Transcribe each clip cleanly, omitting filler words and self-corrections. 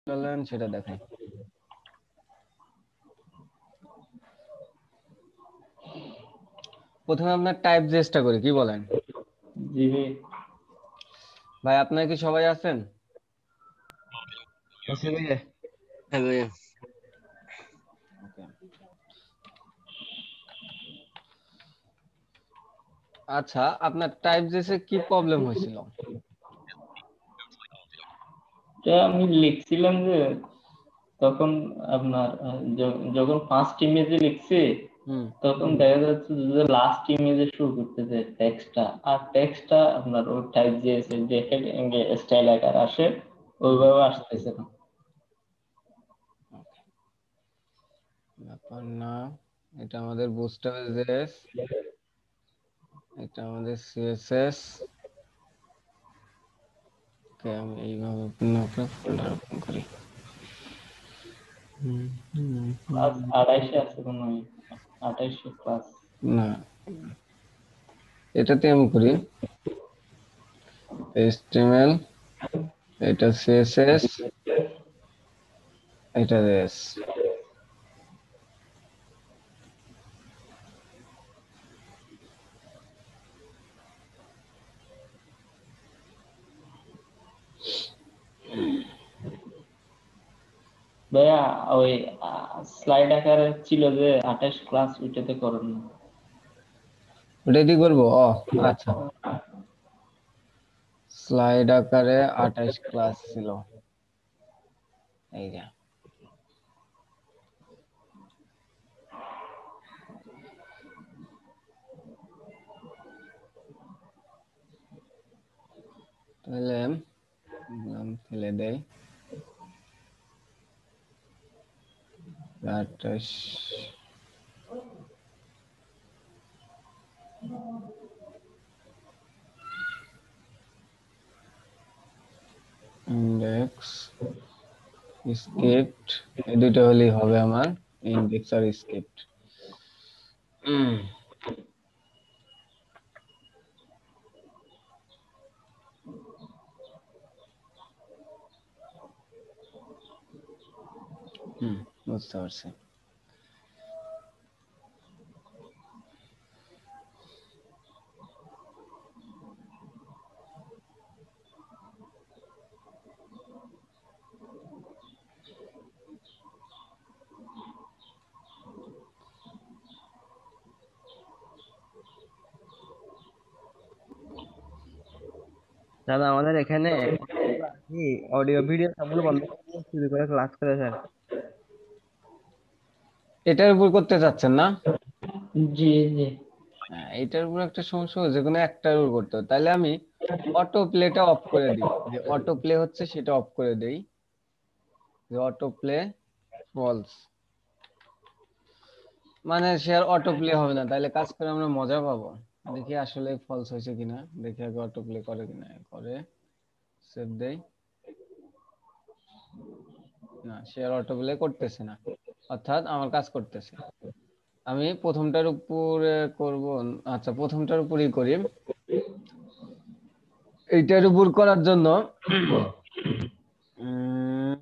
চলেন সেটা দেখাই। প্রথমে আপনার টাইপ জেসটা করি, কি বলেন? জি ভাই আপনারা কি সবাই আছেন? ভাই। ওকে। আচ্ছা, আপনার টাইপ জেসে কি প্রবলেম হয়েছিল? আমি লিখছিলাম যে তখন আপনার যখন ফার্স্ট ইমেজে লিখছি হুম। তখন দেখা যাচ্ছে যে লাস্ট ইমেজে শুরু করতেছে টেক্সটটা, আর টেক্সটটা আপনার ওই টাইপ যে স্টাইল আকার আসে হুম। ওইভাবে আসতেছে না। ওকে, ব্যাপার না। এটা আমাদের বুস্টার জেস, এটা আমাদের সিএসএস। ওকে, আমি এইভাবে ফোল্ডার ওপেন করি। হুম, হুম, ক্লাস হুম। 28 আছে কোনো 28 ক্লাস। না, এটাতে আমি করি এইচটিএমএল, এটা সিএসএস, এটা জেস। ভাইয়া ওই স্লাইড আকারে ছিল যে 28 ক্লাস, ওইটাতে করেন না। ওটা দিয়ে করবো? আচ্ছা, স্লাইড আকারে 28 ক্লাস ছিল, এই যে। তাহলে নাম ফেলে দেই, 28 ইন্ডেক্স স্ক্রিপ্ট, এই দুটো হলেই হবে আমার, ইন্ডেক্স আর স্ক্রিপ্ট। বুঝতে পারছি। দাদা আমাদের এখানে অডিও ভিডিও সবগুলো বন্ধ করে দিয়ে শুরু করে ক্লাস করে স্যার। এটার উপর করতে চাচ্ছেন না? জি জি। হ্যাঁ, এটার উপর একটা সমস্যা, যে কোনো একটার উপর করতে হবে। তাহলে আমি অটো প্লেটা অফ করে দিই, যে অটো প্লে হচ্ছে সেটা অফ করে দেই, যে অটো প্লে ফলস, মানে সে আর অটো প্লে হবে না। তাহলে কাজ করে আমরা মজা পাবো। দেখি আসলে ফলস হয়েছে কিনা, দেখি আগে অটো প্লে করে কিনা। করে সেভ দেই। না, সে আর অটো প্লে করতেছে না, অর্থাৎ আমার কাজ করতেছে। আমি প্রথমটার উপরে করব। আচ্ছা, প্রথমটার উপরই করি। এইটার উপর করার জন্য উম,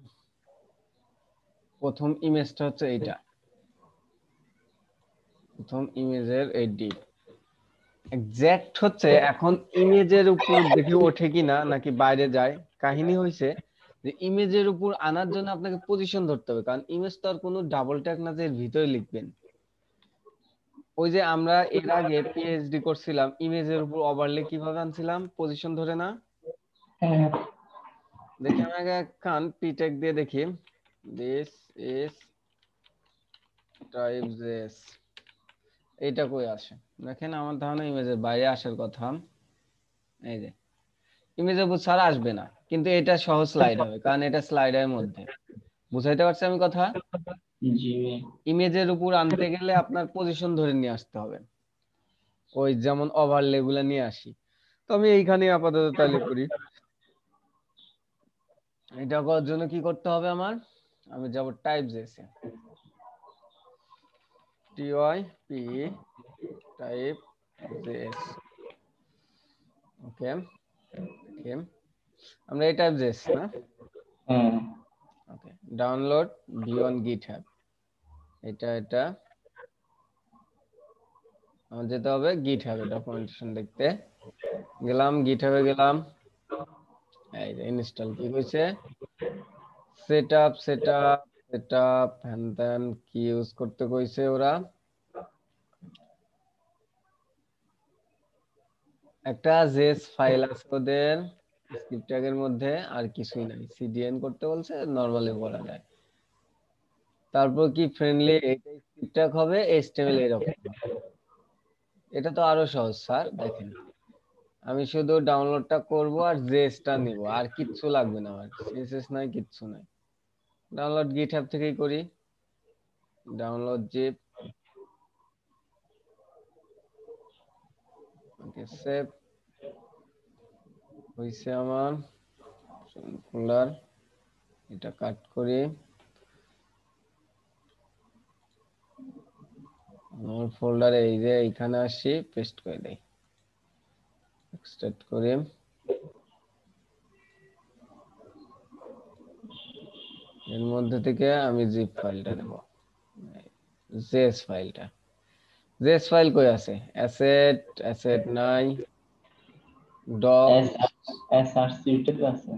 প্রথম ইমেজটা হচ্ছে এইটা, প্রথম ইমেজের এই ডিপ এক্সাক্ট হচ্ছে। এখন ইমেজের উপর দেখে ওঠে কিনা নাকি বাইরে যায়, কাহিনী হয়েছে যে ইমেজের উপর আনার জন্য আপনাকে পজিশন ধরতে হবে, কারণ ইমেজ তো আর কোনো ডাবল ট্যাগ না যে এর ভিতরে লিখবেন। ওই যে আমরা এর আগে পিএইচডি করছিলাম, ইমেজের উপর ওভারলে কিভাবে আনছিলাম পজিশন ধরে না? হ্যাঁ দেখি আমি আগে কান পি ট্যাগ দিয়ে দেখি। দিস ইজ টাইপ জেস, এইটা কই আসে? দেখেন, আমার ধারণা ইমেজের বাইরে আসার কথা। এই যে ইমেজের উপর ছাড়া আসবে না, কিন্তু এটা সহ স্লাইড হবে, কারণ এটা স্লাইডের মধ্যে। বুঝাইতে পারছি আমি কথা? জি। ইমেজের উপর আনতে গেলে আপনার পজিশন ধরে নিয়ে আসতে হবে, ওই যেমন ওভারলে গুলা নিয়ে আসি। তো আমি এইখানে আপাতত তাহলে করি। এটা করার জন্য কি করতে হবে আমার? আমি যাব type জেসে, TY P type JS. ওকে, দেখি আমরা এই টাইপ জেস না। হ্যাঁ ওকে, ডাউনলোড ভিউ অন গিটহাব, এটা আমার যেতে হবে গিটহাবে ডকুমেন্টেশন দেখতে। গেলাম গিটহাবে গেলাম, এই যে ইনস্টল কি কইছে, সেটআপ হ্যান ত্যান কি ইউজ করতে কইছে ওরা। একটা জেএস ফাইল আছে ওদের স্ক্রিপ্ট ট্যাগের মধ্যে, আর কিছুই নাই। সিডিএন করতে বলছে, নরমালি করা যায়। তারপর কি ফ্রেন্ডলি এটা স্ক্রিপ্ট ট্যাগ হবে, এইচটিএমএল এরকম হবে। এটা তো আরো সহজ স্যার, দেখেন আমি শুধু ডাউনলোডটা করব আর জেএসটা নিব, আর কিচ্ছু লাগবে না, আমার সিএসএস নাই, কিচ্ছু নাই। ডাউনলোড গিটহাব থেকেই করি, ডাউনলোড জিপ, ওকে সেভ হইছে আমার ফোল্ডার। এটা কাট করি, আমার ফোল্ডারে এই যে এইখানে আসি, পেস্ট করে দেই, এক্সট্রাক্ট করি। এর মধ্যে থেকে আমি জিপ ফাইলটা নেব, জেএস ফাইলটা। জেএস ফাইল কই আছে? অ্যাসেট নাই, ডক এস এসআরসি তে আছে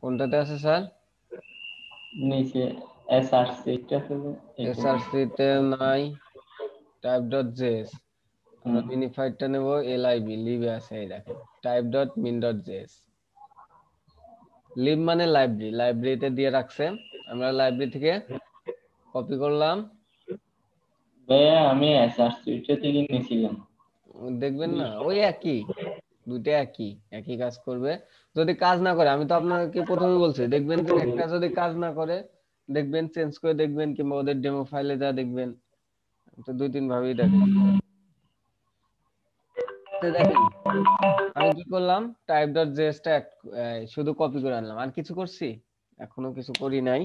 কোনটাতে আছে স্যার? নিচে, এসআরসি তে আছে যে, এটা এসআরসি তে নাই, type.js। আমরা মিনিফাইডটা নেব, লিব, লিবে আছে, এই দেখেন type.min.js। লিব মানে লাইব্রেরি, লাইব্রেরিতে দিয়ে রাখছে, আমরা লাইব্রেরি থেকে কপি করলাম। ভাইয়া আমি এসআরসি তে থেকে নিয়েছিলাম। দেখবেন না ওই একই, দুইটা একই একই কাজ করবে। যদি কাজ না করে, আমি তো আপনাকে প্রথমে বলছি, দেখবেন একটা যদি কাজ না করে দেখবেন, চেঞ্জ করে দেখবেন, কিংবা ওদের ডেমো ফাইলে যা দেখবেন, তো দুই তিন ভাবেই দেখেন। তো দেখেন আমি কি করলাম, type.js টা শুধু কপি করে আনলাম, আর কিছু করছি? এখনো কিছু করি নাই।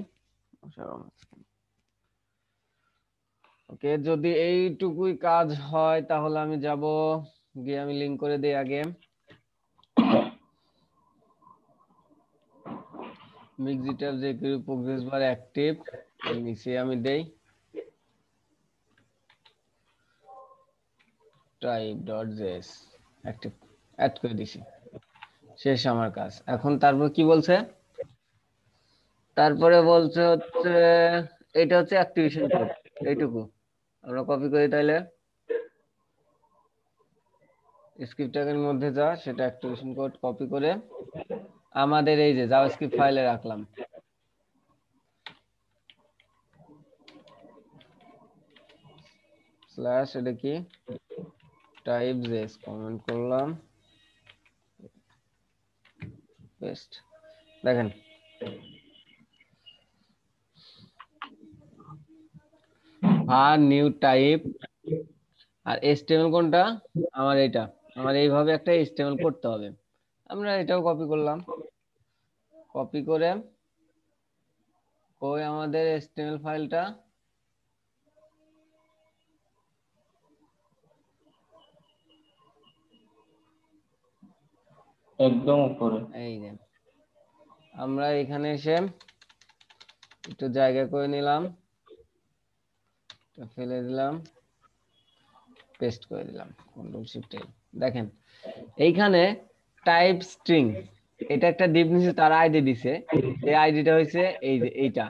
ওকে, যদি এইটুকুই কাজ হয় তাহলে আমি যাব গিয়ে, আমি লিংক করে দিই আগে, মিক্সিটার যে প্রোগ্রেস বার অ্যাক্টিভ, এর নিচে আমি দেই type.js অ্যাক্টিভ, অ্যাড করে দিছি, শেষ আমার কাজ। এখন তারপর কি বলছে, তারপরে বলছে হচ্ছে এটা হচ্ছে অ্যাক্টিভেশন কোড, এইটুকু আমরা কপি করি তাইলে, স্ক্রিপ্ট ট্যাগের মধ্যে যা সেটা অ্যাক্টিভেশন কোড কপি করে আমাদের এই যে জাভাস্ক্রিপ্ট ফাইলে রাখলাম। স্ল্যাশ এটা কি, type.js কমেন্ট করলাম, পেস্ট। দেখেন আর নিউ টাইপ, আর HTML কোনটা, আমার এটা, আমার এইভাবে একটা HTML করতে হবে। আমরা এটাও কপি করলাম, কপি করে কই আমাদের HTML ফাইলটা, একদম উপরে। এই যে আমরা এখানে এসে একটু জায়গা করে নিলাম, এটা ফেলে দিলাম, পেস্ট করে দিলাম, কন্ট্রোল শিফট এ। দেখেন এইখানে টাইপ স্ট্রিং, এটা একটা ডিপ নিচে তার আইডি দিছে, সেই আইডিটা হইছে এই যে এইটা,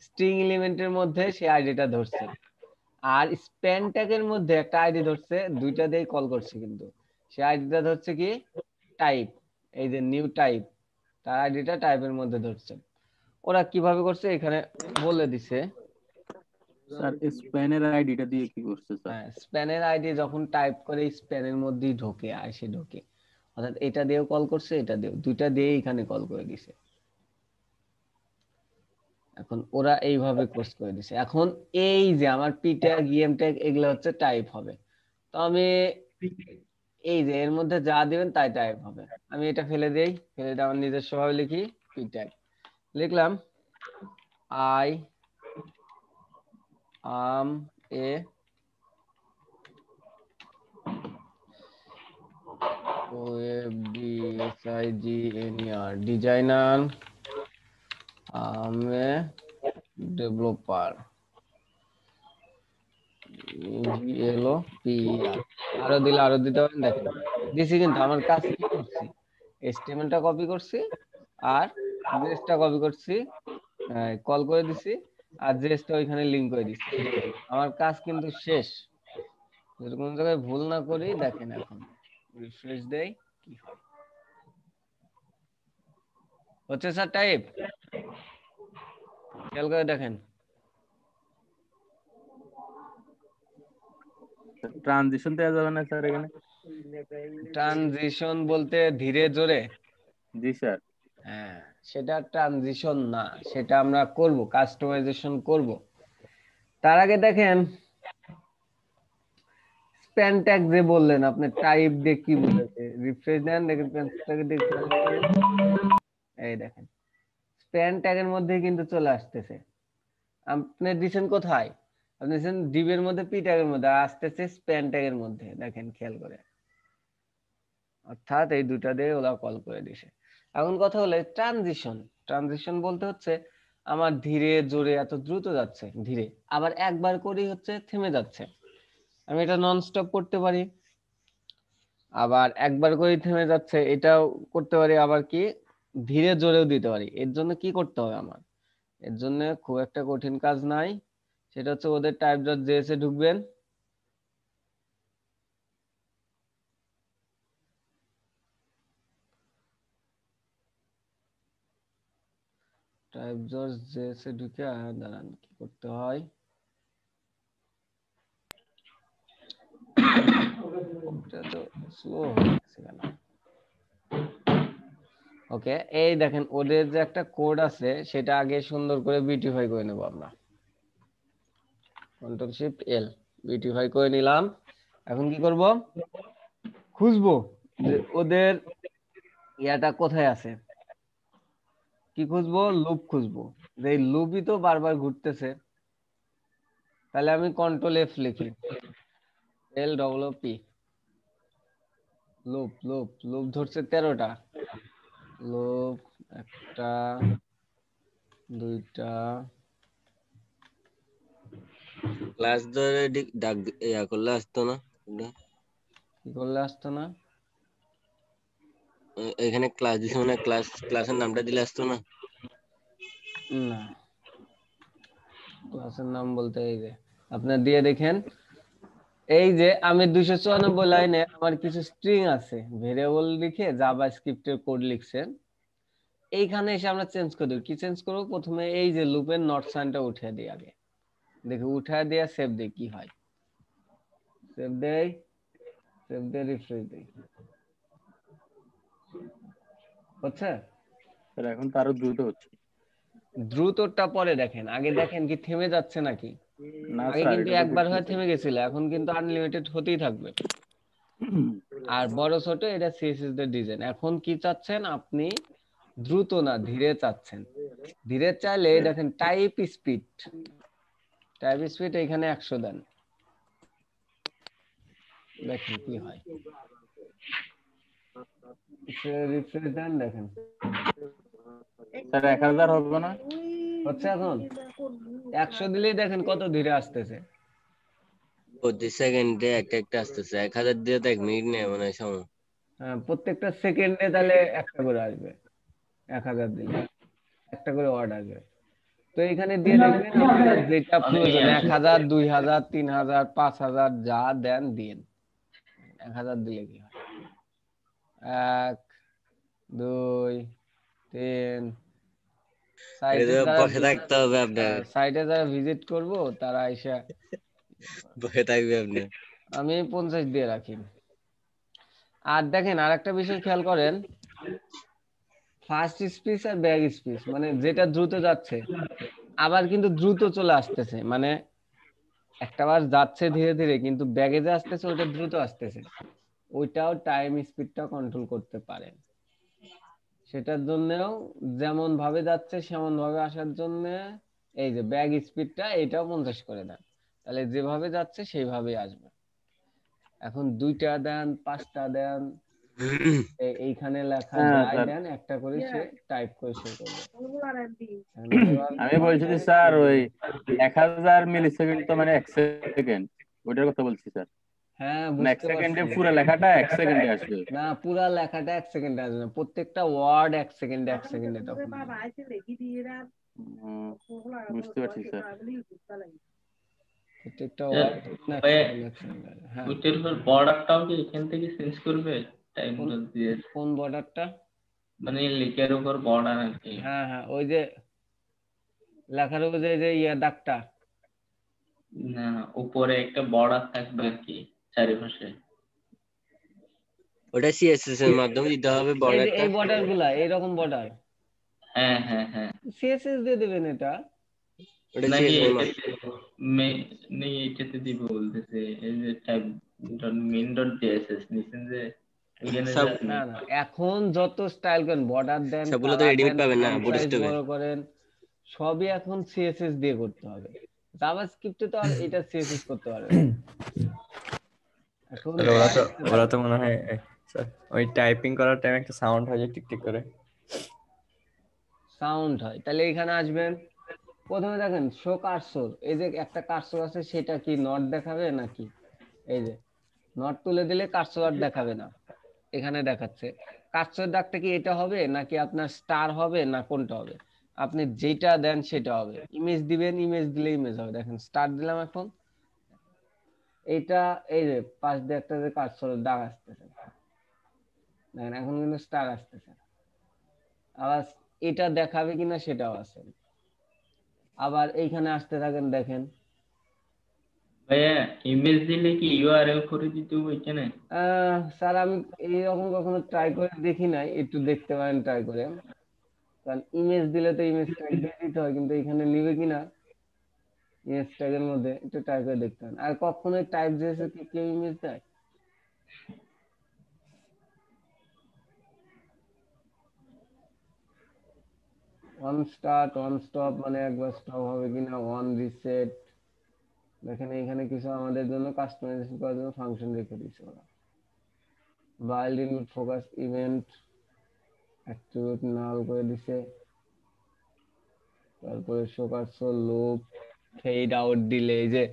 স্ট্রিং এলিমেন্টের মধ্যে সেই আইডিটা ধরছে। আর স্প্যান ট্যাগের মধ্যে একটা আইডি ধরছে, দুইটা দিয়ে কল করছে, কিন্তু সেই আইডিটা ধরছে কি, টাইপ, এই যে নিউ টাইপ, তার আইডিটা টাইপের মধ্যে ধরছে। ওরা কিভাবে করছে এখানে বলে দিছে। স্যার স্প্যানের আইডিটা দিয়ে কি করছে স্যার? হ্যাঁ, স্প্যানের আইডি যখন টাইপ করে স্প্যানের মধ্যেই ঢোকে, আসে ঢোকে, অর্থাৎ এটা দিয়েও কল করছে, এটা দিয়েও, দুইটা দিয়ে এখানে কল করে দিছে। এখন ওরা এইভাবে কোর্স করে দিছে। এখন এই যে আমার পি ট্যাগ, ইএম ট্যাগ, এগুলো হচ্ছে টাইপ হবে। তো আমি এই যে এর মধ্যে যা দিবেন তাই টাইপ হবে। আমি এটা ফেলে দেই, ফেলে দিয়ে আমার নিজস্ব ভাবে লিখি পি ট্যাগ, লিখলাম I am A OFDSIGNER designer আমি ডেভেলপার DEVLOPER আরো দিতে পারেন। দেখেন দিছি, কিন্তু আমার কাজ কি করছি, HTML-টা কপি করছি আর JS-টা কপি করছি, কল করে দিছি, আর JS-টা ওইখানে লিংক করে দিছি। আমার কাজ কিন্তু শেষ। যদি কোনো জায়গায় ভুল না করি, দেখেন এখন রিফ্রেশ দেই কি হয়। হচ্ছে স্যার টাইপ, খেয়াল করে দেখেন। ট্রানজিশন দেওয়া যাবে না স্যার এখানে? ট্রানজিশন বলতে ধীরে জোরে? জি স্যার। হ্যাঁ, সেটা ট্রানজিশন না, সেটা আমরা করব, কাস্টমাইজেশন করব। তার আগে দেখেন স্প্যান ট্যাগ যে বললেন আপনি, টাইপ দিয়ে কি বুঝাচ্ছে? রিফ্রেশ দেন, দেখেন পেন্সিলটাকে দিয়ে খেয়াল করেন। এই দেখেন স্প্যান ট্যাগের মধ্যে কিন্তু চলে আসতেছে। আপনি দিছেন কোথায়? আপনি দিছেন ডিভের মধ্যে, পি ট্যাগের মধ্যে, আর আসতেছে স্প্যান ট্যাগের মধ্যে। দেখেন খেয়াল করে, অর্থাৎ এই দুটা দিয়ে ওরা কল করে দিছে। এখন কথা হলো ট্রানজিশন। ট্রানজিশন বলতে হচ্ছে আমার ধীরে জোরে, এত দ্রুত যাচ্ছে ধীরে, আবার একবার করেই হচ্ছে থেমে যাচ্ছে। আমি এটা নন স্টপ করতে পারি, আবার একবার করেই থেমে যাচ্ছে এটাও করতে পারি, আবার কি ধীরে জোরেও দিতে পারি। এর জন্য কি করতে হবে আমার? এর জন্য খুব একটা কঠিন কাজ নাই, সেটা হচ্ছে ওদের type.js এ ঢুকবেন। type.js এ ঢুকে দাঁড়ান, কি করতে হয়, এটা তো স্লো হয়ে গেছে কেন? ওকে, এই দেখেন ওদের যে একটা কোড আছে, সেটা আগে সুন্দর করে বিউটিফাই করে নেব আমরা। Ctrl+Shift+L, বিউটিফাই করে নিলাম। এখন কি করব? খুঁজবো যে ওদের ইয়াটা কোথায় আছে। কি খুঁজবো? লুপ খুঁজবো। যে লুপই তো বারবার ঘুরতেছে, তাহলে আমি Ctrl+F লিখি, LOOP, লুপ লুপ লুপ ধরছে 13টা। লুপ, একটা, দুইটা, ক্লাস ধরে ডাক ইয়া করলে আসতো না? কি করলে আসতো না? এখানে ক্লাস দিছে মানে ক্লাসের নামটা দিলে আসতো না? না, ক্লাসের নাম বলতে এই যে আপনার দিয়ে দেখেন, এই যে আমি 294 লাইনে আমার কিছু স্ট্রিং আছে, ভেরিয়েবল লিখে জাভা স্ক্রিপ্টের কোড লিখছেন। এইখানে এসে আমরা চেঞ্জ করে দেব। কি চেঞ্জ করবো? প্রথমে এই যে লুপের নট সাইনটা উঠিয়ে দিই আগে, দেখি উঠায় দিয়ে সেভ দিই কি হয়। সেভ দেই, সেভ দিয়ে রিফ্রেশ দিই, হচ্ছে? স্যার এখন তো আরো দ্রুত হচ্ছে। দ্রুতটা পরে দেখেন, আগে দেখেন কি থেমে যাচ্ছে নাকি। না আগে স্যার, কিন্তু এটা তো একবার হয়ে দেখতেছি। থেমে গেছিল, এখন কিন্তু আনলিমিটেড হতেই থাকবে। আর বড় ছোট এটা সিএসএস এর ডিজাইন। এখন কি চাচ্ছেন আপনি? দ্রুত না, ধীরে চাচ্ছেন। ধীরে চাইলে দেখেন টাইপ স্পিড, টাইপ স্পিড এখানে 100 দেন, দেখেন কি হয়। রিফ্রেশ দেন, দেখেন স্যার 1000 হবে না? হচ্ছে। এখন 100 দিলেই দেখেন কত ধীরে আসতেছে। প্রতি সেকেন্ডে একটা আসতেছে, 1000 দিয়ে তো 1 মিনিট নেই মানে সময়। হ্যাঁ, প্রত্যেকটা সেকেন্ডে তাহলে একটা করে আসবে। 1000 দিলে একটা করে ওয়ার্ড আসবে। তো এখানে দিয়ে দেখবেন আপনার যেটা প্রয়োজন, 1000, 2000, 3000, 5000 যা দেন দিন। 1000 দিলে কি হয়? 1, 2, 3। এটা সাইটে তো যারা বসে থাকতে হবে আপনার, সাইটে যারা ভিজিট করব তারা এসে, বসে থাকবে আপনি। আমি 50 দিয়ে রাখি। আর দেখেন আরেকটা বিষয় খেয়াল করেন, ফাস্ট স্পিচ আর ব্যাক স্পিচ, মানে যেটা দ্রুত যাচ্ছে আবার কিন্তু দ্রুত চলে আসতেছে, মানে একটা বার যাচ্ছে ধীরে ধীরে কিন্তু ব্যাগে যে আসতেছে ওটা দ্রুত আসতেছে, ওইটাও টাইম স্পিডটা কন্ট্রোল করতে পারেন। সেটার জন্যও যেমন ভাবে যাচ্ছে সেমন ভাবে আসার জন্য এই যে ব্যাগ স্পিডটা এটাও 50 করে দেন, তাহলে যেভাবে যাচ্ছে সেইভাবেই আসবে। এখন 2টা দেন, 5টা দেন, এইখানে লেখা হ্যাঁ যাই স্যার, দেন একটা করে সে টাইপ করে শো করবে। আমি বলছি যে স্যার ওই 1000 মিলি সেকেন্ড তো মানে 1 সেকেন্ড, ওইটার কথা বলছি স্যার। হ্যাঁ মানে এক বুঝতে সেকেন্ডে পারছি। পুরো লেখাটা 1 সেকেন্ডে আসবে। না পুরা লেখাটা 1 সেকেন্ডে আসবে না, প্রত্যেকটা ওয়ার্ড 1 সেকেন্ডে তখন আসবে। উম, বুঝতে পারছি স্যার। প্রত্যেকটা স্যার ওয়ার্ড এক ভাইয়া সেকেন্ড এক সেকেন্ড আসবে। হ্যাঁ ওইটার উপর বর্ডারটাও কি এখান থেকে চেঞ্জ করবে কোন টাইমটা দিয়ে? কোন বর্ডারটা? মানে লিখের উপর বর্ডার আর কি। হ্যাঁ হ্যাঁ ওই যে লেখার উপর যে ইয়া দাগটা। না না, উপরে একটা বর্ডার থাকবে আর কি চারিপাশে। ওটা সিএসএস এর মাধ্যমে দিতে হবে এই যে বর্ডারটা। এই বর্ডার গুলা এইরকম বর্ডার হ্যাঁ হ্যাঁ হ্যাঁ। সিএসএস দিয়ে দেবেন এটা। ওটা নাকি সিএসএস এর এটাতে নেই, এটাতে দিব বলতেছে। এই যে type dot main dot JSS নিছেন যে ওইখানে যে সব আপনি না না এখন যত স্টাইল করেন বর্ডার দেন সবগুলো তো কালার রেডিমেড দেন পাবেন না, ফন্ট বুট সাইজ স্ট্যাকে। বড় করেন, সবই এখন সিএসএস দিয়ে করতে হবে। জাভাস্ক্রিপ্টে তো আর এটা সিএসএস করতে পারবে না। এখন স্যার ওরা তো মনে হয় স্যার ওই টাইপিং করার টাইমে একটা সাউন্ড হয় যে টিক টিক করে। সাউন্ড হয়, তাহলে এখানে আসবেন, প্রথমে দেখেন শো কার্সর, এই যে একটা কার্সর আছে সেটা কি নট দেখাবে নাকি? এই যে নট তুলে দিলে কার্সর আর দেখাবে না, এখানে দেখাচ্ছে। কার্সর দাগটা কি এটা হবে নাকি আপনার স্টার হবে না কোনটা হবে? আপনি যেটা দেন সেটা হবে। ইমেজ দিবেন, ইমেজ দিলে ইমেজ হবে। দেখেন স্টার দিলাম এখন, এইটা এই যে পাশ দিয়ে একটা যে কার্সরের দাগ আসতেছে, দেখেন এখন কিন্তু স্টার আসতেছে। আবার এটা দেখাবে কিনা সেটাও আছে। আবার এইখানে আসতে থাকেন, দেখেন ভাইয়া ইমেজ দিলে কি ইউআরএল করে দিতে হবে এখানে? স্যার আমি এইরকম কখনো ট্রাই করে দেখি নাই, একটু দেখতে পারেন ট্রাই করে। কারণ ইমেজ দিলে তো ইমেজ ট্যাগ দিয়ে দিতে হয়, কিন্তু এখানে নিবে কিনা ইমেজ ট্যাগের মধ্যে একটু ট্রাই করে দেখতে হবে। আর কখনোই টাইপ জেএসএস কি কেউ ইমেজ দেয়? ওয়ান স্টার্ট ওয়ান স্টপ মানে একবার স্টপ হবে কিনা, ওয়ান রিসেট। দেখেন এখানে কিছু আমাদের জন্য কাস্টমাইজেশন করার জন্য ফাংশন রেখে দিয়েছে ওরা। Wild input focus event attribute null করে দিছে। তারপরে show cursor loop, fade out দিলে এই যে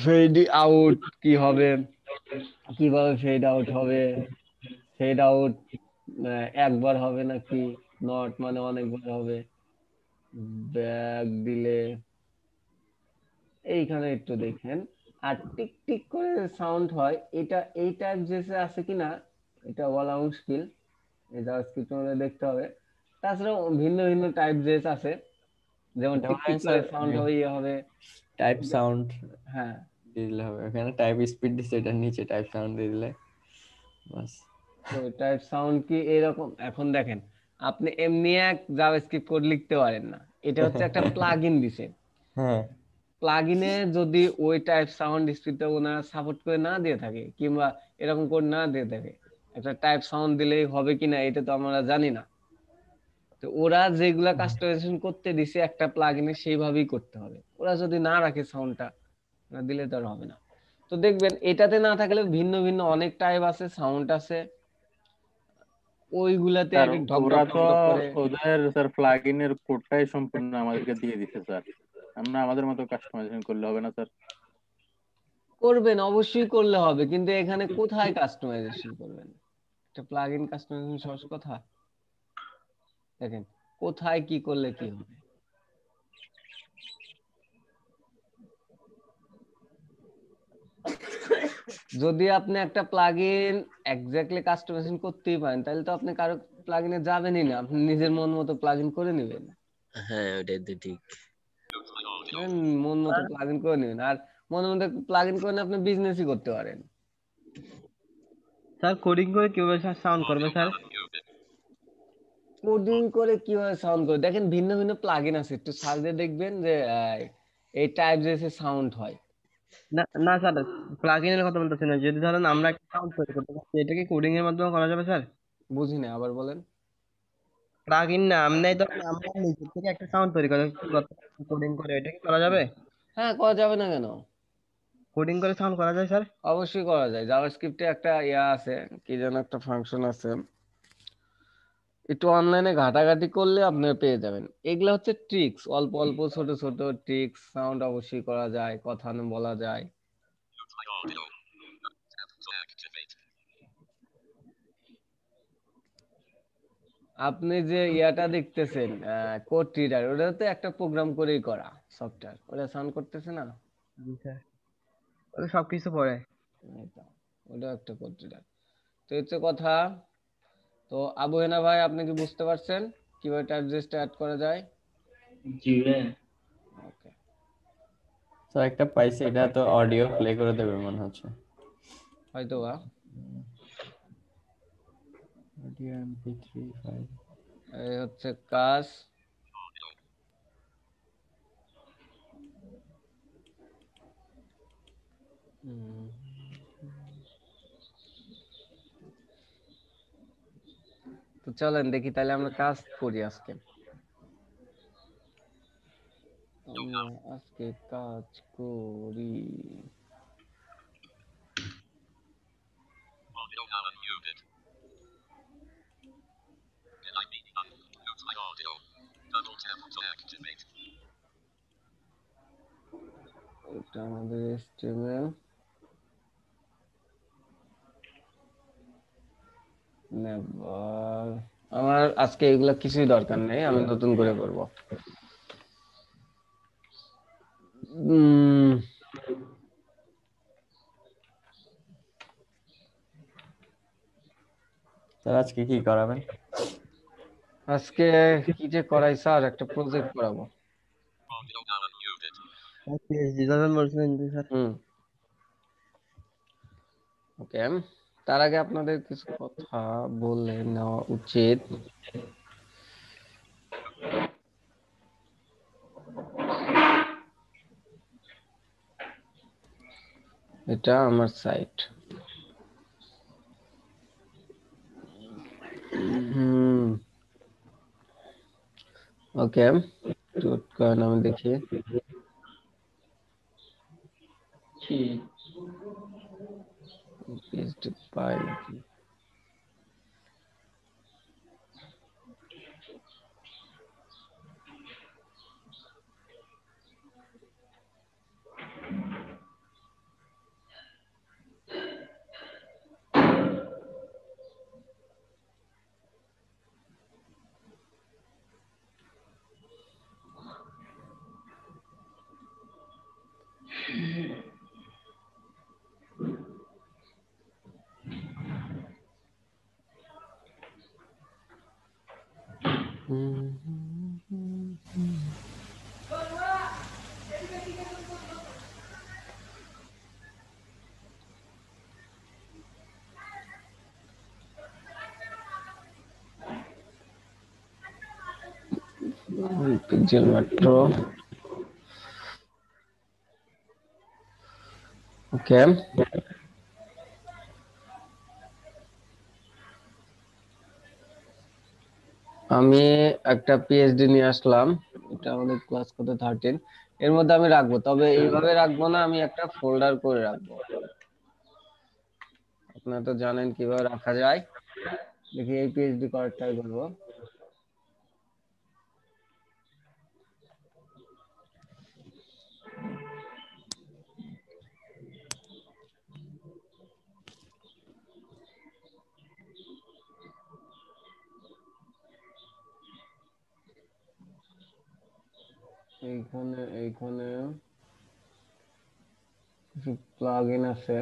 ফেড আউট কি হবে, কিভাবে ফেড আউট হবে, ফেড আউট একবার হবে নাকি, নট মানে অনেকবার হবে, ব্যাক দিলে এইখানে একটু দেখেন। আর টিক টিক করে সাউন্ড হয়, এটা এই টাইপ জেসে আছে কিনা এটা বলা মুশকিল, এই জাভাস্ক্রিপ্টের মধ্যে দেখতে হবে। তাছাড়াও ভিন্ন ভিন্ন টাইপ জেস আছে, যেমন এটা টিক মনে টিক হয় করে স্যার সাউন্ড হবে, ইয়ে হবে। টাইপ সাউন্ড হ্যাঁ দিয়ে দিলে হবে, ওখানে টাইপ স্পিড দিচ্ছে, এটার নিচে টাইপ সাউন্ড দিয়ে দিলে বাস। তো টাইপ সাউন্ড কি এরকম? এখন দেখেন আপনি এমনি এক জাভাস্ক্রিপ্ট কোড লিখতে পারেন না, এটা হচ্ছে একটা প্লাগইন দিছে। হ্যাঁ প্লাগইনে যদি ওই টাইপ সাউন্ড স্পিডটা ওনারা সাপোর্ট করে না দিয়ে থাকে, কিংবা এরকম কোড না দিয়ে থাকে, একটা টাইপ সাউন্ড দিলেই হবে কিনা এটা তো আমরা জানি না। তো ওরা যেগুলা কাস্টমাইজেশন করতে দিছে একটা প্লাগইনে সেইভাবেই করতে হবে। ওরা যদি না রাখে সাউন্ডটা, না দিলে তো আর হবে না। তো দেখবেন এটাতে না থাকলে ভিন্ন ভিন্ন অনেক টাইপ আছে, সাউন্ড আছে, ওইগুলাতে স্যার এক এক ঢক ওরা ঢক তো ঢক ঢক করে ওদের স্যার প্লাগইনের কোডটাই সম্পূর্ণ আমাদেরকে দিয়ে দিচ্ছে স্যার, আমরা আমাদের মতো কাস্টমাইজেশন করলে হবে না স্যার? করবেন, অবশ্যই করলে হবে, কিন্তু এখানে কোথায় কাস্টমাইজেশন করবেন? একটা প্লাগইন কাস্টমাইজেশন সহজ কথা? দেখেন কোথায় কি করলে কি হবে। যদি আপনি একটা প্লাগইন এক্স্যাক্টলি কাস্টমাইজেশন করতেই পারেন, তাহলে তো আপনি কারো প্লাগইনে যাবেনই না, আপনি নিজের মন মতো প্লাগইন করে নেবেন। হ্যাঁ ওটাই তো ঠিক। মন মতো প্লাগইন করে নেবেন, আর মনের মতো প্লাগইন করে নিয়ে আপনি বিজনেসই করতে পারেন। স্যার কোডিং করে কিভাবে সাউন্ড করবে স্যার? কোডিং করে কিভাবে সাউন্ড করে, দেখেন ভিন্ন ভিন্ন প্লাগইন আছে, একটু সার্চ দিয়ে দেখবেন যে এই টাইপ যে সাউন্ড হয়। না না স্যার, প্লাগইনের কথা বলতেছি না, যদি ধরেন আমরা একটা সাউন্ড তৈরি করতে চাচ্ছি, এটা কি কোডিং এর মাধ্যমে করা যাবে স্যার? বুঝি না, আবার বলেন। প্লাগইন না, আমরা ধরেন আমরা নিজে থেকে একটা সাউন্ড তৈরি করে কোডিং করে, এটা কি করা যাবে? হ্যাঁ করা যাবে না কেন? কোডিং করে সাউন্ড করা যায় স্যার? অবশ্যই করা যায়। জাভাস্ক্রিপ্টে একটা ইয়া আছে, কি যেন একটা ফাংশন আছে, একটু অনলাইনে ঘাটাঘাটি করলে আপনি পেয়ে যাবেন। এগুলা হচ্ছে ট্রিক্স, অল্প অল্প ছোট ছোট ট্রিক্স। সাউন্ড অবশ্যই করা যায়, কথা বলা যায়। আপনি যে ইয়াটা দেখতেছেন কোড রিডার, ওটা তো একটা প্রোগ্রাম করেই করা সফটওয়্যার, ওটা সাউন্ড করতেছে না? জি স্যার, ওটা সবকিছু পড়ে। এই তো, ওটা একটা কোড রিডার। তো হচ্ছে কথা। তো আবু হেনা ভাই, আপনি কি বুঝতে পারছেন কিভাবে টাইপ জিএসটা অ্যাড করা যায়? জি ভাই। ওকে। স্যার একটা পাইছি, এটা তো অডিও প্লে করে দেবে মনে হচ্ছে। হয়তো বা। Audio MP three file. এই হচ্ছে কাজ। তো চলেন দেখি তাহলে আমরা কাজ করি আজকে। আমরা আজকে কাজ করি। এটা আমাদের HTML। নেভার। আমার আজকে এগুলা কিছুই দরকার নেই, আমি নতুন করে করব। উম, স্যার আজকে কি করাবেন? আজকে কি যে করাই স্যার, একটা প্রজেক্ট করাবো। পিএইচডি যখন বলছিলেন যে স্যার। ওকে। তার আগে আপনাদের কিছু কথা বলে নেওয়া উচিত। এটা আমার সাইট। ওকে, কারণ আমি দেখি। পিএইচডি পাই নাকি? Pixel metro. ওকে, আমি একটা পিএইচডি নিয়ে আসলাম। এটা আমাদের ক্লাস কত 13। এর মধ্যে আমি রাখবো, তবে এইভাবে রাখবো না, আমি একটা ফোল্ডার করে রাখবো। আপনারা তো জানেন কিভাবে রাখা যায়। দেখি এই পিএইচডি করার ট্রাই করবো। এইখানে এইখানে কিছু প্লাগইন আছে।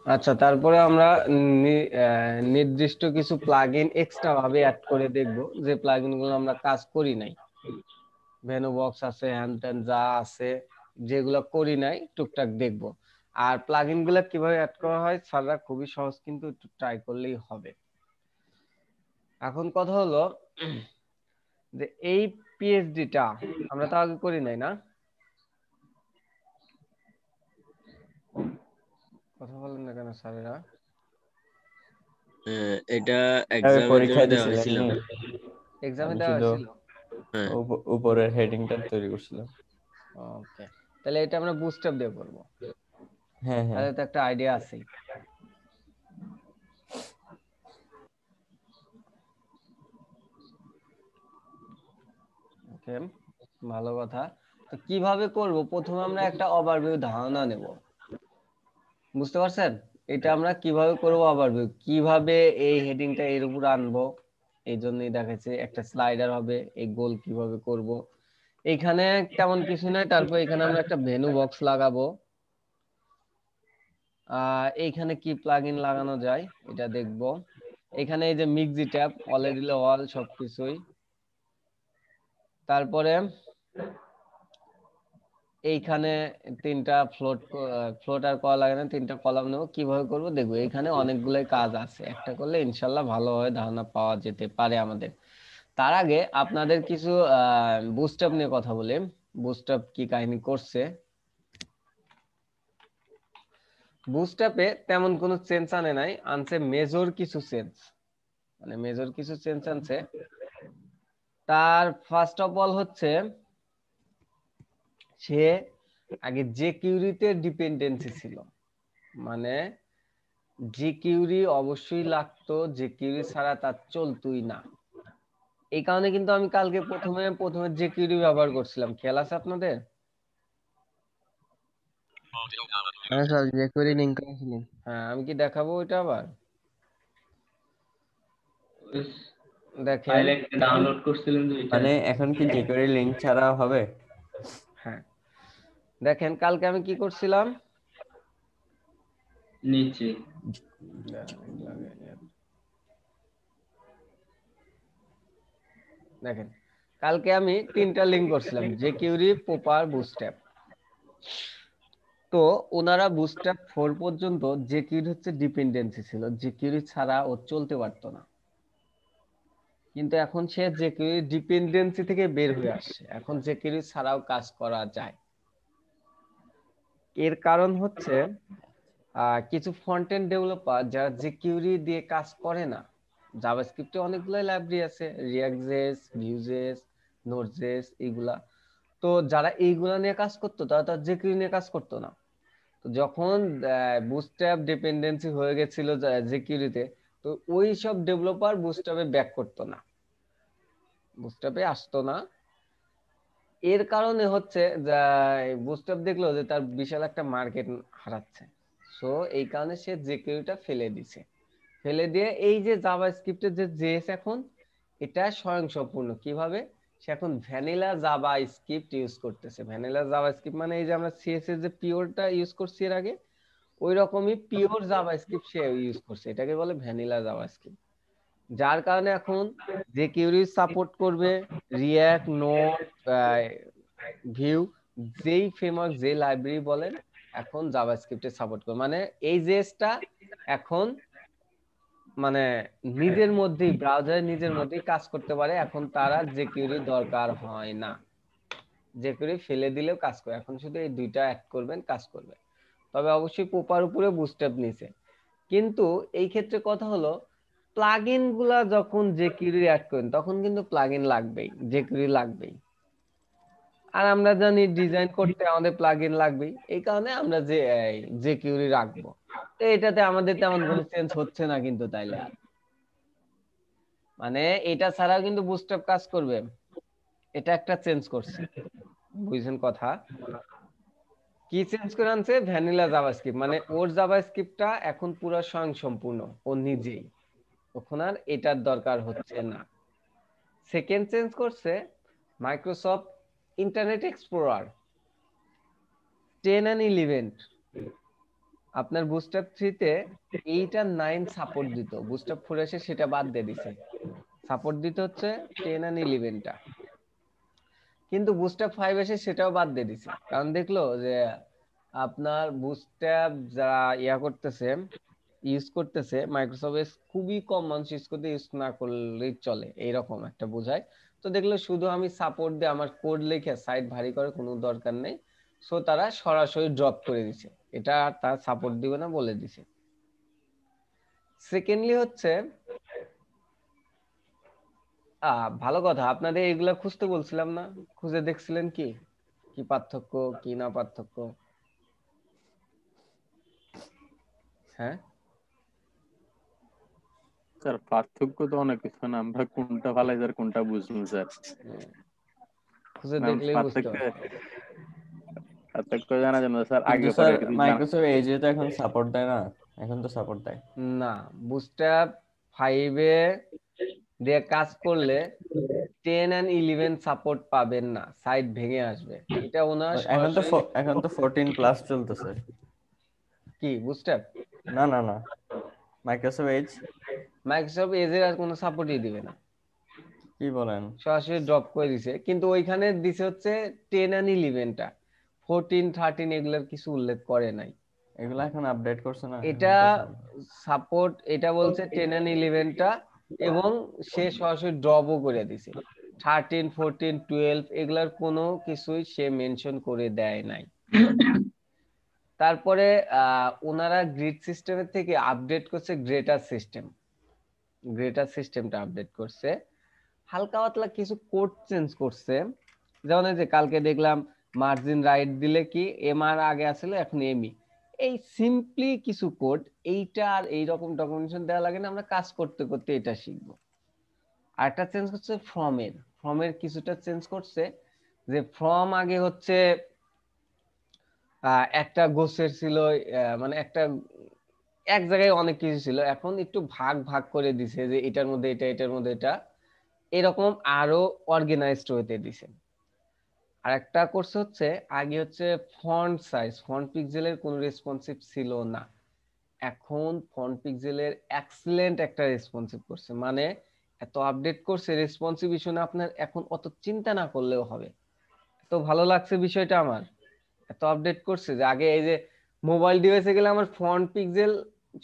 আচ্ছা, তারপরে আমরা নির্দিষ্ট কিছু প্লাগইন এক্সট্রা ভাবে অ্যাড করে দেখব, যে প্লাগইন গুলো আমরা কাজ করি নাই। ভেনু বক্স আছে, হ্যান ত্যান যা আছে, যেগুলো করি নাই টুকটাক দেখব। আর প্লাগইন গুলো কিভাবে অ্যাড করা হয় স্যাররা খুবই সহজ, কিন্তু একটু ট্রাই করলেই হবে। এখন কথা হলো যে এই পিএইচডিটা আমরা তো আগে করি নাই না? কথা বলেন না কেন স্যারেরা এটা ওই এক্সামের জন্য পরীক্ষায় দেওয়া দিছিলেন হয়েছিল নি? এক্সামে আমি দেওয়া শুধু হয়েছিল। হ্যাঁ উপরের হেডিংটা তৈরি করছিলাম। ওকে, তাহলে এটা আমরা বুস্টআপ দিয়ে করব, হ্যাঁ হ্যাঁ তাহলে তো একটা আইডিয়া আছে। ওকে, ভালো কথা। তো কিভাবে করব, প্রথমে আমরা একটা ওভারভিউ ধারণা নেব, বুঝতে পারছেন? এটা আমরা কিভাবে করব, ওভারভিউ কিভাবে এই হেডিংটা এর উপর আনবো, এই জন্যই দেখাচ্ছি একটা স্লাইডার হবে, এই গোল কিভাবে করব। এখানে তেমন কিছু নাই, তারপর এখানে আমরা একটা ভেনু বক্স লাগাবো। এইখানে কি প্লাগইন লাগানো যায় এটা দেখব। এখানে এই যে মিক্সি ট্যাব অলরেডি অল সবকিছুই। তারপরে এইখানে তিনটা ফ্লোটার করা লাগে না, তিনটা কলাম নেব, কিভাবে করব দেখবো। এখানে অনেকগুলোই কাজ আছে, একটা করলে ইনশাল্লাহ ভালোভাবে ধারণা পাওয়া যেতে পারে আমাদের। তার আগে আপনাদের কিছু বুস্টআপ নিয়ে কথা বলি, বুস্টআপ কি কাহিনী করছে। বুস্টআপে তেমন কোনো চেঞ্জ আনে নাই, আনছে মেজর কিছু চেঞ্জ, মানে মেজর কিছু চেঞ্জ আনছে। তার ফার্স্ট অফ অল হচ্ছে সে আগে যে কিউরিতে ডিপেন্ডেন্সি ছিল, মানে যে কিউরি অবশ্যই লাগতো, যে কিউরি ছাড়া তার চলতোই না। এই কারণে কিন্তু আমি কালকে প্রথমে যে কিউরি ব্যবহার করছিলাম, খেয়াল আছে আপনাদের? হ্যাঁ স্যার, যে করে লিংক করেছিলেন। হ্যাঁ, আমি কি দেখাবো ওইটা আবার? দেখেন, ফাইল একটা ডাউনলোড করছিলেন যে এটা মানে এখন কি jQuery লিংক ছাড়া হবে? হ্যাঁ দেখেন কালকে আমি কি করছিলাম। নিচে দেখেন কালকে আমি তিনটা লিঙ্ক করছিলাম, jQuery, পোপার, বুটস্ট্র্যাপ। তো ওনারা বুটস্ট্র্যাপ 4 পর্যন্ত jQuery হচ্ছে ডিপেন্ডেন্সি ছিল, jQuery ছাড়া ও চলতে পারতো না। কিন্তু এখন সে jQuery ডিপেন্ডেন্সি থেকে বের হয়ে আসছে, এখন jQuery ছাড়াও কাজ করা যায়। এর কারণ হচ্ছে কিছু ফ্রন্ট এন্ড ডেভেলপার যারা jQuery দিয়ে কাজ করে না, জাভাস্ক্রিপ্টে অনেকগুলো লাইব্রেরি আছে, রিঅ্যাক্ট.জেএস, ভিউ.জেএস, নোড.জেএস, এইগুলা। তো যারা এইগুলা নিয়ে কাজ করতো তারা তো jQuery নিয়ে কাজ করতো না। তো যখন বুটস্ট্র্যাপ ডিপেন্ডেন্সি হয়ে গেছিল jQuery তে, তো ওই সব ডেভেলপার বুটস্ট্র্যাপে ব্যাক করতো না, বুটস্ট্র্যাপে আসতো না। এর কারণে হচ্ছে বুটস্ট্র্যাপ দেখলো যে তার বিশাল একটা মার্কেট হারাচ্ছে, সো এই কারণে সে jQueryটা ফেলে দিছে। ফেলে দিয়ে এই যে জাভাস্ক্রিপ্টের যে জেএস এখন এটা স্বয়ংসম্পূর্ণ। কিভাবে? সে এখন ভ্যানিলা জাভা স্ক্রিপ্ট ইউজ করতেছে। ভ্যানিলা জাভা স্ক্রিপ্ট মানে এই যে আমরা সিএসএস যে পিওরটা ইউজ করছি এর আগে, ওই রকমই পিওর জাভা স্ক্রিপ্ট সে ইউজ করছে, এটাকে বলে ভ্যানিলা জাভা স্ক্রিপ্ট। যার কারণে এখন যে কিউরি সাপোর্ট করবে, রিঅ্যাক্ট, নোড, ভিউ, যেই ফ্রেমওয়ার্ক যে লাইব্রেরি বলেন এখন জাভাস্ক্রিপ্টে সাপোর্ট করে। মানে এই জেএসটা এখন মানে নিজের মধ্যেই ব্রাউজারের নিজের মধ্যেই কাজ করতে পারে, এখন তারা jQuery দরকার হয় না, jQuery ফেলে দিলেও কাজ করে, এখন শুধু এই দুইটা অ্যাড করবেন কাজ করবে। তবে অবশ্যই পোপার উপরে বুটস্ট্র্যাপ নিছে। কিন্তু এই ক্ষেত্রে কথা হলো প্লাগইন গুলা যখন jQuery অ্যাড করেন তখন কিন্তু প্লাগইন লাগবেই, jQuery লাগবেই। আর আমরা জানি ডিজাইন করতে আমাদের প্লাগইন লাগবেই, এই কারণে আমরা যে jQuery রাখবো। তো এটাতে আমাদের তেমন কোনো চেঞ্জ হচ্ছে না কিন্তু তাইলে আর, মানে এটা ছাড়াও কিন্তু বুটস্ট্র্যাপ কাজ করবে, এটা একটা চেঞ্জ করছে, বুঝছেন কথা? কি চেঞ্জ করে আনছে? ভ্যানিলা জাভাস্ক্রিপ্ট, মানে ওর জাভাস্ক্রিপ্টটা এখন পুরো স্বয়ংসম্পূর্ণ, ও নিজেই, এখন আর এটার দরকার হচ্ছে না। সেকেন্ড চেঞ্জ করছে মাইক্রোসফট ইন্টারনেট এক্সপ্লোরার 10 and 11। আপনার বুটস্ট্র্যাপ 3 তে 8 আর 9 সাপোর্ট দিত, বুটস্ট্র্যাপ 4 এসে সেটা বাদ দিয়ে দিছে, সাপোর্ট দিতে হচ্ছে 10 and 11টা। কিন্তু বুটস্ট্র্যাপ 5 এসে সেটাও বাদ দিয়ে দিছে, কারণ দেখলো যে আপনার বুটস্ট্র্যাপ যারা করতেছে, ইউজ করতেছে মাইক্রোসফট, খুবই কম মানুষ ইউজ করতে, ইউজ না করলেই চলে এইরকম একটা বোঝায়। তো দেখলো শুধু আমি সাপোর্ট দিয়ে আমার কোড লিখে সাইট ভারী করে কোনো দরকার নেই, সো তারা সরাসরি ড্রপ করে দিছে, এটা আর তার সাপোর্ট দিবে না বলে দিছে। সেকেন্ডলি হচ্ছে ভালো কথা, আপনাদের এগুলা খুঁজতে বলছিলাম না, খুঁজে দেখছিলেন কি কি পার্থক্য কি না পার্থক্য? হ্যাঁ, স্যার পার্থক্য তো অনেক কিছু না, আমরা কোনটা ভালাই স্যার কোনটা বুঝবো স্যার। খুঁজে না, দেখলেই বুঝতে পার্থক্য পারবেন। পার্থক্য জানা যাবে না স্যার, কিন্তু আগে স্যার পরে কিছু জানা। মাইক্রোসফট এজে তো এখন সাপোর্ট দেয় না, এখন তো সাপোর্ট দেয়। না, বুটস্ট্র্যাপ 5-এ দিয়ে কাজ করলে 10 and 11 সাপোর্ট পাবেন না, সাইট ভেঙে আসবে। এটা ওনার এখন তো সরাসরি এখন তো 14 প্লাস চলতেছে। কি বুটস্ট্র্যাপ? না না না, মাইক্রোসফট এজ। মাইক্রোসফট এজের আর কোনো সাপোর্টই দিবে না, কি বলেন? সরাসরি ড্রপ করে দিছে। কিন্তু ওইখানে দিছে হচ্ছে 10 and 11টা, 14 13 এগুলোর কিছু উল্লেখ করে নাই। এগুলা এখন আপডেট করছে না, এখন এটা তো সাপোর্ট। সাপোর্ট, এটা বলছে 10 and 11টা, এবং সে সরাসরি ড্রপও করে দিছে। 13 14 12 এগুলার কোনো কিছুই সে মেনশন করে দেয় নাই। তারপরে ওনারা গ্রিড সিস্টেমের থেকে আপডেট করছে গ্রেটার সিস্টেম, গ্রেটার সিস্টেমটা আপডেট করছে। হালকা পাতলা কিছু কোড চেঞ্জ করছে, যেমন এই যে কালকে দেখলাম মার্জিন রাইট দিলে কি এম আর আগে আসলে এখন এমই, এই সিম্পলি কিছু কোড, এইটা আর এইরকম ডকুমেন্টেশন দেওয়া লাগে না, আমরা কাজ করতে করতে এটা শিখবো। আর একটা চেঞ্জ করছে ফর্মের, ফর্মের কিছুটা চেঞ্জ করছে, যে ফর্ম আগে হচ্ছে একটা গোছের ছিল, মানে একটা এক জায়গায় অনেক কিছু ছিল, এখন একটু ভাগ ভাগ করে দিছে, যে এটার মধ্যে এটা এটার মধ্যে এটা, এরকম আরো অর্গানাইজড হতে দিছে। আর একটা কোর্স হচ্ছে আগে হচ্ছে ফন্ট সাইজ, ফন্ট পিক্সেলের কোনো রেসপন্সিভ ছিল না, এখন ফন্ট পিক্সেলের এক্সিলেন্ট একটা রেসপন্সিভ করছে। মানে এত আপডেট করছে, রেসপন্সিভ ইস্যু না, আপনার এখন অত চিন্তা না করলেও হবে। এত ভালো লাগছে বিষয়টা আমার, এত আপডেট করছে যে আগে এই যে মোবাইল ডিভাইসে গেলে আমার ফন্ট পিক্সেল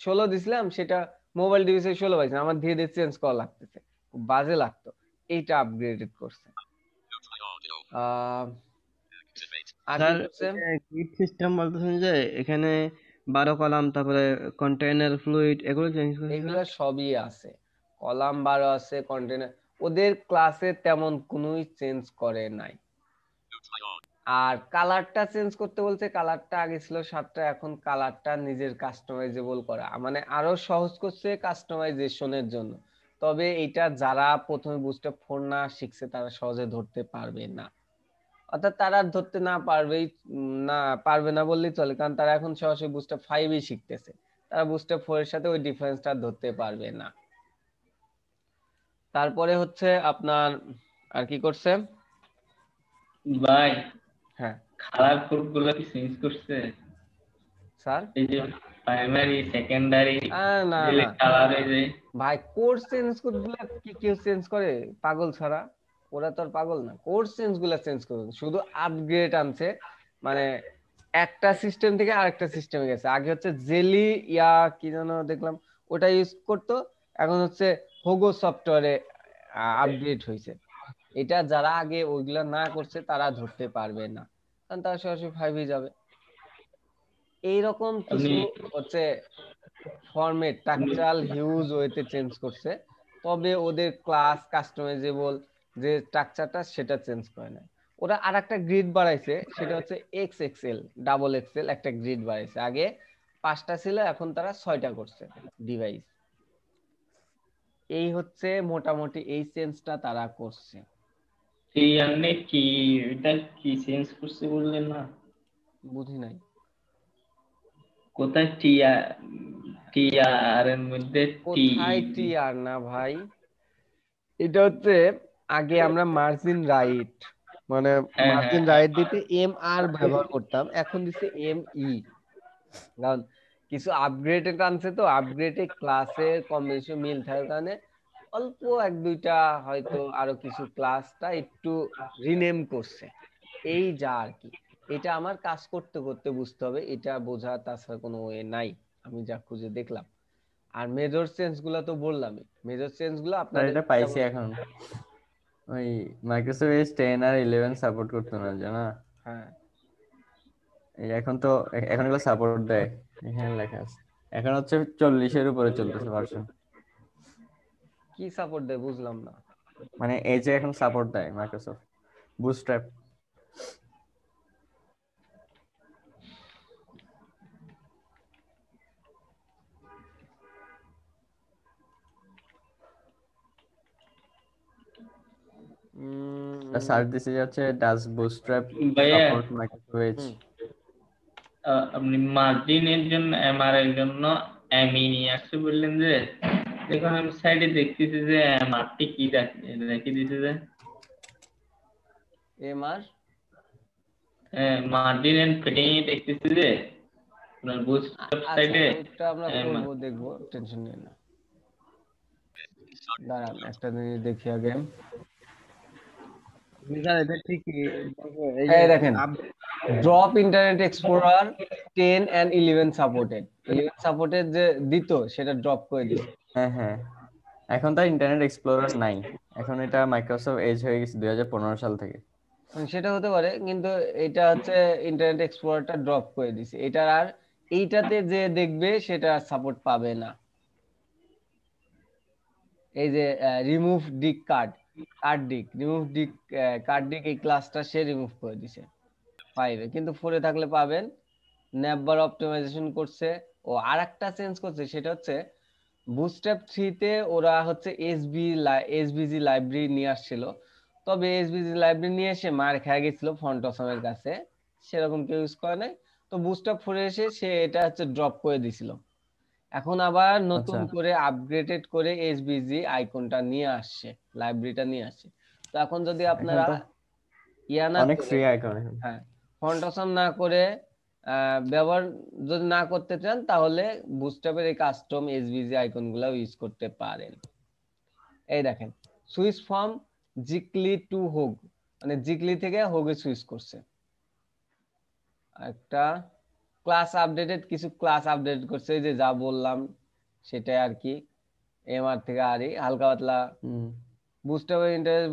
16 দিছিলাম, সেটা মোবাইল ডিভাইসে 16 পাইছে, আমার ধীরে ধীরে চেঞ্জ করা লাগতেছে, খুব বাজে লাগতো। এইটা আপগ্রেডেড করছে। আর কি স্যার করছে? গ্রিড সিস্টেম বলতেছেন যে এখানে 12 কলাম, তারপরে কন্টেইনার ফ্লুইড, এগুলো চেঞ্জ করছে না? এগুলা সবই আছে, কলাম 12 আছে, কন্টেনার, ওদের ক্লাসে তেমন কোনোই চেঞ্জ করে নাই। আর কালারটা চেঞ্জ করতে বলছে, কালারটা আগে ছিল 7টা, এখন কালারটা নিজের কাস্টমাইজেবল করা, মানে আরো সহজ করছে কাস্টমাইজেশনের জন্য। তবে এটা যারা প্রথমে বুস্টআপ 4 না শিখছে তারা সহজে ধরতে পারবে না, অর্থাৎ তারা ধরতে না পারবেই, না পারবে না বললেই চলে, কারণ তারা এখন সরাসরি বুস্টআপ 5ই শিখতেছে, তারা বুস্টআপ 4 এর সাথে ওই ডিফারেন্সটা ধরতে পারবে না। তারপরে হচ্ছে আপনার আর কি করছে? ভাই হ্যাঁ খারাপ কোড গুলো কি চেঞ্জ করছে? স্যার, এই যে প্রাইমারি সেকেন্ডারি না দিলে না কালার এই যে ভাই, কোর্স চেঞ্জ গুলা কি কেউ চেঞ্জ করে পাগল ছাড়া? ওরা তো আর পাগল না, কোর্স চেঞ্জ গুলা চেঞ্জ করবে, শুধু আপগ্রেড আনছে। মানে একটা সিস্টেম থেকে আরেকটা সিস্টেমে গেছে, আগে হচ্ছে জেলি ইয়া কি যেন দেখলাম, ওটা ইউজ করতো, এখন হচ্ছে হোগো সফটওয়্যারে আপগ্রেড হয়েছে। এটা যারা আগে ওইগুলা না করছে তারা ধরতে পারবে না, কারণ তারা সরাসরি 5 যাবে। এইরকম আপনি কিছু হচ্ছে ফরম্যাট স্ট্রাকচারাল হিউজ ওয়েতে চেঞ্জ করছে, তবে ওদের ক্লাস কাস্টমাইজেবল যে স্ট্রাকচারটা সেটা চেঞ্জ করে না। ওরা আর একটা গ্রিড বাড়াইছে, সেটা হচ্ছে এক্স এক্সেল ডাবল এক্সেল, একটা গ্রিড বাড়াইছে, আগে 5টা ছিল, এখন তারা 6টা করছে ডিভাইস। এই হচ্ছে মোটামুটি এই চেঞ্জটা তারা করছে। এই আপনি কি এটা কি চেঞ্জ করছে বললেন না? বুঝি নাই কোথায় টিয়া টিআর এর মধ্যে টি কোথায় টি আর না ভাই, এটা হচ্ছে আগে আমরা মার্জিন রাইট, মানে হ্যাঁ হ্যাঁ মার্জিন রাইট দিতে এম আর ব্যবহার করতাম, এখন দিচ্ছে এম ই। কারণ কিছু আপগ্রেডেড আনছে, তো আপগ্রেডে ক্লাসের কম্বিনেশন মিল থাকার কারণে অল্প এক দুইটা হয়তো আরো কিছু ক্লাসটা একটু রিনেম করছে, এই যা আর কি। এটা আমার কাজ করতে করতে বুঝতে হবে, এটা বোঝা তাছাড়া কোনো ওয়ে নাই, আমি যা খুঁজে দেখলাম। আর মেজর চেঞ্জ গুলা তো বললামই, মেজর চেঞ্জ গুলো স্যার আপনাদের এটা পাইছি এখন, ওই মাইক্রোসফট এজ 10 আর 11 সাপোর্ট করতো না জানা। হ্যাঁ এই এখন তো এখন এগুলো সাপোর্ট দেয়, এখানে লেখা আছে। এখন হচ্ছে 40-এর উপরে চলতেছে ভার্সন। কি সাপোর্ট দেয় বুঝলাম না। মানে এই যে এখন সাপোর্ট দেয় মাইক্রোসফট বুটস্ট্র্যাপ। সার্চ দিছে যাচ্ছে ডাজ বুটস্ট্র্যাপ ভাইয়া সাপোর্ট মাইক্রোসফট এজ। আপনি মার্টিনের জন্য এমআর এর জন্য এমই নিয়ে আসছে বললেন যে, দেখুন আমি সাইডে দেখতেছি যে এমআরটি কি রেখে দিছে যে এমআর মার্টিন এন্ড ফিটিং দেখতেছি যে আপনার বুটস্ট্র্যাপ আচ্ছা, সাইডে ওইটা আমরা করবো, দেখবো, টেনশন নিয়ে না। দাঁড়ান একটা জিনিস দেখি আগে। স্যার এটা ঠিকই, এই এই যে দেখেন, drop internet explorer 10 and 11 supported. 11 supported যে দিত সেটা ড্রপ করে দিছে। হ্যাঁ হ্যাঁ, এখন তো ইন্টারনেট এক্সপ্লোরার নাই, এখন এটা মাইক্রোসফট এজ হয়ে গেছে 2015 সাল থেকে। সেটা হতে পারে, কিন্তু এটা হচ্ছে ইন্টারনেট এক্সপ্লোরারটা ড্রপ করে দিছে। এটার আর এইটাতে যে দেখবে সেটা সাপোর্ট পাবে না। এই যে রিমুভ ডিক কার্ড ডিক রিমুভ ডিক কার্ড ডিক, এই ক্লাসটা সে রিমুভ করে দিছে 5-এ, কিন্তু 4-এ থাকলে পাবেন। ন্যাপবার অপটিমাইজেশন করছে। ও আরেকটা চেঞ্জ করছে, সেটা হচ্ছে বুটস্ট্র্যাপ 3-তে ওরা হচ্ছে এসবিজি লাইব্রেরি নিয়ে আসছিল। তবে এসবিজি লাইব্রেরি নিয়ে এসে মার খেয়ে গেছিল ফন্ট অসমের কাছে, সেরকম কেউ ইউজ করে নাই। তো বুটস্ট্র্যাপ 4-এ এসে সে এটা হচ্ছে ড্রপ করে দিছিল। এখন আবার নতুন আচ্ছা, করে আপগ্রেডেড করে এসবিজি আইকনটা নিয়ে আসছে, লাইব্রেরিটা নিয়ে আসছে। তো এখন যদি এখন আপনারা তো ইয়া না অনেক করে, ফ্রি আইকন এখন। হ্যাঁ, ফন্ট অসম না করে ব্যবহার যদি না করতে চান, তাহলে বুটস্ট্র্যাপের এই কাস্টম এসভিজি আইকন গুলো ইউজ করতে পারেন। এই দেখেন, সুইচ ফ্রম জিকলি টু হোগ, মানে জিকলি থেকে হোগে সুইচ করছে। একটা ক্লাস আপডেটেড, কিছু ক্লাস আপডেট করছে, এই যে যা বললাম সেটাই আর কি। এমআর থেকে আরই হালকা পাতলা। Booster interest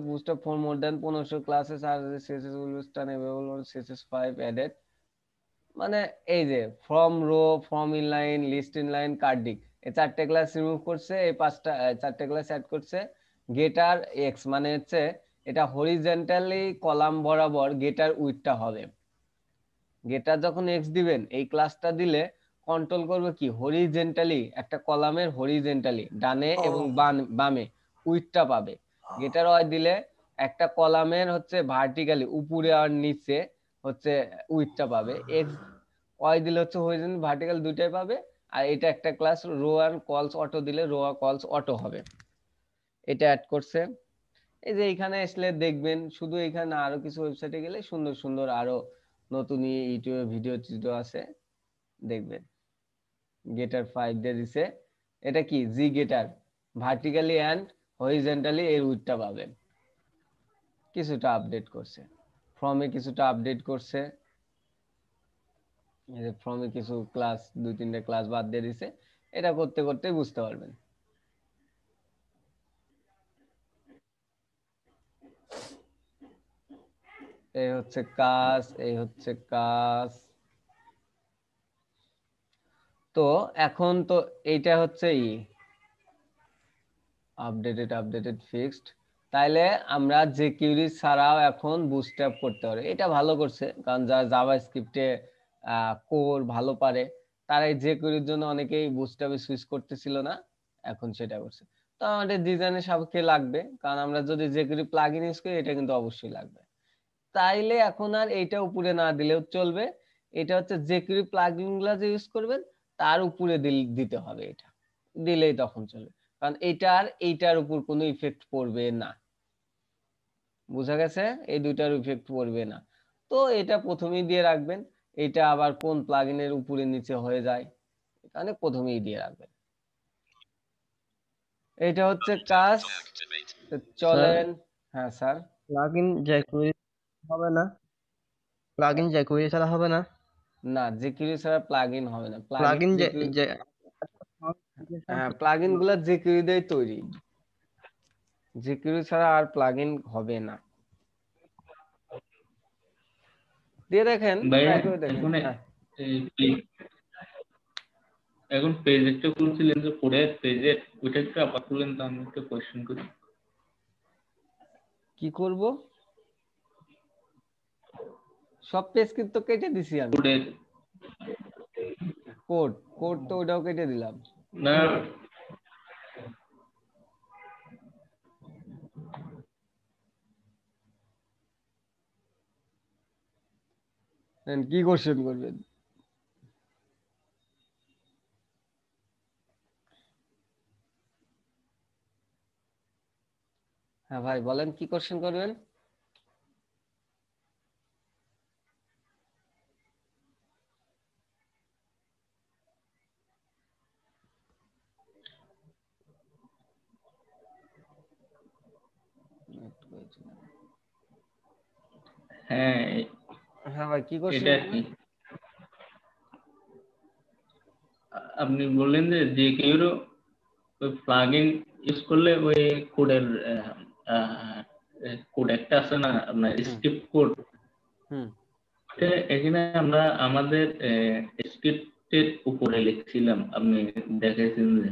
booster for more than 1500 classes আর CSS will start available on CSS 5 added. মানে এই যে from row, from inline, list inline, কার্ডিক, এই 4টে ক্লাস রিমুভ করছে, এই 4টে ক্লাস অ্যাড করছে। গেটার এক্স মানে হচ্ছে এটা হরিজন্টালি কলাম বরাবর গেটার উইডথটা হবে। গেটার যখন এক্স দিবেন, এই ক্লাসটা দিলে কন্ট্রোল করবে কি হরিজন্টালি, একটা কলামের হরিজন্টালি ডানে এবং বামে উইডথটা পাবে। গেটার ওয়াই দিলে একটা কলামের হচ্ছে ভার্টিক্যালি উপরে আর নিচে হচ্ছে উইডথটা পাবে। এক্স ওয়াই দিলে হচ্ছে হরিজন্টাল ভার্টিক্যাল দুইটাই পাবে। আর এটা একটা ক্লাস রো এন্ড কলস অটো দিলে রো আর কলস অটো হবে। এটা অ্যাড করছে। এই যে এখানে আসলে দেখবেন, শুধু এখানে আরো কিছু ওয়েবসাইটে গেলে সুন্দর সুন্দর আরো নতুন ইউটিউবে ভিডিও টিডিও আছে, দেখবেন। গেটার 5 দিয়ে দিছে। এটা কি জি গেটার, ভার্টিক্যালি এন্ড হরিজন্টালি এর উইডথটা পাবেন। কিছুটা আপডেট করছে, ফ্রমে কিছুটা আপডেট করছে। এই যে ফ্রমে কিছু ক্লাস, 2-3টে ক্লাস বাদ দিয়ে দিছে। এটা করতে করতে বুঝতে পারবেন। এই হচ্ছে কাজ, এই হচ্ছে কাজ। তো এখন তো এইটা হচ্ছে আপডেটেড ফিক্সড। তাইলে আমরা jQuery ছাড়াও এখন বুটস্ট্র্যাপ করতে পারি। এটা ভালো করছে, কারণ যারা জাভাস্ক্রিপ্টে কোর ভালো পারে তারা এই jQuery এর জন্য অনেকেই বুটস্ট্র্যাপে সুইচ করতেছিল না, এখন সেটা করছে। তো আমাদের ডিজাইনের সাপেক্ষে লাগবে, কারণ আমরা যদি jQuery প্লাগইন ইউজ করি এটা কিন্তু অবশ্যই লাগবে। তাইলে এখন আর এইটা উপরে না দিলেও চলবে। এটা হচ্ছে jQuery প্লাগইন গুলা যে ইউজ করবেন তার উপরে দিতে হবে, এটা দিলেই তখন চলবে। কারণ এইটার উপর কোনো ইফেক্ট পড়বে না। বুঝা গেছে? এই দুইটার ইফেক্ট পড়বে না। তো এটা প্রথমেই দিয়ে রাখবেন। এটা আবার কোন প্লাগইনের উপরে নিচে হয়ে যায়, এখানে প্রথমেই দিয়ে রাখবেন। এটা হচ্ছে কাজ। তো স্যার চলেন। হ্যাঁ স্যার। প্লাগইন jQuery হবে না? প্লাগইন jQuery ছাড়া হবে না? না, jQuery ছাড়া প্লাগইন হবে না। প্লাগইন হ্যাঁ, প্লাগইন গুলা jQuery দিয়ে তৈরি, jQuery ছাড়া আর প্লাগইন হবে না। দিয়ে দেখেন, ভাইয়া ট্রাই করে দেখেন। এখন হ্যাঁ, এখন পেজেরটা খুলছিলেন যে পরের পেজের, ওইটা একটু আবার খুলেন তো, আমি একটা কোয়েশ্চেন করি। কি করব? সব পেজ কিন্তু কেটে দিছি আমি। পরের কোড কোড তো ওটাও কেটে দিলাম। না, কি কোশ্চেন করবেন? হ্যাঁ ভাই বলেন, কি কোশ্চেন করবেন? হ্যাঁ হ্যাঁ ভাই কি কোশ্চেন এটা কি করবেন? আপনি বললেন যে যে কেউ ওই প্লাগইন ইউজ করলে ওই কোডের কোড একটা আছে না আপনার স্ক্রিপ্ট কোড, হুম এখানে আমরা আমাদের স্ক্রিপ্টের উপরে লিখছিলাম, আপনি দেখেছেন যে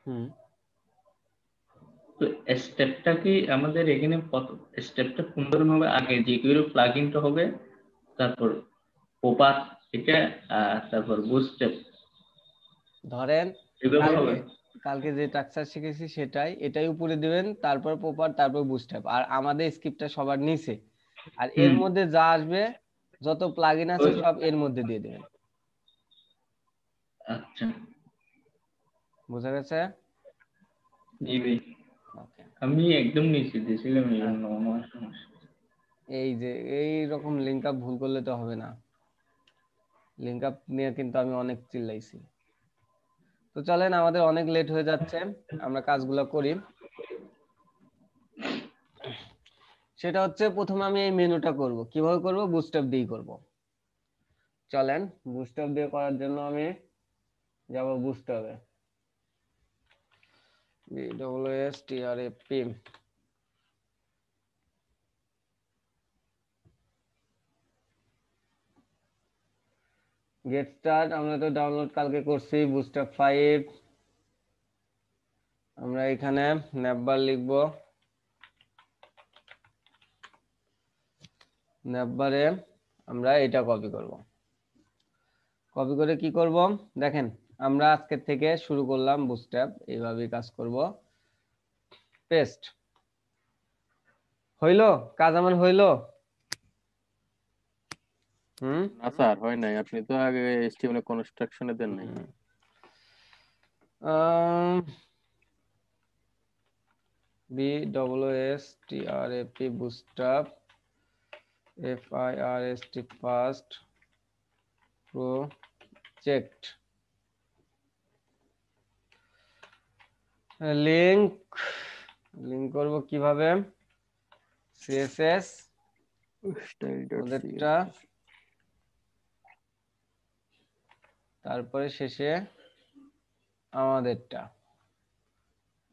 হুম তো স্টেপটা কি আমাদের এখানে কত স্টেপটা কোন হবে? আগে যে কেউ প্লাগইনটা হবে, তারপর পপার এটা, আর তারপর বুটস্ট্র্যাপ, ধরেন এভাবে কালকে হবে। কালকে যে স্ট্রাকচার শিখেছি এটাই উপরে দিবেন, তারপর পপার, তারপর বুটস্ট্র্যাপ, আর আমাদের স্ক্রিপ্টটা সবার নিচে, আর এর হুম, মধ্যে যা আসবে, যত প্লাগইন আছে ওই- সব এর মধ্যে দিয়ে দিবেন। আচ্ছা, বুঝা গেছে? জি ভাই। ওকে। আমি একদম নিচে দিয়েছিলাম, এই জন্য আমার সমস্যা। এই যে এই রকম লিঙ্ক আপ ভুল করলে তো হবে না। লিঙ্ক আপ নিয়ে কিন্তু আমি অনেক চিল্লাইছি। তো চলেন, আমাদের অনেক লেট হয়ে যাচ্ছে, আমরা কাজগুলো করি। সেটা হচ্ছে, প্রথমে আমি এই মেনুটা করব। কিভাবে করব? বুটস্ট্র্যাপ দিয়ে করব। চলেন, বুটস্ট্র্যাপ দিয়ে করার জন্য আমি যাব বুটস্ট্র্যাপে, BWSTRAP। গেট স্টার্ট আমরা তো ডাউনলোড কালকে করছি, বুটস্ট্র্যাপ 5। আমরা এখানে ন্যাপবার লিখব, ন্যাপবারে আমরা এটা কপি করব। কপি করে কি করব দেখেন, আমরা আজকে থেকে শুরু করলাম বুটস্ট্র্যাপ, এইভাবেই কাজ করব। পেস্ট হইলো, কাজ আমার হইলো। হুম না স্যার হয় নাই, আপনি তো আগে এসটিএমএল কনস্ট্রাকশনে দেন নাই। BWSTRAP bootstrap FIRST first project link করব কিভাবে? CSS ওদেরটা, তারপরে শেষে আমাদেরটা,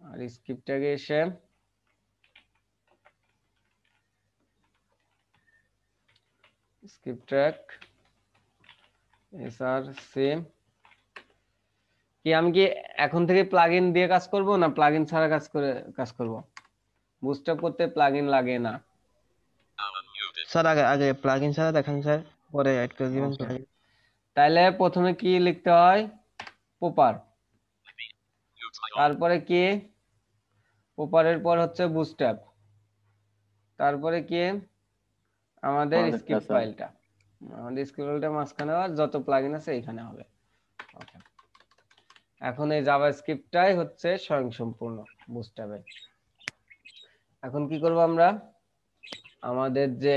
আর স্ক্রিপ্টটাকে এসে স্ক্রিপ্ট ট্র্যাক SRC। কি আমি কি এখন থেকে প্লাগইন দিয়ে কাজ করব, না প্লাগইন ছাড়া কাজ করব? বুটস্ট্র্যাপ করতে প্লাগইন লাগে না। স্যার আগে আগে প্লাগইন ছাড়া দেখান স্যার, পরে অ্যাড করে দিবেন Okay. প্লাগইন। তাহলে প্রথমে কি লিখতে হয়? পোপার, তারপরে কি? পোপারের পর হচ্ছে বুটস্ট্র্যাপ, তারপরে কি? আমাদের স্ক্রিপ্ট স্যার ফাইলটা, আমাদের স্ক্রিপ্ট ফাইলটা মাঝখানে, আর যত প্লাগইন আছে এখানে হবে। ওকে, এখন এই জাভাস্ক্রিপ্টটাই হচ্ছে স্বয়ংসম্পূর্ণ বুটস্ট্র্যাপে। এখন কি করব আমরা? আমাদের যে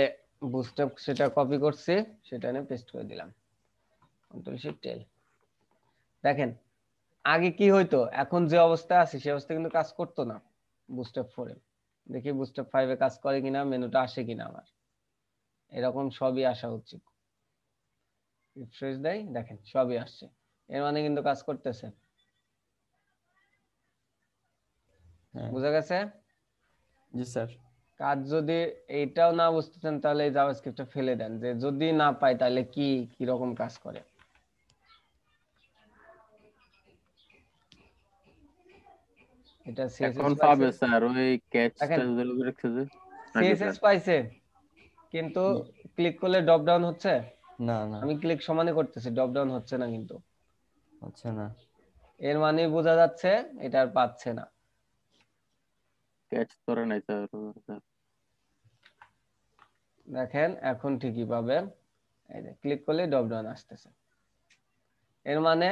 বুটস্ট্র্যাপ সেটা কপি করছি, সেটা এনে পেস্ট করে দিলাম, কন্ট্রোল শিফট এল। দেখেন আগে কি হইতো, এখন যে অবস্থা আছে সেই অবস্থা কিন্তু কাজ করতো না বুটস্ট্র্যাপ 4 এ। দেখি বুটস্ট্র্যাপ 5 এ কাজ করে কিনা, মেনুটা আসে কিনা আমার, এরকম সবই আসা উচিত। রিফ্রেশ দেই, দেখেন সবই আসছে, এর মানে কিন্তু কাজ করতেছে। হ্যাঁ বুঝা গেছে? জি স্যার। কাজ যদি এইটাও না বুঝতেছেন, তাহলে এই জাভাস্ক্রিপ্টটা ফেলে দেন, যে যদি না পাই তাহলে কি কি রকম কাজ করে। এটা সিএসএস এখন পাইছে, পাবে স্যার ওই ক্যাচটা দেখেন যদি রাখছে যে নাকি সিএসএস স্যার? পাইছে, কিন্তু ক্লিক করলে ড্রপ ডাউন হচ্ছে। না না আমি ক্লিক সমানে করতেছি, ড্রপ ডাউন হচ্ছে না কিন্তু। হচ্ছে না। এর মানে বোঝা যাচ্ছে এটা আর পাচ্ছে না। ক্যাচ করে নাই স্যার স্যার। দেখেন এখন ঠিকই পাবে, এই যে ক্লিক করলে ড্রপ ডাউন আসতেছে। এর মানে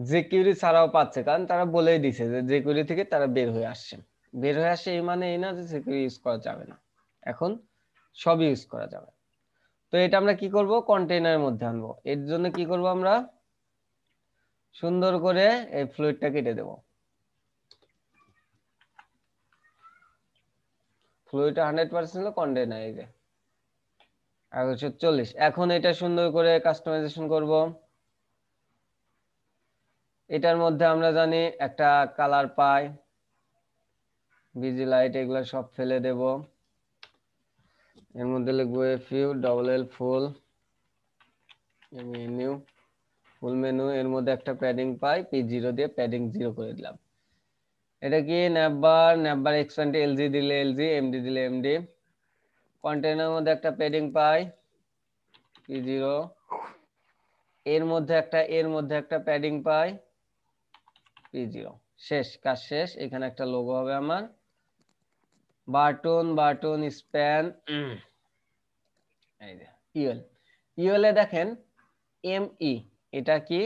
jQuery ছাড়াও পাচ্ছে, কারণ তারা বলেই দিছে যে jQuery থেকে তারা বের হয়ে আসছে। বের হয়ে আসছে এই মানে এই না যে jQuery ইউজ করা যাবে না, এখন সবই ইউজ করা যাবে। তো এটা আমরা কি করব, কন্টেইনারের মধ্যে আনবো। এর জন্য কি করব, আমরা সুন্দর করে এই ফ্লুইডটা কেটে দেব। ফ্লুইডটা 100% হলো কন্টেইনার, এই যে 140। এখন এটা সুন্দর করে কাস্টমাইজেশন করব। এটার মধ্যে আমরা জানি একটা কালার পাই, বিজি লাইট, এগুলো সব ফেলে দেব। এর মধ্যে লিখবো এফইউ ডবল এল ফুল মেনু, ফুল মেনু। এর মধ্যে একটা প্যাডিং পাই, P0 দিয়ে প্যাডিং 0 করে দিলাম। এটা কি ন্যাববার, ন্যাববার এক্সপ্যান্ড এলজি দিলে এলজি, এমডি দিলে এমডি। কন্টেইনারের মধ্যে একটা প্যাডিং পাই P0, এর মধ্যে একটা প্যাডিং পাই P0। শেষ, কাজ শেষ। এখানে একটা লোগো হবে আমার, বাটন স্প্যান, এই যে ইউএল। ইউএল এ দেখেন এমই, এটা কি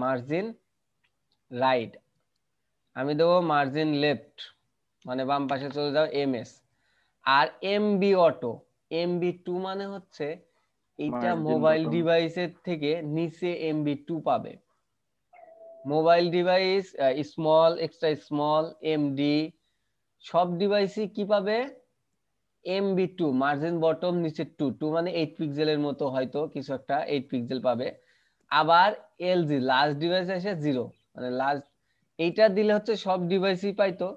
মার্জিন রাইট, আমি দেবো মার্জিন লেফট, মানে বাম পাশে চলে যাও এমএস। আর এমবি অটো, MB2 মানে হচ্ছে এইটা Margin মোবাইল bottom. ডিভাইসের থেকে নিচে MB2 পাবে। Mobile device small, extra small, MD সব ডিভাইসই কি পাবে, MB2 মার্জিন বটম নিচে 2 মানে 8 পিক্সেলের মতো হয়তো কিছু একটা 8 পিক্সেল পাবে। আবার এলজি লাস্ট ডিভাইসে এসে 0, মানে লাস্ট এইটা দিলে হচ্ছে সব ডিভাইসই পাইতো,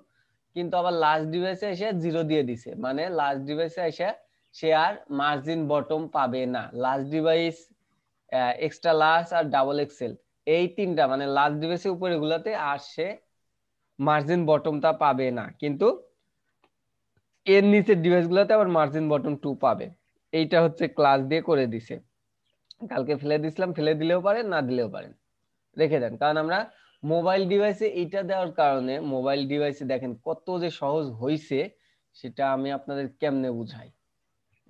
কিন্তু আবার লাস্ট ডিভাইসে এসে 0 দিয়ে দিছে, মানে লাস্ট ডিভাইসে এসে সে আর মার্জিন বটম পাবে না। লাস্ট ডিভাইস, এক্সট্রা লার্জ আর ডাবল এক্সেল, এই তিনটা মানে লাস্ট ডিভাইসের উপরে গুলাতে আর সে মার্জিন বটমটা পাবে না, কিন্তু এর নিচের ডিভাইস গুলাতে আবার মার্জিন বটম 2 পাবে। এইটা হচ্ছে ক্লাস দিয়ে করে দিছে। কালকে ফেলে দিছিলাম, ফেলে দিলেও পারেন, না দিলেও পারেন, রেখে দেন। কারণ আমরা মোবাইল ডিভাইসে এইটা দেওয়ার কারণে মোবাইল ডিভাইসে দেখেন কত যে সহজ হইছে, সেটা আমি আপনাদের কেমনে বুঝাই।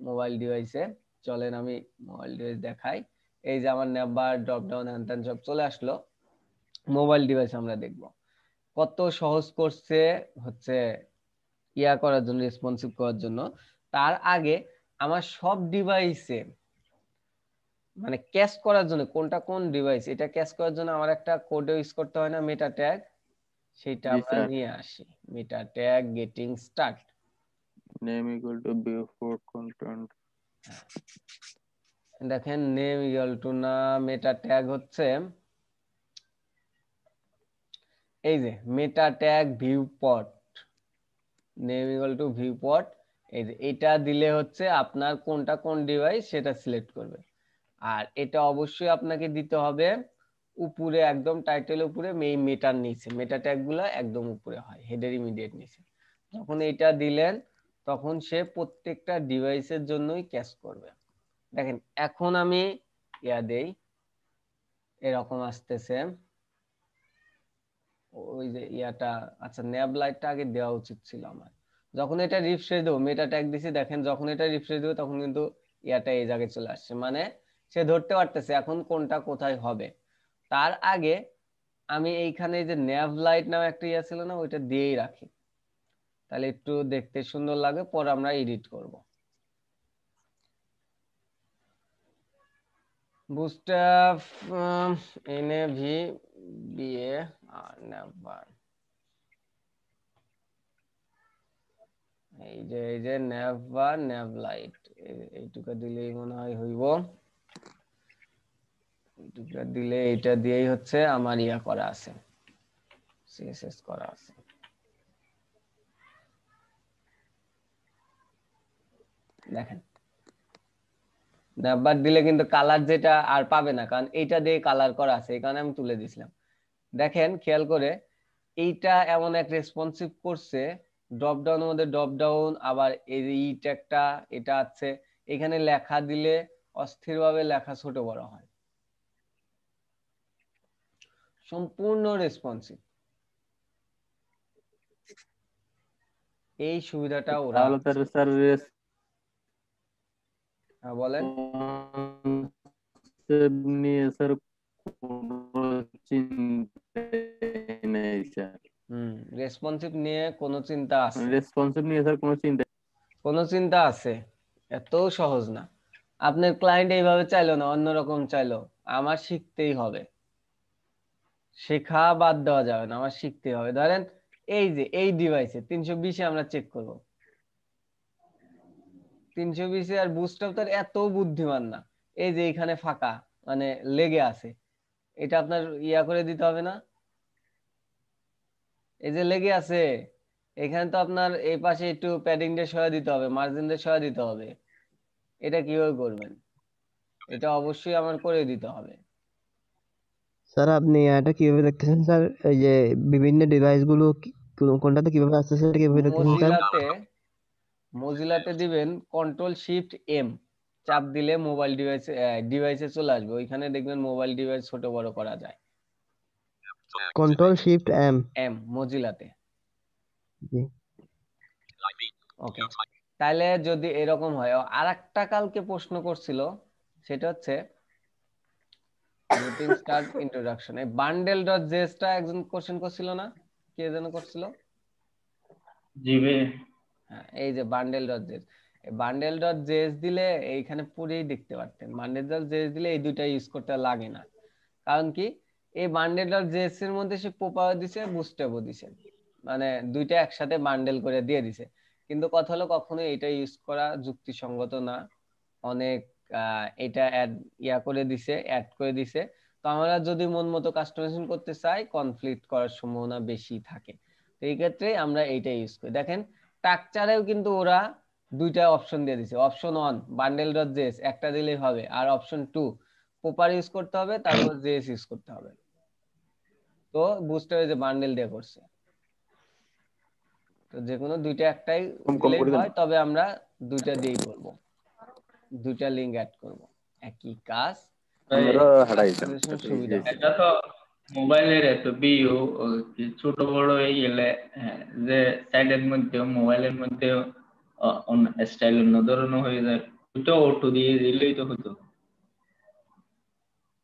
মোবাইল ডিভাইসে চলেন আমি মোবাইল ডিভাইস দেখাই। এই যে আমার নেবার ড্রপ ডাউন হ্যান ত্যান সব চলে আসলো। মোবাইল ডিভাইস আমরা দেখব কত সহজ করছে হচ্ছে ইয়া করার জন্য, রেসপন্সিভ করার জন্য। তার আগে আমার সব ডিভাইসে মানে ক্যাশ করার জন্য কোনটা কোন ডিভাইস, এটা ক্যাশ করার জন্য আমার একটা কোড ইউজ করতে হয় না, মেটা ট্যাগ, সেটা জি আমরা স্যার। নিয়ে আসি। Meta tag getting start, Name equal to before content. দেখেন নেম ইকুয়াল টু না, মেটা ট্যাগ হচ্ছে এই যে meta tag viewport, name equal to viewport. এই যে এটা দিলে হচ্ছে আপনার কোনটা কোন ডিভাইস সেটা সিলেক্ট করবে। আর এটা অবশ্যই আপনাকে দিতে হবে উপরে, একদম টাইটেল উপরে, এই মেটার নিচে, মেটা ট্যাগ গুলা একদম উপরে হয়, হেডের ইমিডিয়েট নিচে। যখন এটা দিলেন তখন সে প্রত্যেকটা ডিভাইসের জন্যই ক্যাশ করবে। দেখেন এখন আমি ইয়া দেই, এরকম আসতেছে ওই যে ইয়াটা। আচ্ছা ন্যাব লাইটটা আগে দেওয়া উচিত ছিল আমার। যখন এটা রিফ্রেশ দেবো, মেটা ট্যাগ দিছি, দেখেন যখন এটা রিফ্রেশ দেবো তখন কিন্তু ইয়াটা এই জায়গায় চলে আসছে, মানে সে ধরতে পারতেছে এখন কোনটা কোথায় হবে। তার আগে আমি এইখানে যে ন্যাভ লাইট নামে একটা ইয়া ছিল না, ওইটা দিয়েই রাখি, তাহলে একটু দেখতে সুন্দর লাগে, পরে আমরা এডিট করব। বুস্ট্র্যাপ এনএভি বিএ আর ন্যাভবার, এই যে ন্যাভ বা ন্যাভ লাইট, এইটুকু দিলেই মনে হয় হইব। এইটুকু দিলে এটা দিয়েই হচ্ছে আমার ইয়া করা আছে, সিএসএস করা আছে। দেখেন ন্যাভবার দিলে কিন্তু কালার যেটা আর পাবে না, কারণ এইটা দিয়ে কালার করা আছে, এই কারণে আমি তুলে দিছিলাম। দেখেন খেয়াল করে এইটা এমন এক রেসপন্সিভ করছে, ড্রপ ডাউনের মধ্যে ড্রপ ডাউন, আবার এই ট্যাগটা এটা আছে, এখানে লেখা দিলে অস্থিরভাবে লেখা ছোট বড় হয়, সম্পূর্ণ রেসপন্সিভ। এই সুবিধাটা ওরা তাহলে তার স্যার বলেন। নিয়ে স্যার কোনো চিন্তা নেই স্যার। রেসপন্সিভ নিয়ে কোনো চিন্তা আছে? রেসপন্সিভ নিয়ে স্যার কোনো চিন্তা আছে, এত সহজ না। আপনার ক্লায়েন্ট এইভাবে চাইলো না, অন্যরকম চাইলো, আমার শিখতেই হবে, শেখা বাদ দেওয়া যাবে না, আমার শিখতেই হবে। ধরেন এই যে এই ডিভাইসে 320 আমরা চেক করব, 320 আর বুস্টআপ তার এত বুদ্ধিমান না। এই যে এখানে ফাঁকা মানে লেগে আছে, এটা আপনার ইয়া করে দিতে হবে না? এই যে লেগে আছে এখানে, তো আপনার এই পাশে একটু প্যাডিং দিয়ে সরিয়ে দিতে হবে, মার্জিন দিয়ে সরিয়ে দিতে হবে। এটা কিভাবে করবেন? এটা অবশ্যই আমার করে দিতে হবে। স্যার আপনি এটা কিভাবে দেখতেছেন স্যার? এই যে বিভিন্ন ডিভাইস গুলো কোনটাতে কিভাবে আসছে সেটা কিভাবে দেখতেছেন স্যার? মজিলাতে দিবেন Ctrl+Shift+M, চাপ দিলে মোবাইল ডিভাইসে চলে আসবে, ওইখানে দেখবেন মোবাইল ডিভাইস ছোট বড় করা যায়। Ctrl+Shift+M মজিলাতে। জি ওকে, তাহলে যদি এরকম হয়, আরেকটা কালকে প্রশ্ন করছিল, সেটা হচ্ছে রুটিন স্টার্ট ইন্ট্রোডাকশন, এই bundle.js টা একজন কোশ্চেন করছিল না, কে যেন করছিল? জি ভাই। হ্যাঁ, এই যে bundle.js, এই bundle.js দিলে এইখানে পুরোই দেখতে পারতেন। bundle.js দিলে এই দুইটা ইউজ করতে লাগে না, কারণ কি এই bundle.js এর মধ্যে সে পোপাও দিছে, বুস্টআপও দিছে, মানে দুইটা একসাথে বান্ডেল করে দিয়ে দিছে। কিন্তু কথা হলো কখনো এটা ইউজ করা যুক্তিসঙ্গত না, অনেক এটা অ্যাড করে দিছে। তো আমরা যদি মন মতো কাস্টমাইজেশন করতে চাই, কনফ্লিক্ট করার সম্ভাবনা বেশি থাকে। তো এই ক্ষেত্রে আমরা এইটা ইউজ করি। দেখেন স্ট্রাকচারেও কিন্তু ওরা দুইটা অপশন দিয়ে দিছে। অপশন 1 bundle.js একটা দিলেই হবে, আর অপশন 2 প্রপার ইউজ করতে হবে, তারপর জেএস ইউজ করতে হবে। তো বুস্টার যে বান্ডেল দিয়ে করছে, তো যে কোনো দুইটা একটাই দিলেই হয়, তবে আমরা দুইটা দিয়েই করব, দুইটা লিংক অ্যাড করব, একই কাজ, সুবিধা। এটা তো মোবাইলের এত বিও ছোট বড় এই গেলে, যে সাইডের মধ্যে মোবাইলের মধ্যে স্টাইল অন্য ধরনের হয়ে যায়, ওটা অটো দিয়ে দিলেই তো হতো।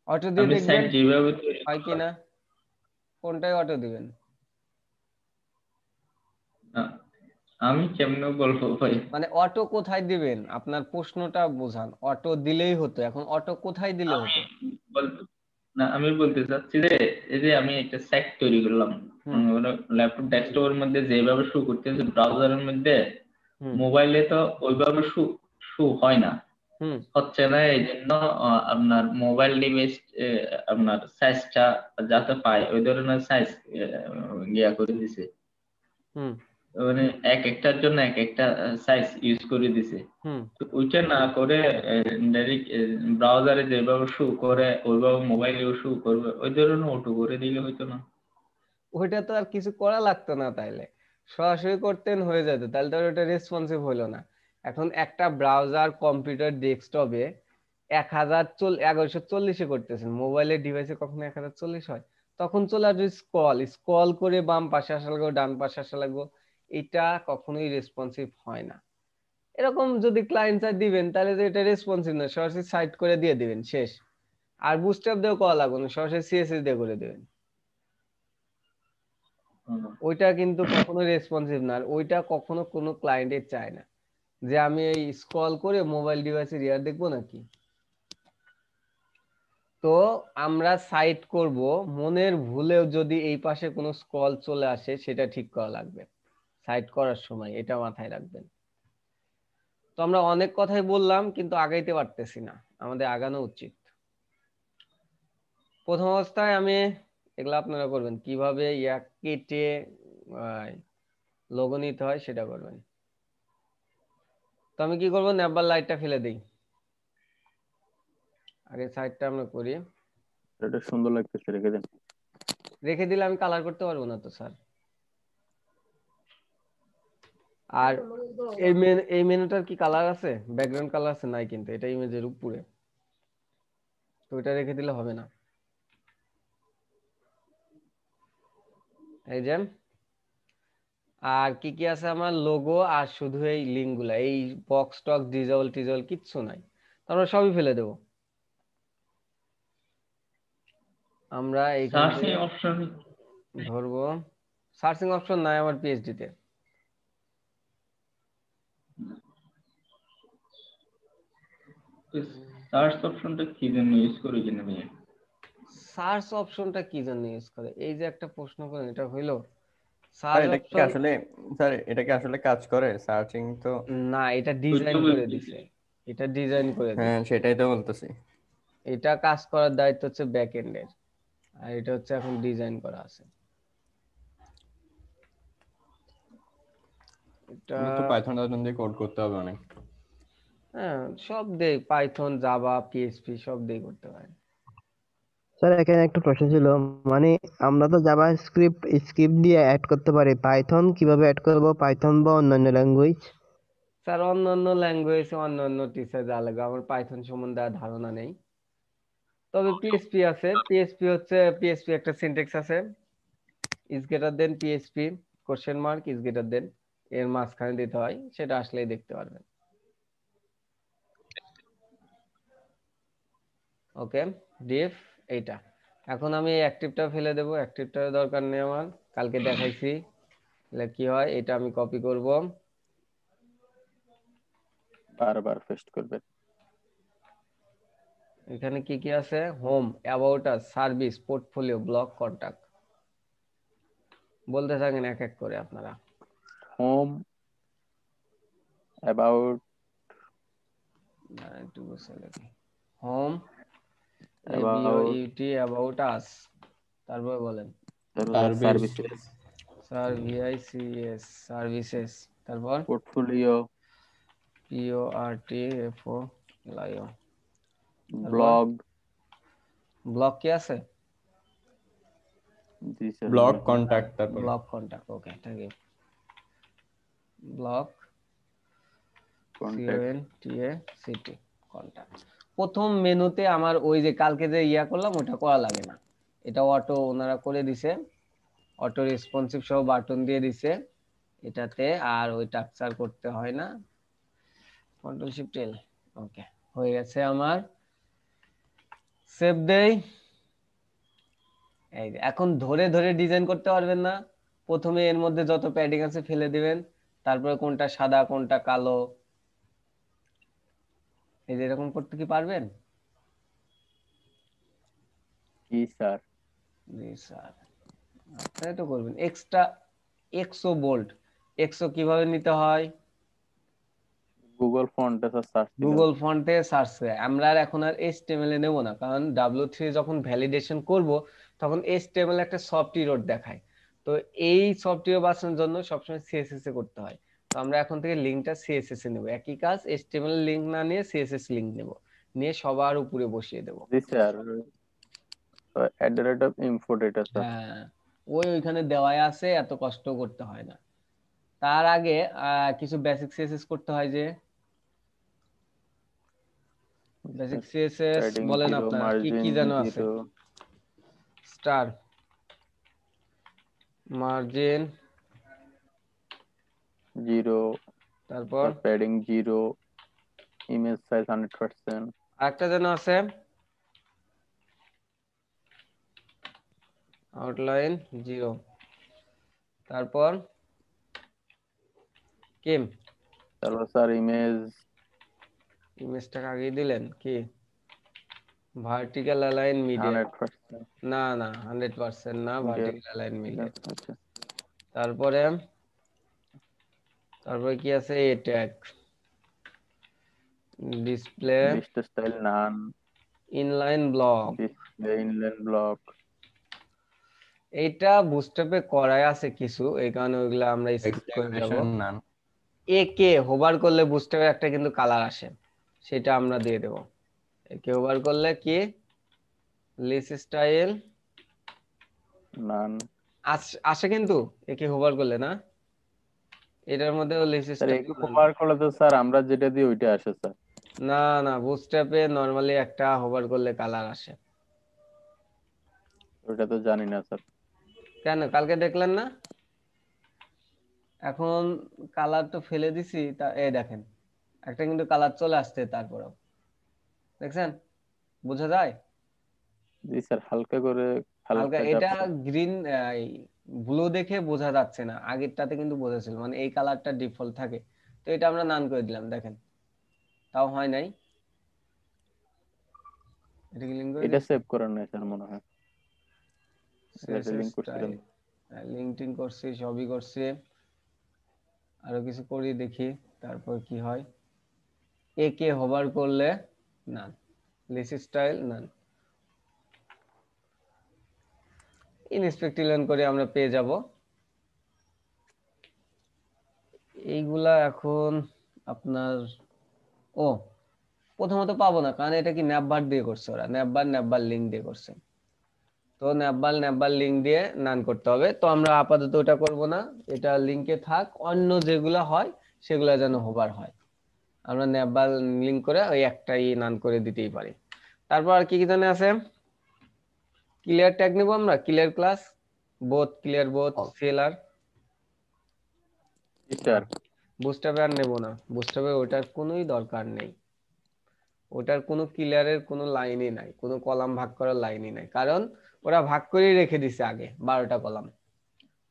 অটো দিয়ে আমি দেখবেন সাইড যেভাবে হয় কিনা, কোনটাই অটো দিবেন? আমি কেমনে বলবো ভাই, মানে অটো কোথায় দিবেন, আপনার প্রশ্নটা বোঝান। অটো দিলেই হতো, এখন অটো কোথায় দিলে হতো? আমি বলতে চাচ্ছি যে এই যে আমি একটা সাইট তৈরি করলাম, ল্যাপটপ ডেস্কটপের মধ্যে যেভাবে শো করতেছে ব্রাউজারের মধ্যে, মোবাইলে তো ওইভাবে শো হয় না, হচ্ছে না। এই জন্য আপনার মোবাইল ডিভাইস আপনার সাইজটা যাতে পায় ওই ধরনের সাইজ ইয়া করে দিছে, মানে এক একটার জন্য এক একটা সাইজ ইউজ করে দিছে। তো ওইটা না করে ডাইরেক্ট ব্রাউজারে যেভাবে শো করে ওইভাবে মোবাইলেও শো করবে, ওই ধরনের অটো করে দিলে হয়তো না? ওইটা তো আর কিছু করা লাগতো না, তাইলে সরাসরি করতেন হয়ে যেত, তাহলে তো ওটা রেসপন্সিভ হলো না। এখন একটা ব্রাউজার কম্পিউটার ডেস্কটপে 1140 করতেছেন, মোবাইলের ডিভাইসে কখনো 1040 হয়? তখন চলে আসবে স্ক্রল করে বাম পাশে আসা লাগবে, ডান পাশে আসা লাগবে, এটা কখনোই রেসপন্সিভ হয় না। এরকম যদি ক্লায়েন্ট সাইড দিবেন, তাহলে তো এটা রেসপন্সিভ না, সরাসরি সাইট করে দিয়ে দিবেন, শেষ। আর বুস্টআপ দিয়েও করা লাগবে না, সরাসরি সিএসএস দিয়ে করে দিবেন। ওইটা কিন্তু কখনো রেসপন্সিভ না, আর ওইটা কখনো কোনো ক্লায়েন্টে চায় না যে আমি এই স্ক্রল করে মোবাইল ডিভাইসের ইয়ার দেখবো নাকি। তো আমরা সাইট করব, মনের ভুলেও যদি এই পাশে কোনো স্ক্রল চলে আসে, সেটা ঠিক করা লাগবে সাইট করার সময়, এটা মাথায় রাখবেন। তো আমরা অনেক কথাই বললাম, কিন্তু আগাইতে পারতেছি না, আমাদের আগানো উচিত। প্রথম অবস্থায় আমি এগুলা আপনারা করবেন, কিভাবে ইয়া কেটে লোগো নিতে হয় সেটা করবেন। তো আমি কি করবো, নেবার লাইটটা ফেলে দিই, আগে সাইডটা আমরা করি। এটা সুন্দর লাগতেছে, রেখে দেন। রেখে দিলে আমি কালার করতে পারবো না তো স্যার। আর এই মেনুটার কি কালার আছে? ব্যাকগ্রাউন্ড কালার আছে? নাই, কিন্তু এটা ইমেজের উপরে, তো এটা রেখে দিলে হবে না। এই যে আর কি কি আছে আমার, লোগো আর শুধু এই লিঙ্ক গুলা, এই বক্স টক্স ডিজল টিজল কিচ্ছু নাই, তারপর সবই ফেলে দেবো আমরা এইখান সার্চিং থেকে অপশন ধরবো। সার্চিং অপশন নাই আমার পিএইচডি তে। সার্চ অপশনটা কি জন্য ইউজ করি কিনা আমি? সার্চ অপশনটা কি জন্য ইউজ করে, এই যে একটা প্রশ্ন করেন, এটা হইলো স্যার সার্চ এটা কি অপশন। আসলে, স্যার এটা কি আসলে কাজ করে সার্চিং তো? না, এটা ডিজাইন করে দিছে, এটা ডিজাইন করে হ্যাঁ দিছে। সেটাই তো বলতেছি। এটা কাজ করার দায়িত্ব হচ্ছে ব্যাক এন্ডের, আর এটা হচ্ছে এখন ডিজাইন করা আছে। এটা তো পাইথন দিয়ে কোড করতে হবে অনেক। হ্যাঁ, সব দেই, পাইথন, জাভা, পিএইচপি সব দেই করতে পারে। স্যার এখানে একটা প্রশ্ন ছিল, মানে আমরা তো জাভা স্ক্রিপ্ট দিয়ে অ্যাড করতে পারি, পাইথন কিভাবে অ্যাড করব, পাইথন বা অন্যান্য ল্যাঙ্গুয়েজ? স্যার অন্যান্য ল্যাঙ্গুয়েজ অন্যান্য টিচার যা লাগে, আমার পাইথন সম্বন্ধে আর ধারণা নেই। তবে পিএইচপি আছে, পিএইচপি একটা সিনট্যাক্স আছে, is greater than PHP question mark is greater than, এর মাঝখানে দিতে হয়, সেটা আসলেই দেখতে পারবেন। ওকে, ডিফ এইটা। এখন আমি এই অ্যাক্টিভটা ফেলে দেবো, অ্যাক্টিভটার দরকার নেই আমার, কালকে দেখাইছি। তাহলে কি হয়, এটা আমি কপি করব, বারবার পেস্ট করবে। এখানে কি কি আছে, home, about us, service, portfolio, block, contact, বলতে থাকেন এক এক করে আপনারা। হোম, অ্যাবাউট, একটু বসে লিখি, home, about, ABOUT, about us, তারপর বলেন সার্ভিস, সার্ভিসেস, সার্ভিস, সার্ভিসেস, তারপর পোর্টফোলিও, PORTFO, তারপর ব্লগ, ব্লক কি আছে, জি স্যার, ব্লক, কন্টাক্ট, তারপর block contact, okay thank you, block contact, CONTACT contact. প্রথম মেনুতে আমার ওই যে কালকে যে ইয়া করলাম ওটা করা লাগে না, এটা অটো ওনারা করে দিছে, অটো রেসপন্সিভ সহ বাটন দিয়ে দিছে এটাতে, আর ওই টাকচার করতে হয় না, কন্ট্রোল শিফট এল, ওকে হয়ে গেছে আমার, সেভ দেই। এই যে, এখন ধরে ধরে ডিজাইন করতে পারবেন না, প্রথমে এর মধ্যে যত প্যাডিং আছে ফেলে দিবেন, তারপরে কোনটা সাদা কোনটা কালো, এই যে এরকম করতে কি পারবেন? জি স্যার। জি স্যার, আপনারাই তো করবেন। এক্সট্রা এক্সো বোল্ড, এক্সো কিভাবে নিতে হয়, গুগল ফন্টে সার্চ দিলে গুগল ফন্টে সার্চ করে। আমরা আর এখন আর HTML এ নেব না, কারণ W3 যখন ভ্যালিডেশন করব তখন HTML একটা সফটওয়্যার দেখায়, তো এই সফটওয়্যার বাঁচানোর জন্য সবসময় CSS এ করতে হয়। তো আমরা এখন থেকে লিঙ্কটা CSS এ নেব, একই কাজ, HTML লিঙ্ক না নিয়ে CSS লিঙ্ক নেব, নিয়ে সবার উপরে বসিয়ে দেব। জি স্যার, @info data স্যার। হ্যাঁ, ওইখানে দেওয়াই আছে, এত কষ্ট করতে হয় না। তার আগে কিছু বেসিক CSS করতে হয়, যে বেসিক CSS প্যাডিং বলেন 0, আপনারা, কি মার্জিন কি যেন আছে, 0, স্টার, মার্জিন, 0, তারপর প্যাডিং 0, ইমেজ সাইজ 100%, আরেকটা যেন আছে, আউটলাইন 0, তারপর কিম, তারপর স্যার ইমেজটাকে আগেই দিলেন, কি ভার্টিক্যাল অ্যালাইন মিডিয়ান, 100%, না না 100% না, ভার্টিক্যাল অ্যালাইন মিডিয়ান। আচ্ছা, তারপরে তারপরে কি আছে, A tag, display, display style none, inline block, display inline block, এইটা বুস্টআপে করাই আছে কিছু, এই কারণে ওইগুলা আমরা স্কিপ করে যাব। এক্সটেনশন নান, একে হোভার করলে বুস্টআপে একটা কিন্তু কালার আসে, সেটা আমরা দিয়ে দেব। একে হোভার করলে কি, লিস্ট স্টাইল নান আসে কিন্তু একে হোভার করলে না, এটার মধ্যেও লিস্ট স্যার একটু কভার করলে তো স্যার আমরা যেটা দিই ওইটা আসে স্যার। না না, বুটস্ট্র্যাপে নরমালি একটা হোভার করলে কালার আসে। ওইটা তো জানি না স্যার। কেন কালকে দেখলেন না? এখন কালার তো ফেলে দিছি, তা এই দেখেন একটা কিন্তু কালার চলে আসছে, তারপরেও দেখছেন, বোঝা যায়? জি স্যার, হালকা করে হালকা হালকা এটা কাটছে। গ্রিন, ব্লু দেখে বোঝা যাচ্ছে না, আগেরটাতে কিন্তু বোঝাছিল, মানে এই কালারটা ডিফল্ট থাকে। তো এটা আমরা নান করে দিলাম, দেখেন তাও হয় নাই। এটা কি লিঙ্ক করে এটা দিচ্ছি? সেভ করার নাই স্যার মনে হয়, এটা লিংক করছিলেন। লিঙ্কডিন করছি, সবই করছি, আরো কিছু করি দেখি তারপর কি হয়। একে হোভার করলে নান, লিস্ট স্টাইল নান, ইনস্পেক্টিলন করে আমরা পেয়ে যাব। এইগুলা এখন আপনার, ও প্রথমত পাবো না, কারণ এটা কি ন্যাপবার দিয়ে করছে, ওরা ন্যাপবার লিঙ্ক দিয়ে করছে। তো ন্যাপবার লিঙ্ক দিয়ে নান করতে হবে, তো আমরা আপাতত ওটা করব না, এটা লিঙ্কে থাক, অন্য যেগুলা হয় সেগুলা যেন হোভার হয়। আমরা ন্যাপবার লিঙ্ক করে ওই একটাই নান করে দিতেই পারি। তারপর আর কি কি জানে আছে, ক্লিয়ার ট্যাগ নেব আমরা, clear class, clear both CLR. Sir বুস্ট্র্যাপে আর নেব না, বুস্ট্র্যাপে ওটার কোনোই দরকার নেই, ওটার কোনো ক্লিয়ারের কোনো লাইনই নাই, কোনো কলাম ভাগ করার লাইনই নাই, কারণ ওরা ভাগ করেই রেখে দিছে, আগে 12টা কলাম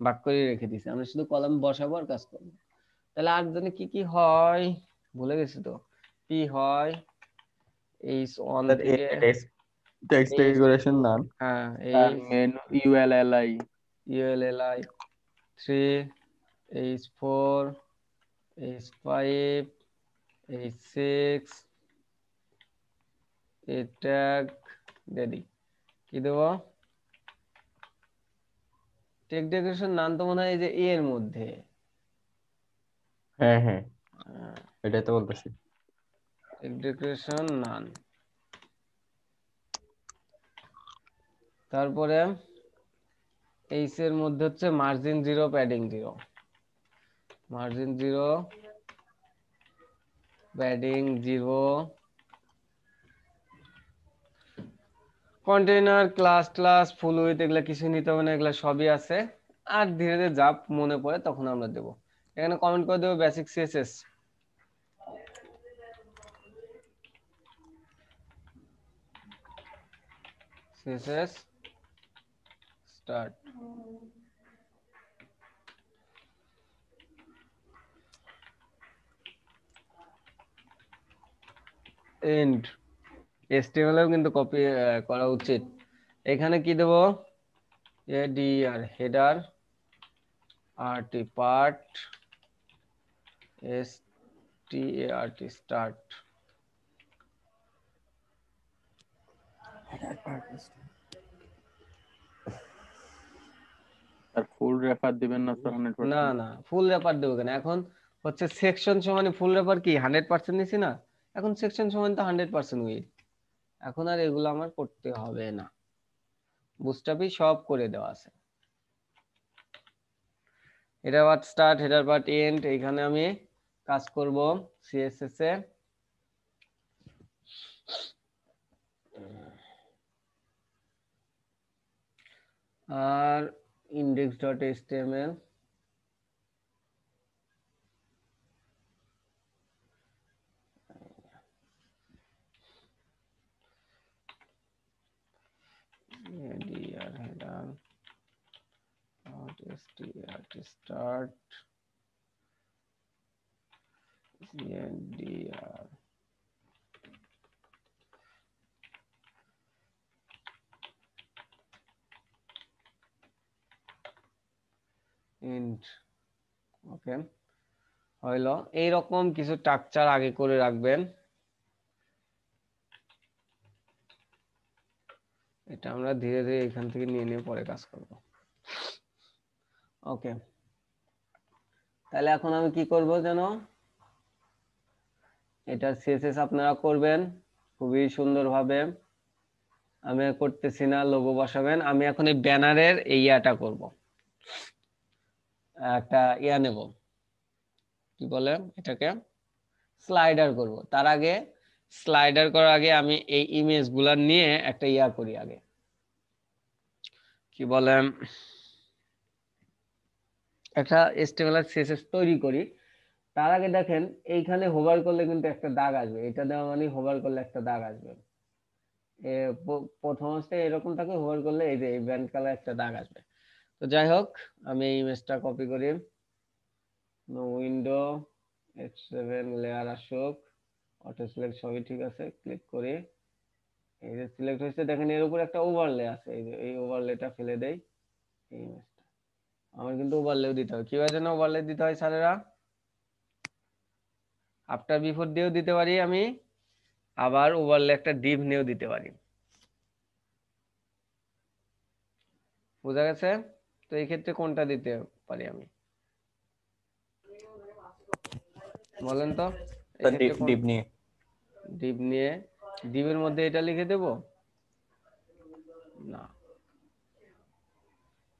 ভাগ করেই রেখে দিছে, আমরা শুধু কলাম বসাবো আর কাজ করবো। তাহলে আর জানি কি কি হয়, ভুলে গেছি তো। পি হয় এইচ অন স্যার থেকে, টেক্সট এইচ, ডেকোরেশন নান। হ্যাঁ sir H menu UL LI, UL LI 3, H4, H5, H6, A tag ready. কি দেবো? টেক ডেকোরেশন নাম তো মনে হয় এই যে এ এর মধ্যে। হ্যাঁ হ্যাঁ, এটাই তো বলতেছি। টেক ডেকোরেশন নান, তারপরে এইচ এর মধ্যে হচ্ছে margin 0 padding 0, margin 0 padding 0, container class full with এগুলা কিছু নিতে হবে না, এগুলা সবই আছে। আর ধীরে ধীরে যা মনে পড়ে তখন আমরা দেব। এখানে কমেন্ট করে দেবো basic CSS, CSS start, end. HTML এও কিন্তু কপি করা উচিত। এখানে কি দেব, এডিআর header, RT part, STRT start. Sir full refer দিবেন না স্যার না 100%? না, ফুল রেপার দেবো কেন, এখন হচ্ছে সেকশন সমান ফুল রেপার কি 100% নিছি না, এখন সেকশন সমান তো 100% উইথ, এখন আর এগুলো আমার করতে হবে না, বুস্টআপই সব করে দেওয়া আছে। Header part start, header part end, এখানে আমি কাজ করব সিএসএস এ, আর index dot html, dir header dot strt start, cdr int, okay হইলো। এইরকম কিছু স্ট্রাকচার আগে করে রাখবেন, এটা আমরা ধীরে ধীরে এখান থেকে নিয়ে নিয়ে পরে কাজ করব। ওকে, তাহলে এখন আমি কি করব যেন, এটা সিএসএস আপনারা করবেন খুবই সুন্দরভাবে। আমি আর করতেছি না, লোগো বসাবেন। আমি এখন এই ব্যানারের এই ইয়াটা করব, একটা ইয়া নেব, কি বলে এটাকে, স্লাইডার করব। তার আগে স্লাইডার করার আগে আমি এই ইমেজ গুলা নিয়ে একটা ইয়া করি আগে, কি বলে, একটা HTML আর CSS তৈরি করি। তার আগে দেখেন এইখানে হোভার করলে কিন্তু একটা দাগ আসবে, এটা দেওয়া মানে হোভার করলে একটা দাগ আসবে। প্রথম অবস্থায় এরকম থাকে, হোভার করলে এই যে এই ব্যান্ড কালার একটা দাগ আসবে। তো যাই হোক, আমি এই ইমেজটা কপি করি, উইন্ডো F7 লেয়ার আসুক, অটো সিলেক্ট সবই ঠিক আছে, ক্লিক করি। এই যে সিলেক্ট হয়েছে দেখেন, এর উপর একটা ওভারলে আছে, এই যে এই ওভারলেটা ফেলে দেই। এই ইমেজটা আমার কিন্তু ওভারলেও দিতে হয়। কিভাবে যেন ওভারলে দিতে হয় স্যারেরা? আফটার বিফোর দিয়েও দিতে পারি আমি, আবার ওভারলে একটা ডিভ নিয়েও দিতে পারি। বোঝা গেছে? তো এই ক্ষেত্রে কোনটা দিতে পারি আমি, বলেন তো? এই ক্ষেত্রে ডিপ নিয়ে ডিভ নিয়ে, ডিভের মধ্যে এটা লিখে দেব না,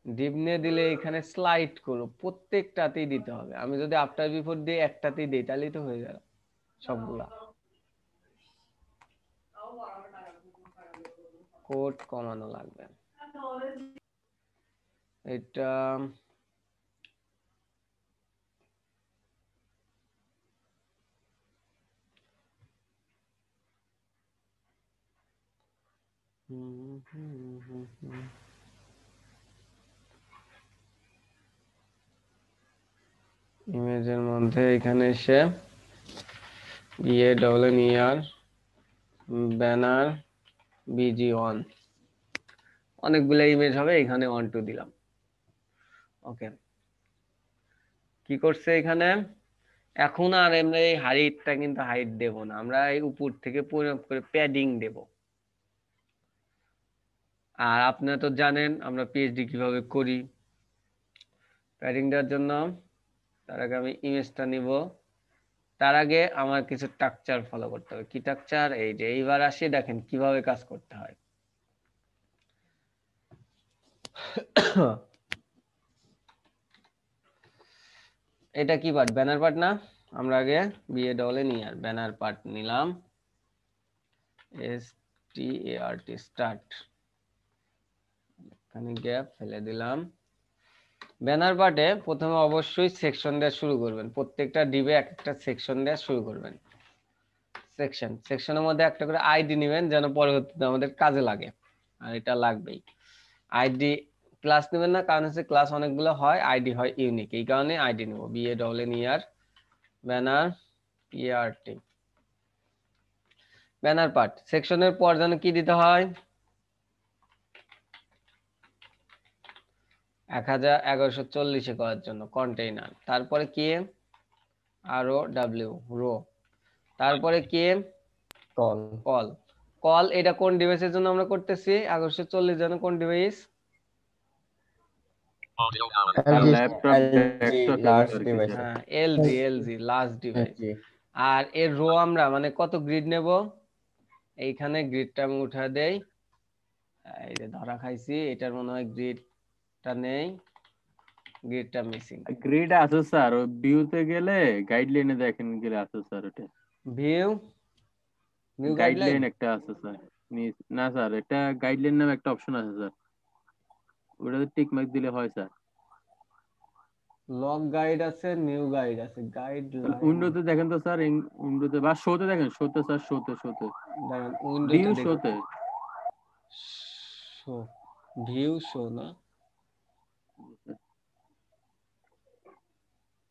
ডিভ নিয়ে দিলে এখানে স্লাইড করো, প্রত্যেকটাতেই দিতে হবে। আমি যদি আফটার বিফোর দিয়ে একটাতেই দিই তাহলেই তো হয়ে যাবে সবগুলা। কোড কমানো লাগবে, এটা ইমেজের মধ্যে এখানে এসে BANNER ব্যানার BG1, অনেকগুলো ইমেজ হবে, এখানে 1 2 দিলাম। ওকে, কি করছে এখানে? এখন আর আমরা এই হাইটটা কিন্তু হাইট দেব না, আমরা এই উপর থেকে পরিমাপ করে প্যাডিং দেব। আর আপনারা তো জানেন আমরা PhD কিভাবে করি। প্যাডিং দেওয়ার জন্য তার আগে আমি ইমেজটা নিব, তার আগে আমার কিছু স্ট্রাকচার ফলো করতে হবে। কি স্ট্রাকচার? এই যে এইবার আসি, দেখেন কিভাবে কাজ করতে হয়। এটা কি পার্ট? ব্যানার পার্ট না? আমরা আগে BANNER ব্যানার পার্ট নিলাম, START স্টার্ট, এখানে গ্যাপ ফেলে দিলাম। ব্যানার পার্টে প্রথমে অবশ্যই সেকশন দিয়ে শুরু করবেন, প্রত্যেকটা ডিবে একটা সেকশন দিয়ে শুরু করবেন। সেকশনের মধ্যে একটা করে আইডি নেবেন, যেন পরবর্তীতে আমাদের কাজে লাগে, আর এটা লাগবেই। আইডি ক্লাস নেবেন না, কারণ হচ্ছে ক্লাস অনেকগুলো হয়, আইডি হয় ইউনিক, এই কারণে আইডি নেব। BANNER banner PART banner part. সেকশনের পর যেন কি দিতে হয়? 1140 করার জন্য কন্টেইনার, তারপরে কি ROW রো, তারপরে কি কল কল। কল এটা কোন ডিভাইসের জন্য আমরা করতেছি? 1140 জন্য কোন ডিভাইস? ল্যাপটপ ডেস্কটপ লার্জ আর কি ডিভাইস স্যার। হ্যাঁ, LG লার্জ ডিভাইস। আর এর রো আমরা মানে কত গ্রিড নেব? এইখানে গ্রিডটা আমি উঠা দেই, এই যে ধরা খাইছি, এটার মনে হয় গ্রিডটা নেই, গ্রিডটা মিসিং। গ্রিড আছে স্যার, ওই ভিউতে গেলে গাইডলাইনে দেখেন গেলে আছে স্যার, ওটা ভিউ নিউ গাইডলাইন। গাইডলাইন একটা আছে স্যার। না স্যার, এটা গাইডলাইন নামে একটা অপশন আছে স্যার, ওটাতে টিক মার্ক দিলে হয় স্যার। লগ গাইড আছে, নিউ গাইড আছে, গাইডলাইন। উইন্ডোতে দেখেন তো স্যার, উইন্ডোতে বা শোতে দেখেন, শোতে স্যার, শোতে দেখেন উইন্ডোতে ভিউ দেখি, শোতে শো, ভিউ শো না,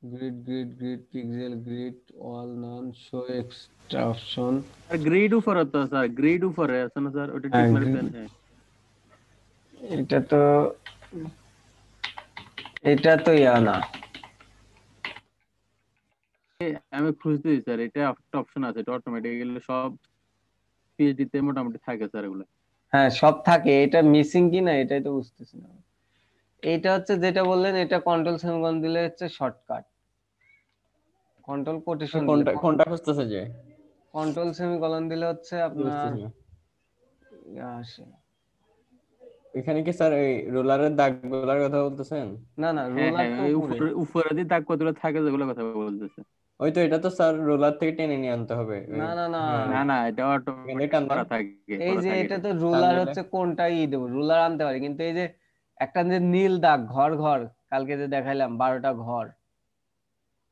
grid pixel grid all none show extra option. আর গ্রিড উপরে তো স্যার, গ্রিড উপরে আছে না স্যার, ওটা টিক মার্ক দেন। হ্যাঁ, এটা ইয়া না, আমি খুঁজতেছি স্যার, এটা একটা অপশন আছে, এটা অটোমেটিক্যালি সব পিএইচডি তে মোটামুটি থাকে স্যার এগুলো। হ্যাঁ সব থাকে, এটা মিসিং কি না এটাই তো বুঝতেছি না। এইটা হচ্ছে যেটা বললেন, এটা কন্ট্রোল সেমিকোলন দিলে হচ্ছে শর্টকাট, কন্ট্রোল কোটেশন দিলে, কোনটা খুঁজতেছে যে কন্ট্রোল সেমিকোলন দিলে হচ্ছে আপনার বুঝতেছি না। আসে। এখানে কি স্যার এই রোলারের দাগগুলোর কথা বলতেছেন? না না, হ্যাঁ রোলার হ্যাঁ, তো ওই উপরে। উপরে উপরে যে দাগ কতগুলো থাকে যেগুলো কথা বলতেছে। ওই তো, এটা তো স্যার রোলার থেকে টেনে নিয়ে আনতে হবে ওই। না না না, হ্যাঁ, না না, এটা এখান থেকে অটোমেটিক টান দেন। করা থাকে, এই করা যে থাকে এটা এটা। তো টান রুলার দিলে হচ্ছে কোনটাই দেবো, রুলার আনতে পারি, কিন্তু এই যে একটা যে নীল দাগ ঘর ঘর কালকে যে দেখাইলাম 12টা ঘর,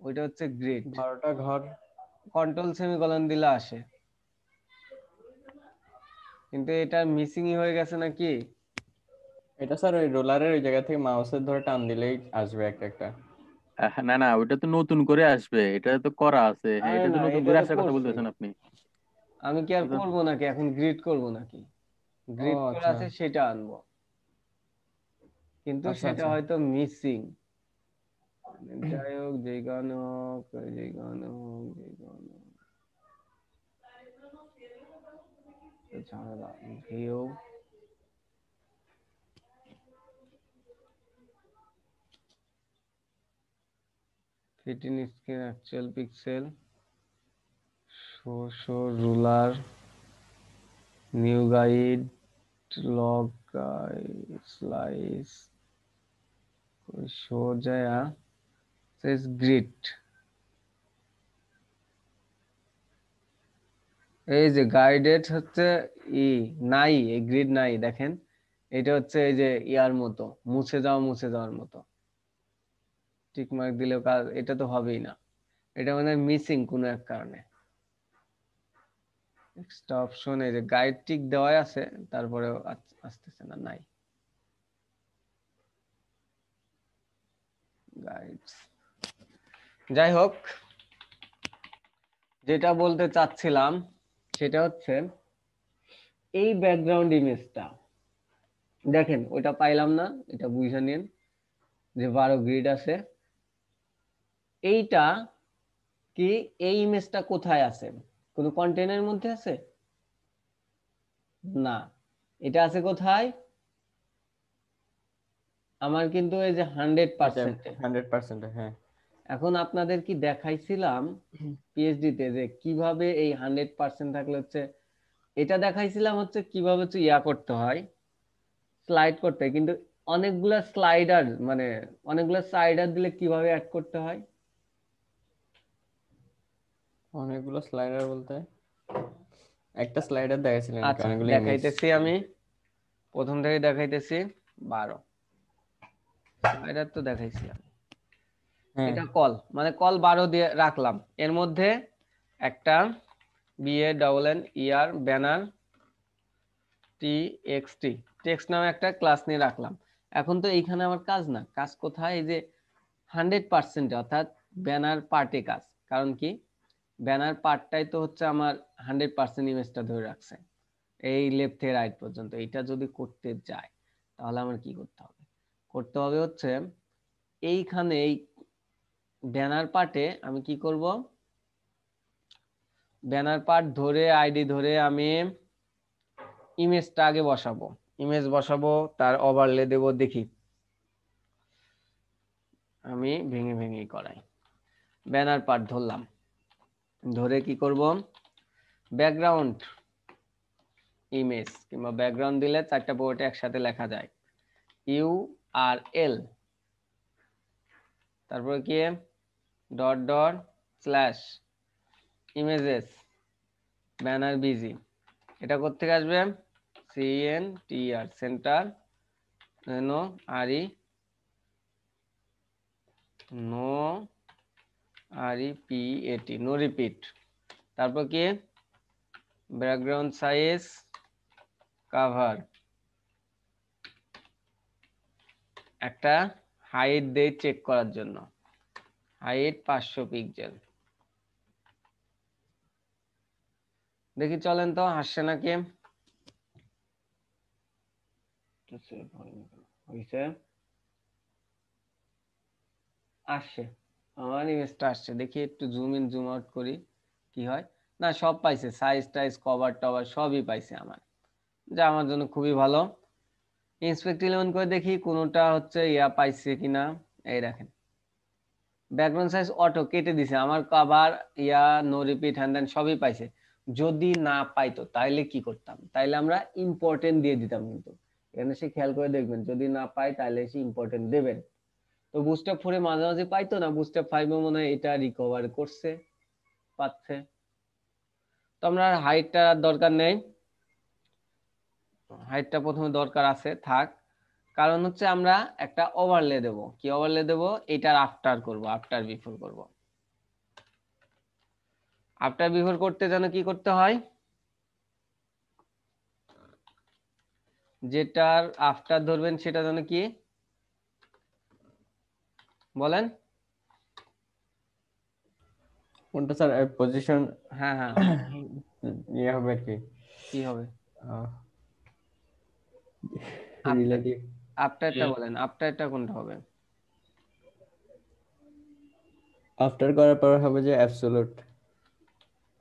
ওইটা হচ্ছে গ্রিড। 12টা ঘর। কন্ট্রোল সেমিকোলন দিলে আসে, কিন্তু এটা মিসিংই হয়ে গেছে নাকি। এটা স্যার ওই রোলারের ওই জায়গা থেকে মাউসের ধরে টান দিলেই আসবে একটা একটা। না না, ওইটা তো নতুন করে আসবে, এটা তো করা আছে। হ্যাঁ, আরে এটা তো না, নতুন এটা করে তো আসার কথা করছি, বলতেছেন আপনি। আমি কি আর এটা তো- করবো নাকি, এখন গ্রিড করবো নাকি, ও গ্রিড করা আচ্ছা আছে সেটা আনবো, কিন্তু আচ্ছা সেটা আচ্ছা। হয়তো মিসিং। যাই হোক, যেই কারণে হোক, যেই কারণে হোক, যেই কারণে হোক, তো ঝামেলা। View fit in screen actual pixel, show ruler, new guide, log guide, slice, show jaya, says grid। এই যে গাইডেড হচ্ছে ই নাই, এই গ্রিড নাই, দেখেন এটা হচ্ছে এই যে ইয়ার মতো মুছে যাওয়ার মতো, টিক মার্ক দিলেও কাজ, এটা তো হবেই না, এটা মানে মিসিং কোনো এক কারণে। এক্সট্রা অপশন এই যে গাইড টিক দেওয়াই আছে, তারপরেও আসতেছে না, নাই গাইডস। যাই হোক, যেটা বলতে চাচ্ছিলাম সেটা হচ্ছে এই ব্যাকগ্রাউন্ড ইমেজটা দেখেন, ওইটা পাইলাম না, এটা বুঝে নিন যে 12 গ্রিড আছে। এইটা কি, এই ইমেজটা কোথায় আছে, কোনো কন্টেনারের মধ্যে আছে না, এটা আছে কোথায়, আমার কিন্তু এই যে 100%। 100%, হ্যাঁ। এখন আপনাদের কি দেখাইছিলাম পিএইচডি তে যে কিভাবে এই 100% থাকলে হচ্ছে, এটা দেখাইছিলাম হচ্ছে কিভাবে হচ্ছে ইয়া করতে হয়, স্লাইড করতে হয়, কিন্তু অনেকগুলা স্লাইডার মানে অনেকগুলা স্লাইডার দিলে কিভাবে অ্যাড করতে হয়। অনেকগুলো স্লাইডার বলতে একটা স্লাইডার দেখাইছিলেন আচ্ছা অনেকগুলো ইমেজ। দেখাইতেছি, আমি প্রথম থেকে দেখাইতেছি। 12 স্লাইডার তো দেখাইছিলাম, হ্যাঁ এটা কল মানে কল 12 দিয়ে রাখলাম, এর মধ্যে একটা BANNER ব্যানার TXT টেক্সট নামে একটা ক্লাস নিয়ে রাখলাম। এখন তো এইখানে আমার কাজ না, কাজ কোথায়, এই যে 100% অর্থাৎ ব্যানার পার্টে কাজ। কারণ কি, ব্যানার পার্টটাই তো হচ্ছে আমার 100% ইমেজটা ধরে রাখছে, এই লেফট থেকে রাইট পর্যন্ত। এটা যদি করতে যায় তাহলে আমার কি করতে হবে, করতে হবে হচ্ছে এইখানে এই ব্যানার পার্টে আমি কি করব, ব্যানার পার্ট ধরে আইডি ধরে আমি ইমেজটা আগে বসাবো, ইমেজ বসাবো, তার ওভারলে দেব। দেখি আমি ভেঙে ভেঙে করাই, ব্যানার পার্ট ধরলাম, ধরে কি করব, ব্যাকগ্রাউন্ড ইমেজ কিংবা ব্যাকগ্রাউন্ড দিলে 4টা পোর্টে একসাথে লেখা যায়, URL, তারপর কি dot dot slash images banner BG. এটা কোত্থেকে আসবে, CENTR center no re no REPAT no repeat. তারপর কি ব্যাকগ্রাউন্ড সাইজ কভার, একটা হাইট দেই চেক করার জন্য, হাইট 500 পিক্সেল। দেখি চলেন তো আসছে নাকি, হইছে, আসছে, আমার ইমেজটা আসছে। দেখি একটু জুম ইন জুম আউট করি কি হয়। না, সব পাইছে, সাইজ টাইজ কভার টভার সবই পাইছে আমার, যা আমার জন্য খুবই ভালো। ইন্সপেক্ট 11 করে দেখি কোনোটা হচ্ছে ইয়া পাইছে কিনা। এই দেখেন ব্যাকগ্রাউন্ড সাইজ অটো কেটে দিছে আমার, কভার ইয়া নো রিপিট হ্যান্ড সবই পাইছে, যদি না পাইতো তাইলে কি করতাম, তাইলে আমরা ইম্পর্টেন্ট দিয়ে দিতাম। কিন্তু এখানে সে খেয়াল করে দেখবেন, যদি না পাই তাহলে সে ইম্পর্টেন্ট দেবেন। তো বুস্টআপ 4 এ মাঝামাঝি পাইতো না, বুস্টআপ 5 এ মনে হয় এটা রিকভার করছে, পাচ্ছে। তো আমরা হাইটটা দরকার নেই, হাইটটা প্রথমে দরকার আছে থাক, কারণ হচ্ছে আমরা একটা ওভারলে দেব। কি ওভারলে দেব? এটার আফটার করব, আফটার বিফোর করব। আফটার বিফোর করতে যেন কি করতে হয়, যেটার আফটার ধরবেন সেটা যেন কি বলেন? কোনটা স্যার? পজিশন হ্যাঁ হ্যাঁ, ইয়ে হবে আর কি, কি হবে? রিলেটিভ। আফটারটা বলেন, আফটারটা কোনটা হবে? আফটার করার পর হবে যে অ্যাবসলিউট।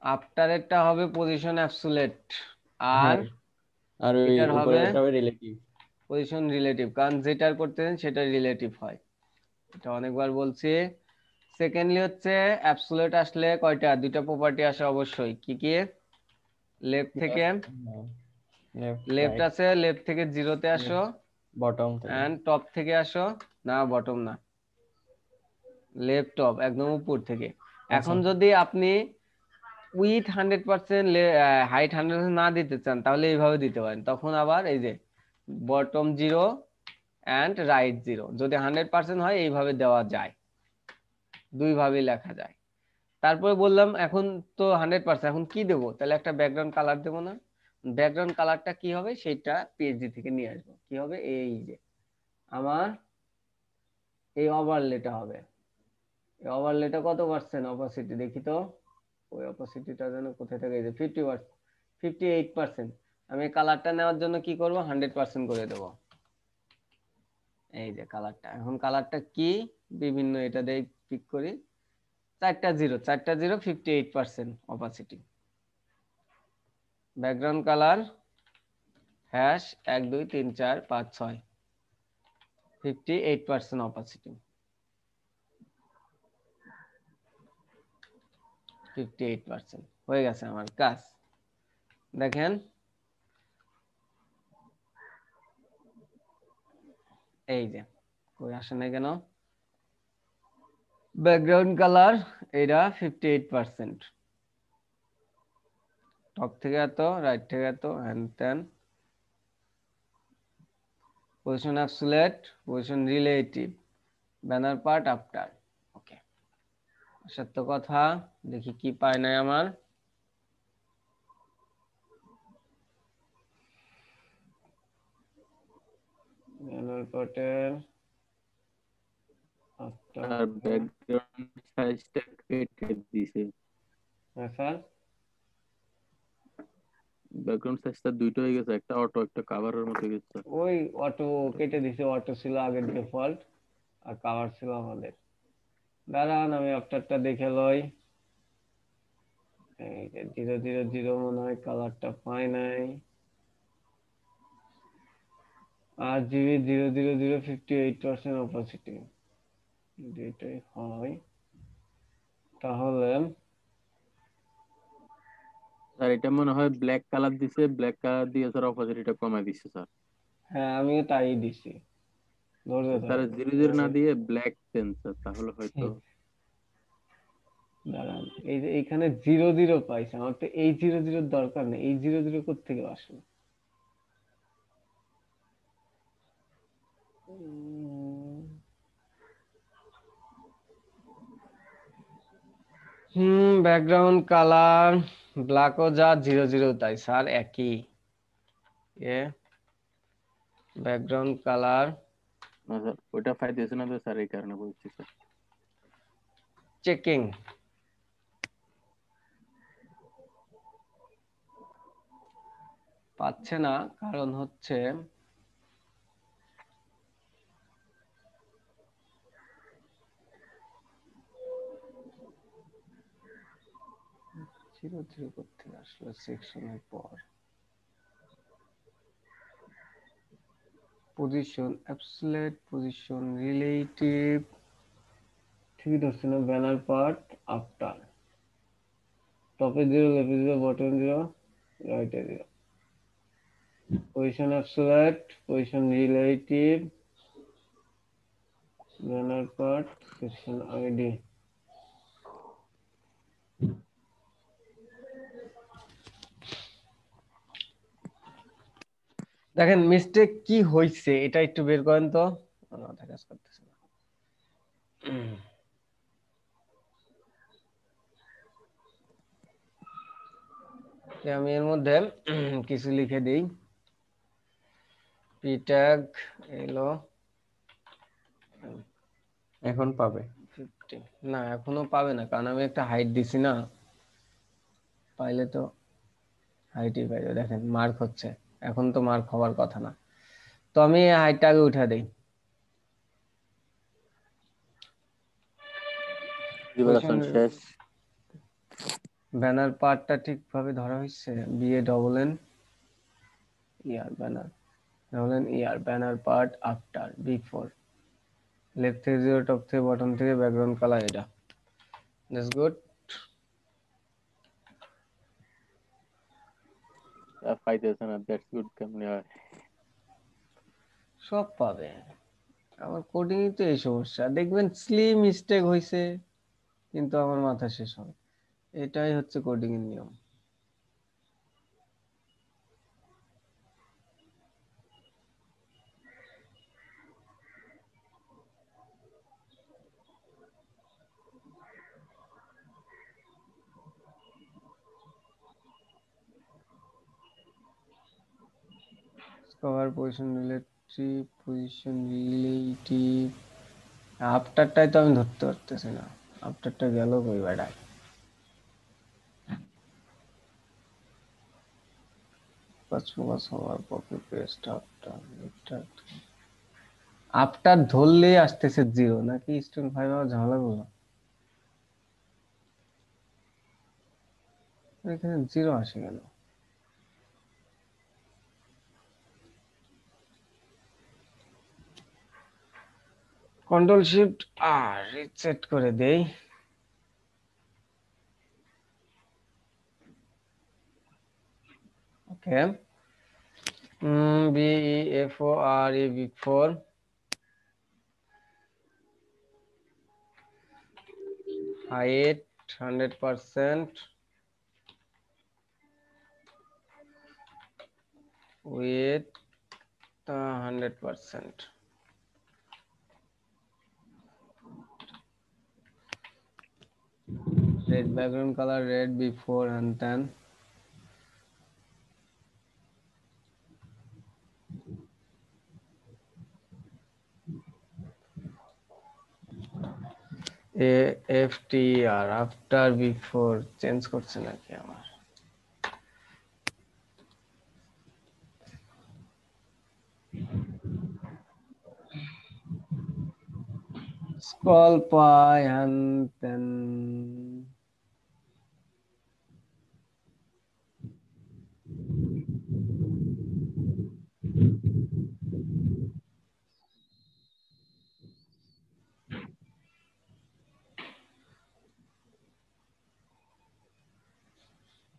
আফটারেরটা হবে পজিশন অ্যাবসোলিউট, আর হ্যাঁ, আর ওই এটার হবে উপরেরটা হবে রিলেটিভ। পজিশন রিলেটিভ, কারণ যেটার করতেছেন সেটা রিলেটিভ হয়। এটা অনেকবার বলছি। সেকেন্ডলি হচ্ছে অ্যাবসোলিউট আসলে কয়টা, দুইটা প্রপার্টি আসে অবশ্যই। কি কি? লেফট থেকে, লেফট আছে, লেফট থেকে জিরোতে আসো, বটম থেকে, এন্ড টপ থেকে আসো। না, বটম না, লেফট টপ, একদম উপর থেকে। এখন যদি আপনি উইথ 100% হাইট 100% না দিতে চান, তাহলে এইভাবে দিতে পারেন। তখন আবার এই যে বটম 0 এন্ড রাইট 0, যদি 100% হয় এইভাবে দেওয়া যায়, দুই ভাবে লেখা যায়। তারপরে বললাম এখন তো 100%, এখন কি দেবো? তাহলে একটা ব্যাকগ্রাউন্ড কালার দেবো না? ব্যাকগ্রাউন্ড কালারটা কি হবে সেটা পিএইচডি থেকে নিয়ে আসবো। কি হবে? এই যে আমার এই ওভারলেটা হবে। এই ওভারলেটা কত পার্সেন্ট অপাসিটি দেখি তো, ওই অপাসিটিটা যেন কোথায় থাকে, এই যে 50%, 58%। আমি কালারটা নেওয়ার জন্য কি করব, 100% করে দেব। এই যে কালারটা, এখন কালারটা কি, বিভিন্ন এটা দিয়ে পিক করি, চারটা zero, 58% opacity. Background colour hash 1 2 3 4 5 6, 58% opacity, 58% হয়ে গেছে আমার কাজ। দেখেন এই যে, কই আসে না কেন? ব্যাকগ্রাউন্ড কালার এটা 58%, টপ থেকে এত, রাইট থেকে এত, হ্যান্ড ত্যান। Position absolute, position relative, banner part after. Okay, সত্য কথা। দেখি কি পায় নাই আমার। ব্যানার পার্টের আফটার, আর ব্যাকগ্রাউন্ড সাইজটা কেটে দিয়েছে। স্যার ব্যাকগ্রাউন্ড সাইজটা দুইটা হয়ে গেছে, একটা অটো একটা কাভারের মতো হয়ে গেছে। ওই অটো কেটে দিছে, অটো ছিল আগের ডিফল্ট, আর কাভার ছিল আমাদের। দাঁড়ান আমি আফটারটা দেখে লই। এই যে 0 0 0 মনে হয় কালারটা পাই নাই। আর জিবি 0 0 0 58% অপাসিটি, যদি এটাই হয় তাহলে স্যার এটা মনে হয় ব্ল্যাক কালার দিছে, ব্ল্যাক কালার দিয়ে স্যার অপোজিটটা কমাই দিছে স্যার। হ্যাঁ আমিও তাই দিছি, ধৈর্য স্যার ধরেন। 0 0 না দিয়ে ব্ল্যাক দেন স্যার, তাহলে হয়তো। দাঁড়ান, এই যে এইখানে 0 0 পাইছে, আমার তো এই 0 0 দরকার নেই, এই 0 0 কোত্থেকে আসলো? ব্যাকগ্রাউন্ড কালার ব্ল্যাকও যা 0 0 তাই স্যার একই। এ ব্যাকগ্রাউন্ড কালার না স্যার ওইটা পাইতেছে না তো স্যার, এই কারণে বলছি স্যার। চেকিং, পাচ্ছে না, কারণ হচ্ছে জিরো জিরো করতে আসলো সেকশনের পর। পজিশন অ্যাবসোলিউট, পজিশন রিলেটিভ, ঠিক ধরছে না? ব্যানার পার্ট আফটার, টপে 0, লেফটে 0, বটম 0, রাইটে 0. Position absolute, position relative, banner part, section ID. দেখেন মিস্টেক কি হয়েছে এটা একটু বের করেন তো। আমার মাথা কাজ করতেছে না। আমি এর মধ্যে কিছু লিখে দিই। পি ট্যাগ এলো এখন পাবে 50, না এখনো পাবে না, কারণ আমি একটা হাইট দিছি না। পাইলে তো হাইটই পাইবে। দেখেন মার্ক হচ্ছে, এখন তো মার্ক হওয়ার কথা না। তো আমি হাইটটা আগে উঠা দিই। প্রিপারেশন শেষ। ব্যানার পার্টটা ঠিকভাবে ধরা হয়েছে। BA double N ER banner, double N ER banner part after before, left থেকে 0, টপ থেকে বটম থেকে ব্যাকগ্রাউন্ড কালার এটা। That's good. পাইতেছে না, দ্যাটস গুড কেমনে হয়? সব পাবে। আমার কোডিং তো এই সমস্যা, দেখবেন স্লিম মিস্টেক হয়েছে কিন্তু আমার মাথা শেষ হবে। এটাই হচ্ছে কোডিং এর নিয়ম। Cover position relative, position relative, আফটারটাই তো আমি ধরতে পারতেছি না। আফটারটা গেল কই বেটা? ফোকাস হওয়ার কপি পেস্ট আফটার, আফটার ধরলে আসতেছে 0 নাকি স্টুডেন্ট 5 আমার ঝামেলা গুলো এখানে 0 আসে কেন? কন্ট্রোল শিফট আর রিসেট করে দেই। ওকে, BEFORE before, height 100%, width 100%. Red background color red before and then. AFTR after before change করছে নাকি আমার? স্ক্রল পাই and then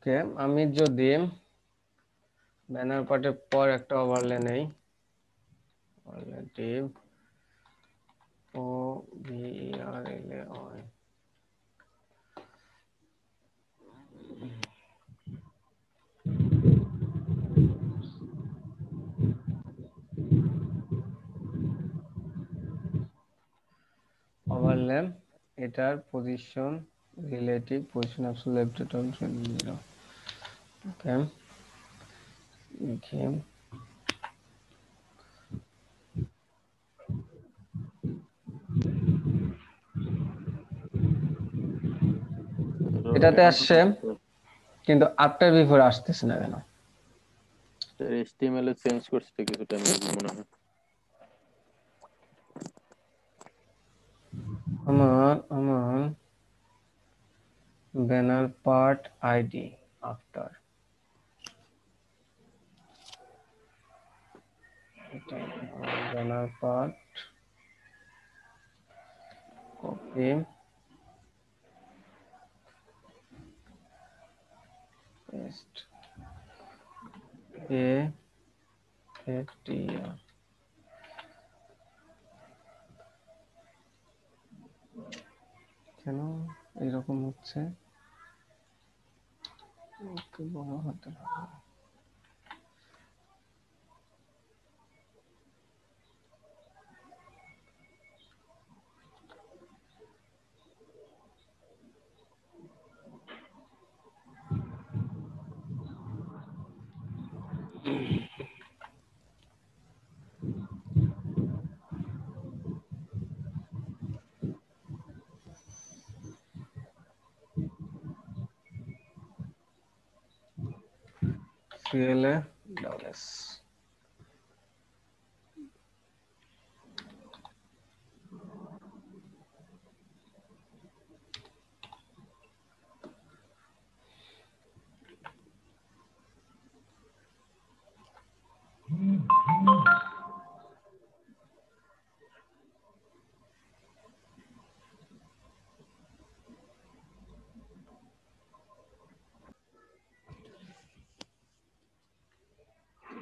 ওকে, আমি যদি ব্যানার পার্টের পর একটা ওভারলে নেই, রিলেটিভ OVERLAY, ওভারলে এটার position relative, position absolute left top 0। ওকে, ওকে, এটাতে আসছে কিন্তু আফটার বিফোর আসতেছে না কেন? HTML এ চেঞ্জ করতে কিছু টাইম লাগবে মনে হয়। আমার banner part ID after, banner part copy test এ টিআর কেন এরকম হচ্ছে? একটু বড় হতে হবে। CLA double S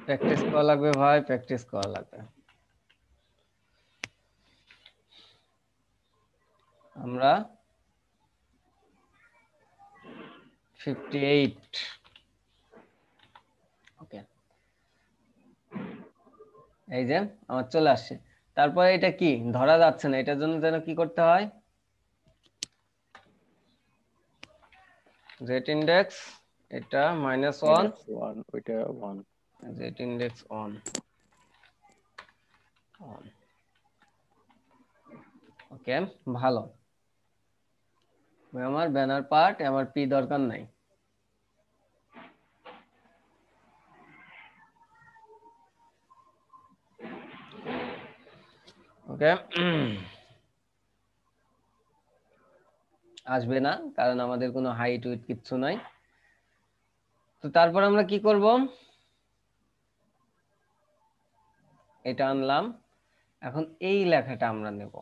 প্র্যাকটিস করা লাগবে ভাই, প্র্যাকটিস করা লাগবে। আমরা 58 ওকে, এই যে আমার চলে আসছে। তারপরে এটা কি ধরা যাচ্ছে না, এটার জন্য যেন কি করতে হয়, জেট ইন্ডেক্স এটা -1 ওইটা 1 জেট ইন্ডেক্স অন ওকে ভালো। আমার ব্যানার পার্ট আমার পি দরকার নাই। ওকে আসবে না কারণ আমাদের কোনো হাইট উইথ কিচ্ছু নাই। তো তারপর আমরা কি করব, এটা আনলাম। এখন এই লেখাটা আমরা নেব,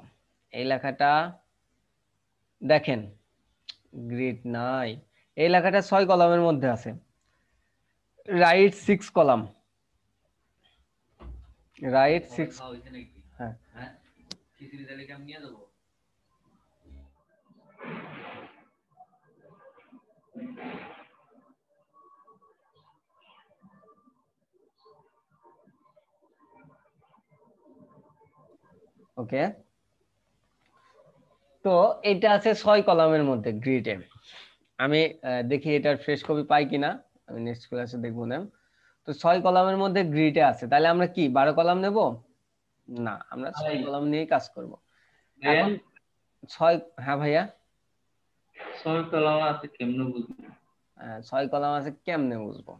এই লেখাটা দেখেন গ্রিড নাই, এই লেখাটা 6 কলামের মধ্যে আছে, রাইট 6 কলাম, রাইট 6 হ্যাঁ ওকে। তো এটা আছে 6 কলামের মধ্যে গ্রিডে। আমি দেখি এটার ফ্রেশ কপি পাই কিনা, আমি নেক্সট ক্লাসে দেখবো না। তো 6 কলামের মধ্যে গ্রিডে আছে, তাহলে আমরা কি 12 কলাম নেব না, আমরা 6 কলাম নিয়েই কাজ করব। এখন 6 হ্যাঁ ভাইয়া 6 কলাম আছে কেমনে বুঝবো? 6 কলাম আছে কেমনে বুঝবো,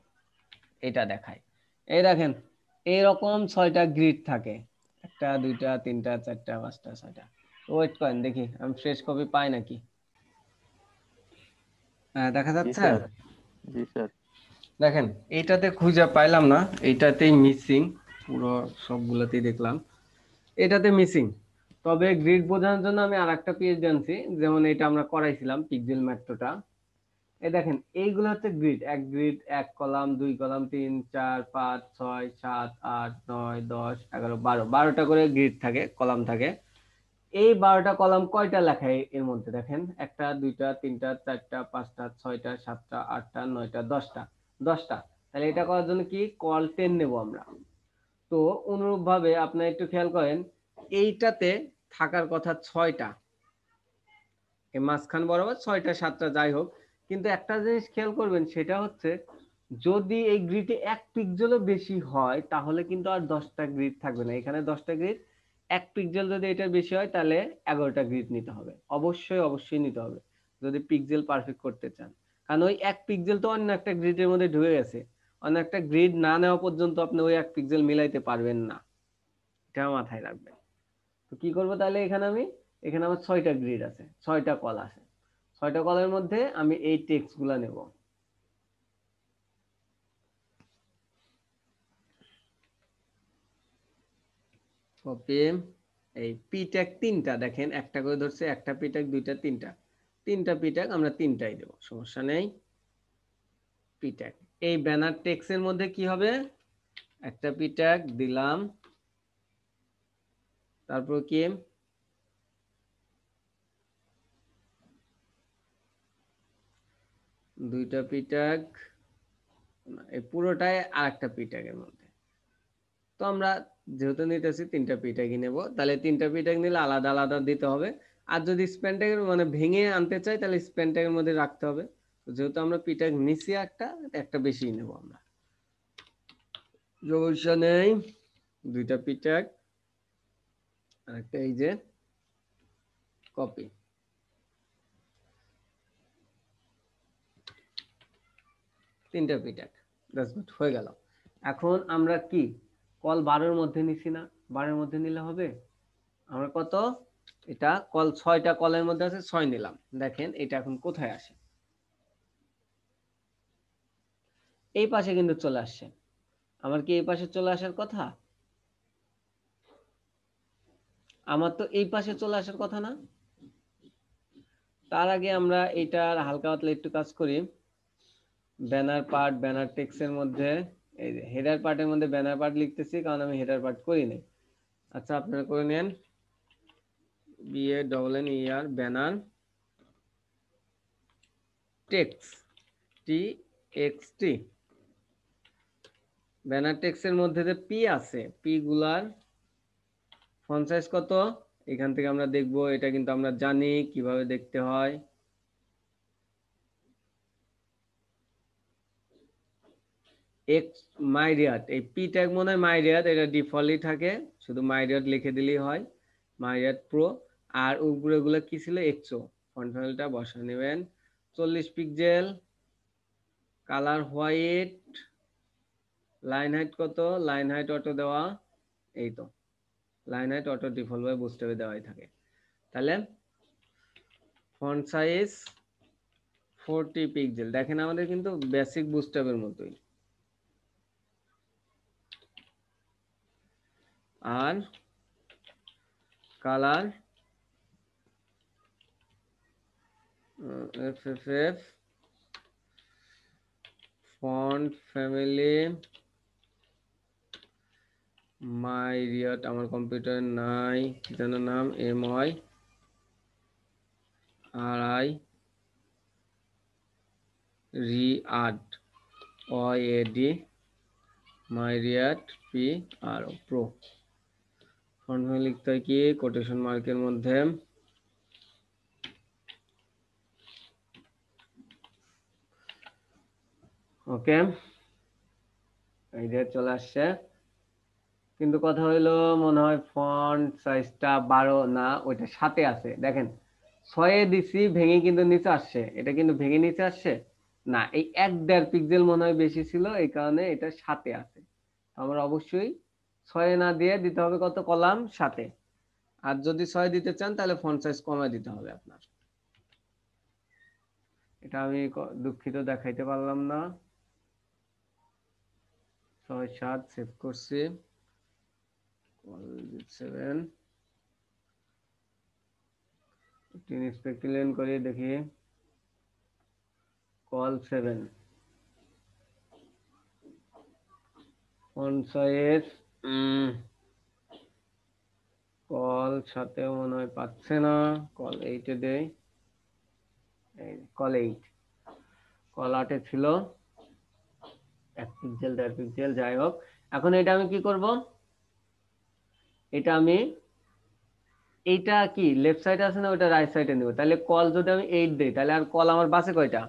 এটা দেখাই। এই দেখেন এইরকম 6টা গ্রিড থাকে, 1 2 3 4 5 6টা। ওয়েট করেন দেখি আমি ফ্রেশ কপি পাই নাকি। দেখা যাচ্ছে? জি স্যার। দেখেন এইটাতে খুঁজে পাইলাম না, এইটাতেই মিসিং, পুরো সবগুলোতেই দেখলাম এটাতে মিসিং। তবে গ্রিড বোঝানোর জন্য আমি আরেকটা পেজ আনছি, যেমন এটা আমরা করাইছিলাম পিক্সেল ম্যাট্রোটা। এই দেখেন এইগুলো হচ্ছে গ্রিড, এক গ্রিড 1 কলাম 2 কলাম 3 4 5 6 7 8 9 10 11 12 12টা করে গ্রিড থাকে, কলাম থাকে। এই 12টা কলাম কয়টা লেখায় এর মধ্যে দেখেন, 1 2 3 4 5 6 7 8 9 10টা। তাহলে এটা করার জন্য কি কল 10 নেব আমরা। তো অনুরূপ ভাবে আপনি একটু খেয়াল করেন, এইটাতে থাকার কথা 6টা, এই মাঝখান বরাবর 6টা 7টা যাই হোক, কিন্তু একটা জিনিস খেয়াল করবেন সেটা হচ্ছে যদি এই গ্রিডে 1 পিক্সেলও বেশি হয় তাহলে কিন্তু আর 10টা গ্রিড থাকবে না। এখানে 10টা গ্রিড, 1 পিক্সেল যদি এটার বেশি হয় তাহলে 11টা গ্রিড নিতে হবে, অবশ্যই নিতে হবে যদি পিক্সেল পারফেক্ট করতে চান। কারণ ওই 1 পিক্সেল তো অন্য একটা গ্রিডের মধ্যে ঢুকে গেছে, অন্য একটা গ্রিড না নেওয়া পর্যন্ত আপনি ওই 1 পিক্সেল মিলাইতে পারবেন না, এটা মাথায় রাখবেন। তো কি করব তাহলে, এখানে আমার 6টা গ্রিড আছে, 6টা কল আছে, 6টা কলের মধ্যে আমি এই টেক্সট গুলা নেব। কপি, এই পি ট্যাগ 3টা দেখেন, একটা করে ধরছে, একটা পি ট্যাগ 2টা 3টা, 3টা পি ট্যাগ আমরা 3টাই দেব, সমস্যা নেই। P tag. এই ব্যানার টেক্সটের মধ্যে কি হবে, একটা পি ট্যাগ দিলাম, তারপর কি দুইটা পি ট্যাগ, এই পুরোটাই আরেকটা পি ট্যাগের মধ্যে। তো আমরা যেহেতু নিতেছি তিনটা পি ট্যাগই নেব, তাহলে তিনটা পি ট্যাগ নিলে আলাদা আলাদা দিতে হবে। আর যদি স্প্যান ট্যাগের মানে ভেঙে আনতে চাই তাহলে স্প্যান ট্যাগের মধ্যে রাখতে হবে। তো যেহেতু আমরা পি ট্যাগ নিছি একটা বেশি নেব আমরা, সমস্যা নেই। দুইটা পি ট্যাগ আর একটা এই যে কপি, তিনটা পি ট্যাগ, দ্যাটস গুড, হয়ে গেল। এখন আমরা কি কল 12 মধ্যে নিছি না, 12 মধ্যে নিলে হবে। আমরা কত, এটা কল 6টা কলের মধ্যে আছে, 6 নিলাম। দেখেন এটা এখন কোথায় আসে, এই পাশে কিন্তু চলে আসছে। আমার কি এই পাশে চলে আসার কথা? আমার তো এই পাশে চলে আসার কথা না। তার আগে আমরা এটার হালকা পাতলা একটু কাজ করি। ব্যানার পার্ট, ব্যানার টেক্সটের মধ্যে এই যে হেডার পার্টের মধ্যে ব্যানার পার্ট লিখতেছি, কারণ আমি হেডার পার্ট করি নাই। আচ্ছা আপনারা করে নেন, BANNER banner text, TXT। Banner টেক্সটের মধ্যে যে পি আছে, পি গুলার ফন্ট সাইজ কত, এখান থেকে আমরা দেখব। এটা কিন্তু আমরা জানি কিভাবে দেখতে হয়। এক্স মাইরিয়াট, এই পি ট্যাগ মনে হয় মাইরিয়াট, এটা ডিফল্টই থাকে, শুধু মাইরিয়াট লিখে দিলেই হয়, মাইরিয়াট প্রো। আর উপরে গুলো কি ছিল, এক্সো। ফন্ট ফ্যামিলিটা বসা নেবেন 40 pixel, colour white, line height কত, লাইন হাইট অটো দেওয়া, এই তো লাইন হাইট অটো ডিফল্ট ভাবে বুস্টারে দেওয়াই থাকে। তাহলে ফন্ট সাইজ 40 পিক্সেল, দেখেন আমাদের কিন্তু বেসিক বুস্টারের মতোই। আর কালার FFF, ফন্ট ফ্যামিলি মাইরিয়াট, আমার কম্পিউটার নাই, কি যেন নাম, MYRI রিআড, OAD মাইরিয়াট PRO pro. Font family লিখতে হয় কি, কোটেশন মার্কের মধ্যে। ওকে, এই যে চলে আসছে। কিন্তু কথা হইলো মনে হয় ফন্ট সাইজটা 12 না, ওইটা 7 আছে। দেখেন 6 দিছি, ভেঙে কিন্তু নিচে আসছে, এটা কিন্তু ভেঙে নিচে আসছে না, এই 1.5 পিক্সেল মনে হয় বেশি ছিল, এই কারণে এটা 7 আছে। আমরা অবশ্যই 6 না দিয়ে দিতে হবে কত, কলাম 7। আর যদি 6 দিতে চান তাহলে ফন্ট সাইজ কমায় দিতে হবে আপনার। এটা আমি দুঃখিত দেখাইতে পারলাম না। 6 7 সেভ করছি, কল 7 ইন্সপেক্ট করে দেখি, কল 7 ফন্ট সাইজ কল 7 মনে হয় পাচ্ছে না, কল 8 এ দেই, কল 8, কল 8 এ ছিল 1 পিক্সেল 1.5 পিক্সেল, যাই হোক। এখন এটা আমি কি করব, এটা আমি এইটা কি লেফট সাইডে আছে না, ওটা রাইট সাইডে নেব। তাহলে কল যদি আমি 8 দেই, তাহলে আর কল আমার বাসে কয়টা,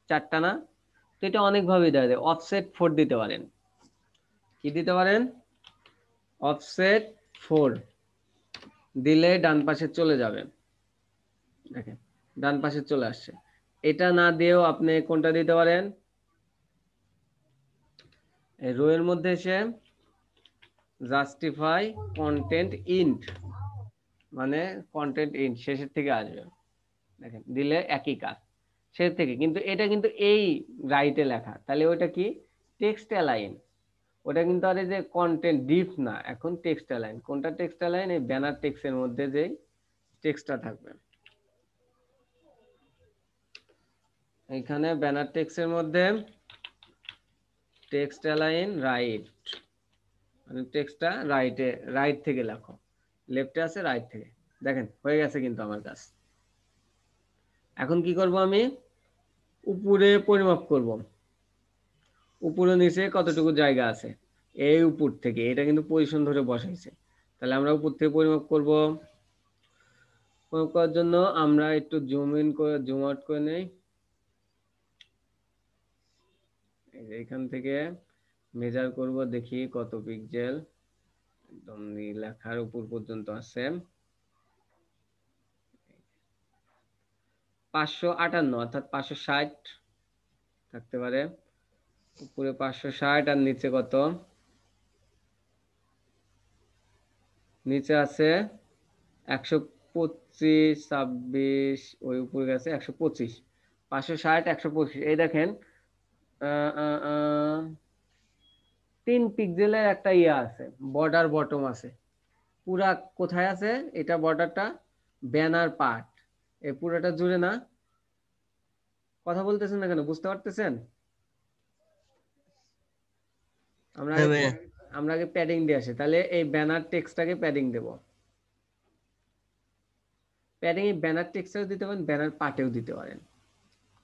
4টা না। তো এটা অনেক ভাবে দেওয়া যায়, অফসেট 4 দিতে পারেন। কি দিতে পারেন, অফসেট 4 দিলে ডান পাশে চলে যাবে। দেখেন ডান পাশে চলে আসছে। এটা না দিয়েও আপনি কোনটা দিতে পারেন, এই রো এর মধ্যে এসে জাস্টিফাই কন্টেন্ট ইন্ট, মানে কন্টেন্ট ইন্ট শেষের থেকে আসবে, দেখেন দিলে একই কাজ শেষ থেকে। কিন্তু এটা কিন্তু এই রাইটে লেখা, তাহলে ওটা কি টেক্সট অ্যালাইন, ওটা কিন্তু আর এই যে কন্টেন্ট ডিপ না, এখন টেক্সট অ্যালাইন। কোনটা টেক্সট অ্যালাইন, এই ব্যানার টেক্সটের মধ্যে যে টেক্সটটা থাকবে, এখানে ব্যানার টেক্সটের মধ্যে টেক্সট অ্যালাইন রাইট, মানে টেক্সটটা রাইট থেকে লেখো, লেফটে আছে রাইট থেকে। দেখেন হয়ে গেছে কিন্তু আমার কাজ। এখন কি করব, আমি উপরে পরিমাপ করব, উপরে নিচে কতটুকু জায়গা আছে এই উপর থেকে, এটা কিন্তু পজিশন ধরে বসাইছে। তাহলে আমরা উপর থেকে পরিমাপ করব। পরিমাপ করার জন্য আমরা একটু জুম ইন করে জুম আউট করে নেই। এখান থেকে মেজার করব, দেখি কত পিক্সেল, একদম লেখার উপর পর্যন্ত আছে 558, অর্থাৎ 560 থাকতে পারে। উপরে 560 আর নিচে কত, নিচে আছে 125, 26, ওই উপরে গেছে 125, 560, 125। এই দেখেন 3 পিক্সেলের একটা ইয়ে আছে, বর্ডার বটম আছে। পুরা কোথায় আছে এটা, বর্ডারটা ব্যানার পার্ট, এই পুরাটা জুড়ে না। কথা বলতেছেন না কেন, বুঝতে পারতেছেন? আমরা হ্যাঁ আগে ভাইয়া। আমরা আগে প্যাডিং দিয়ে আসি, তাহলে এই ব্যানার টেক্সটটাকে প্যাডিং দেব। প্যাডিং এই ব্যানার টেক্সটেও দিতে পারেন, ব্যানার পার্টেও দিতে পারেন,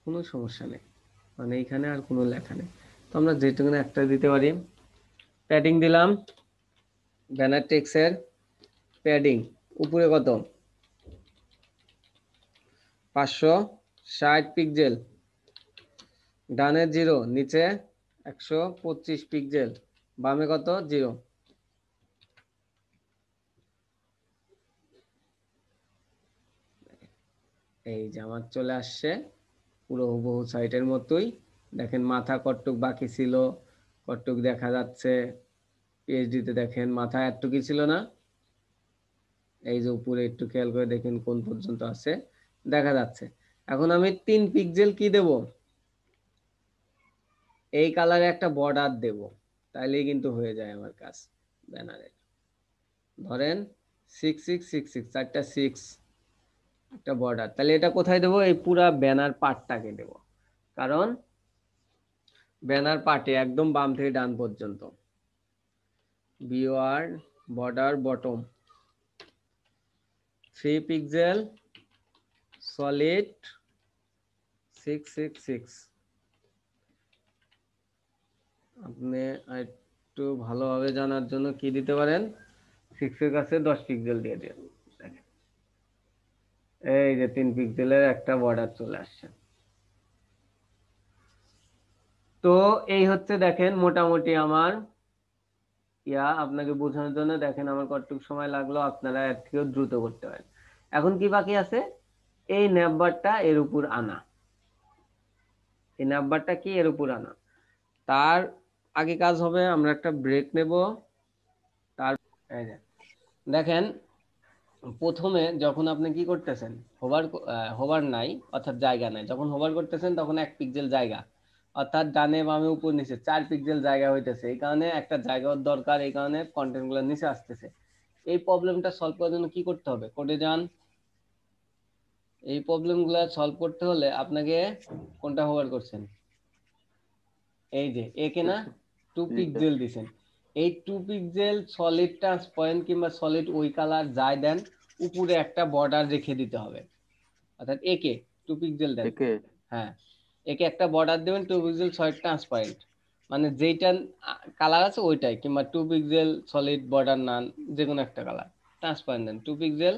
কোনো সমস্যা নেই। মানে এখানে আর কোনো লেখা নেই, তো আমরা যেটুকু একটা দিতে পারি। প্যাডিং দিলাম, ব্যানার টেক্সটের প্যাডিং উপরে কত, 560 পিক্সেল, ডানে 0, নিচে 125 পিক্সেল, বামে কত 0। এই যে আমার চলে আসছে পুরো হুবহু সাইটের মতোই। দেখেন মাথা কটটুক বাকি ছিল, কটটুক দেখা যাচ্ছে। পিএইচডি তে দেখেন মাথা এতটুকুই ছিল না, এই যে উপরে একটু খেয়াল করে দেখেন কোন পর্যন্ত আছে, দেখা যাচ্ছে। এখন আমি 3 পিক্সেল কি দেব, এই কালারে একটা বর্ডার দেব, তাইলেই কিন্তু হয়ে যায় আমার কাজ ব্যানারের। ধরেন 6666, 4টা 6, একটা বর্ডার। তাহলে এটা কোথায় দেব, এই পুরা ব্যানার পার্টটাকে দেব, কারণ ব্যানার পার্টে একদম বাম থেকে ডান পর্যন্ত beware border bottom 3 pixel solid 666। আপনি একটু ভালোভাবে জানার জন্য কি দিতে পারেন, 6 এর কাছে 10 পিক্সেল দিয়ে দিন। এই যে 3 পিক্সেলের একটা বর্ডার চলে আসছে। তো এই হচ্ছে দেখেন মোটামুটি আমার আপনাকে বোঝানোর জন্য। দেখেন আমার কতটুকু সময় লাগলো, আপনারা এর থেকেও দ্রুত করতে পারেন। এখন কি বাকি আছে, এই নাম্বারটা এর উপর আনা, এই নাম্বারটা কি এর উপর আনা। তার আগে কাজ হবে, আমরা একটা ব্রেক নেব। তার এই যে দেখেন প্রথমে যখন আপনি কি করতেছেন, হোভার নাই, অর্থাৎ জায়গা নাই। যখন হোভার করতেছেন তখন 1 পিক্সেল জায়গা, অর্থাৎ ডানে বামে উপর নিচে 4 পিক্সেল জায়গা হইতেছে। এই কারণে একটা জায়গার দরকার, এই কারণে কন্টেন্ট গুলো নিচে আসতেছে। এই প্রবলেমটা সলভ করার জন্য কি করতে হবে, কোডে যান। এই প্রবলেম গুলা সলভ করতে হলে আপনাকে কোনটা হোভার করছেন, এই যে একে না 2 পিক্সেল দিছেন, এই 2 পিক্সেল সলিড ট্রান্সপারেন্ট কিংবা সলিড ওই কালার যাই দেন, উপরে একটা বর্ডার রেখে দিতে হবে। অর্থাৎ একে 2 পিক্সেল দেন, হ্যাঁ একে একটা বর্ডার দেবেন 2 পিক্সেল সলিড ট্রান্সপারেন্ট, মানে যেইটা কালার আছে ওইটাই, কিংবা 2 পিক্সেল সলিড বর্ডার না, যে কোনো একটা কালার ট্রান্সপারেন্ট দেন, 2 পিক্সেল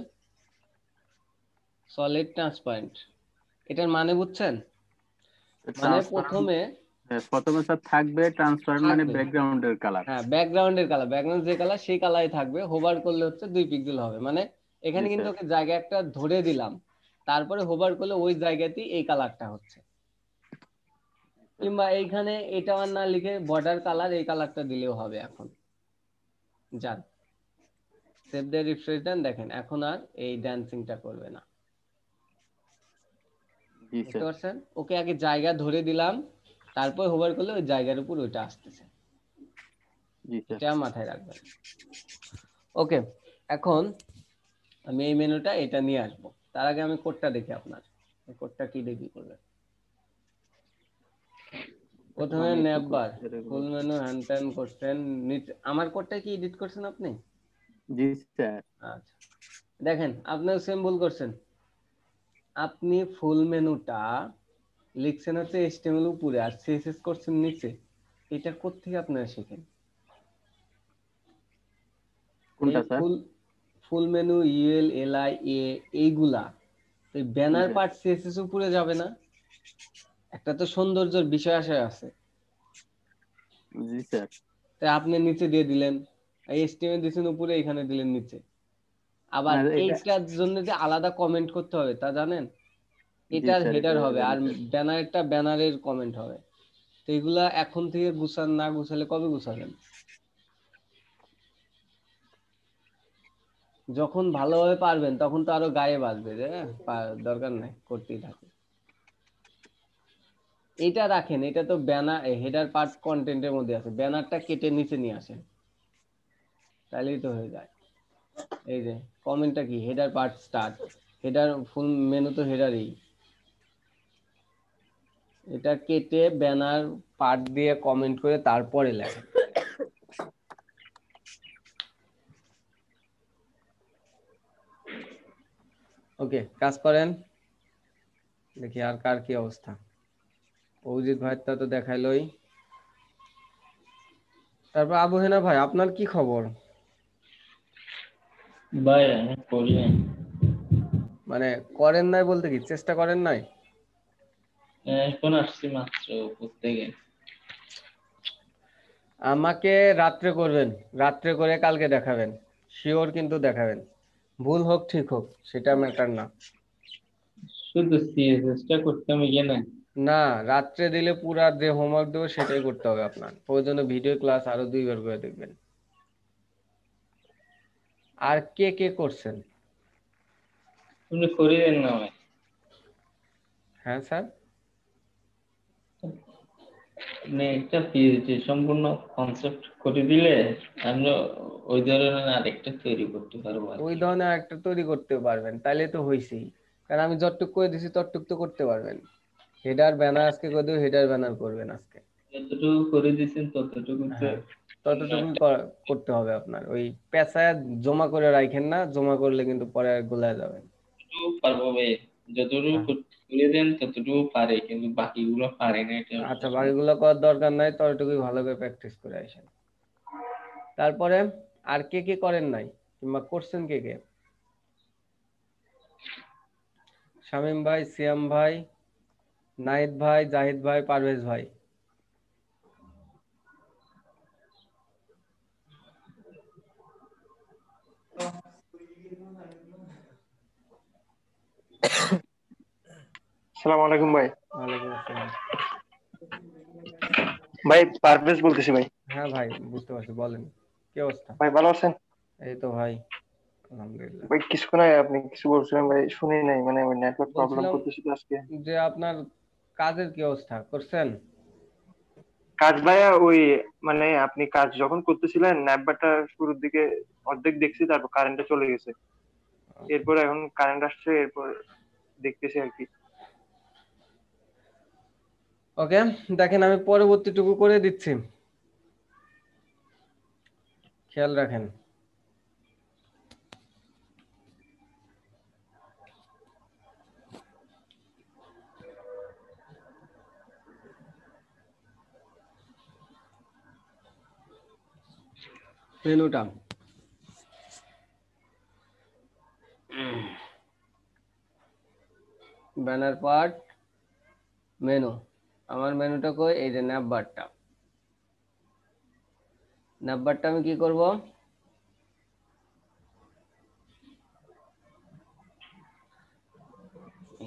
সলিড ট্রান্সপারেন্ট। এটার মানে বুঝছেন, মানে প্রথমে স্যার থাকবে ট্রান্সপারেন্ট, মানে ব্যাকগ্রাউন্ডের কালার। হ্যাঁ ব্যাকগ্রাউন্ডের কালার, ব্যাকগ্রাউন্ড যে কালার সেই কালারই থাকবে। হোভার করলে হচ্ছে 2 পিক্সেল হবে, মানে এখানে কিন্তু ওকে জায়গা একটা ধরে দিলাম, তারপরে হোভার করলে ওই জায়গাতেই এই কালারটা হচ্ছে। কিংবা এইখানে এটা আর না লিখে বর্ডার কালার এই কালারটা দিলেও হবে। এখন যান সেভ দ্য রিফ্রেশ দেন, দেখেন এখন আর এই ড্যান্সিংটা করবে না, বুঝতে পারছেন? ওকে আগে জায়গা ধরে দিলাম, তারপর হোভার করলে ওই জায়গার উপর ওইটা আসতেছে, এটা মাথায় রাখবেন। ওকে, এখন আমি এই মেনুটা এটা নিয়ে আসবো, তার আগে আমি কোডটা দেখি আপনার, কোডটা কি দেখি করবে। প্রথমে আমি একটু নেভার consider ফুল করবো। মেনু হ্যান্ড ত্যান করছেন, আমার কোডটা কি এডিট করছেন আপনি? জি স্যার। আচ্ছা, দেখেন আপনিও সেম ভুল করছেন। আপনি ফুল মেনুটা লিখছেন হচ্ছে HTML উপরে আর CSS করছেন নিচে। এটা কোত্থেকে আপনারা শিখেন? এই কোনটা স্যার? ফুল মেনু ইউএল এলআই এ এইগুলা এই জি ব্যানার স্যার। পার্ট CSS উপরে যাবে না? একটা তো সৌন্দর্যের বিষয় আশয় আছে, জি স্যার। তাই আপনি নিচে দিয়ে দিলেন, HTML দিছেন উপরে, এখানে দিলেন নিচে। আবার আর এটা এইটার জন্য যে আলাদা কমেন্ট করতে হবে তা জানেন? জি এটার স্যার, এটা হেডার হবে জানি আর স্যার। ব্যানারটা ব্যানারের কমেন্ট হবে। তো এগুলা এখন থেকে গুছান, না গুছালে কবে গুছাবেন? যখন ভালোভাবে পারবেন তখন তো আরো গায়ে বাজবে যে দরকার নাই, করতেই থাকে। এটা রাখেন, এটা তো ব্যানার হেডার পার্ট কন্টেন্টের মধ্যে আছে, ব্যানারটা কেটে নিচে নিয়ে আসেন, তাহলেই তো হয়ে যায়। এই যে কমেন্টটা কি, হেডার পার্ট স্টার্ট, হেডার ফুল মেনু তো হেডারই, এটা কেটে ব্যানার পার্ট দিয়ে কমেন্ট করে তারপরে লেখেন। ওকে, কাজ করেন, দেখি আর কার কি অবস্থা। অভিজিৎ ভাইটা তো দেখাইলোই। তারপর আবু হেনা ভাই, আপনার কি খবর? ভাই আমি করি নাই। মানে করেন নাই বলতে কি, চেষ্টা করেন নাই? এখন আসছি মাত্র প্রত্যেকে। আমাকে রাত্রে করবেন, রাত্রে করে কালকে দেখাবেন, শিওর কিন্তু দেখাবেন। ভুল হোক ঠিক হোক সেটা ম্যাটার না। শুধু সিএসএস টা করতে হবে ইয়ে না। না, রাত্রে দিলে পুরা যে হোমওয়ার্ক দেবো সেটাই করতে হবে আপনার, প্রয়োজনে ভিডিও ক্লাস আরো 2 বার করে দেখবেন। আর কে কে করছেন? তুমি করে দেন না ভাই। হ্যাঁ স্যার। আপনি একটা পিএইচডি সম্পূর্ণ কনসেপ্ট করে দিলে আমরা ওই ধরনের আরেকটা তৈরি করতে পারবো আর ওই কি। ধরনের একটা তৈরি করতে পারবেন, তাইলে তো হইছেই। কারণ আমি যতটুক করে দিছি ততটুক তো করতে পারবেন। হেডার ব্যানার আজকে করে দেবো, হেডার ব্যানার করবেন আজকে। যতটুকু করে দিয়েছেন ততটুকুতে হ্যাঁ, আমরা ততটুকুই একটা করতে হবে আপনার। ওই পেঁচায় জমা করে রাখেন না, জমা করলে কিন্তু পরে গোলায় যাবেন। যতটুকু পারবো ভাই, যতটুকু হ্যাঁ, করে দেন ততটুকু পারে, কিন্তু বাকিগুলো পারে না, এটা হচ্ছে আচ্ছা, সমস্যা। বাকিগুলো করার দরকার নাই, ততটুকুই ভালো করে প্র্যাকটিস করে আসেন। তারপরে আর কে কে করেন নাই কিংবা করছেন কে কে? শামীম ভাই, সিয়াম ভাই, নাহিদ ভাই, জাহিদ ভাই, পারভেজ ভাই। আসসালামু আলাইকুম ভাই। ওয়ালাইকুম আসসালাম। ভাই পারভেজ বলতেছি ভাই। হ্যাঁ ভাই, বুঝতে পারছি, বলেন কি অবস্থা? ভাই ভালো আছেন? এই তো ভাই, আলহামদুলিল্লাহ। ভাই কিছুক্ষণ আগে আপনি কিছু বলছিলেন ভাই, শুনি নাই, মানে ওই নেটওয়ার্ক প্রবলেম বলছিলাম করতেছিল আজকে। যে আপনার কাজের কি অবস্থা, করছেন? কাজ ভাইয়া ওই মানে আপনি কাজ যখন করতেছিলেন নাম্বারটা শুরুর দিকে অর্ধেক দেখছি, তারপর কারেন্টটা চলে গেছে। এরপর এখন কারেন্ট আসছে, এরপর দেখতেছি আর কি। ওকে, দেখেন আমি পরবর্তীটুকু করে দিচ্ছি, খেয়াল রাখেন। মেনুটা ব্যানার পার্ট মেনু, আমার মেনুটা কই, এই যে ন্যাপবারটা। ন্যাপবারটা আমি কি করব,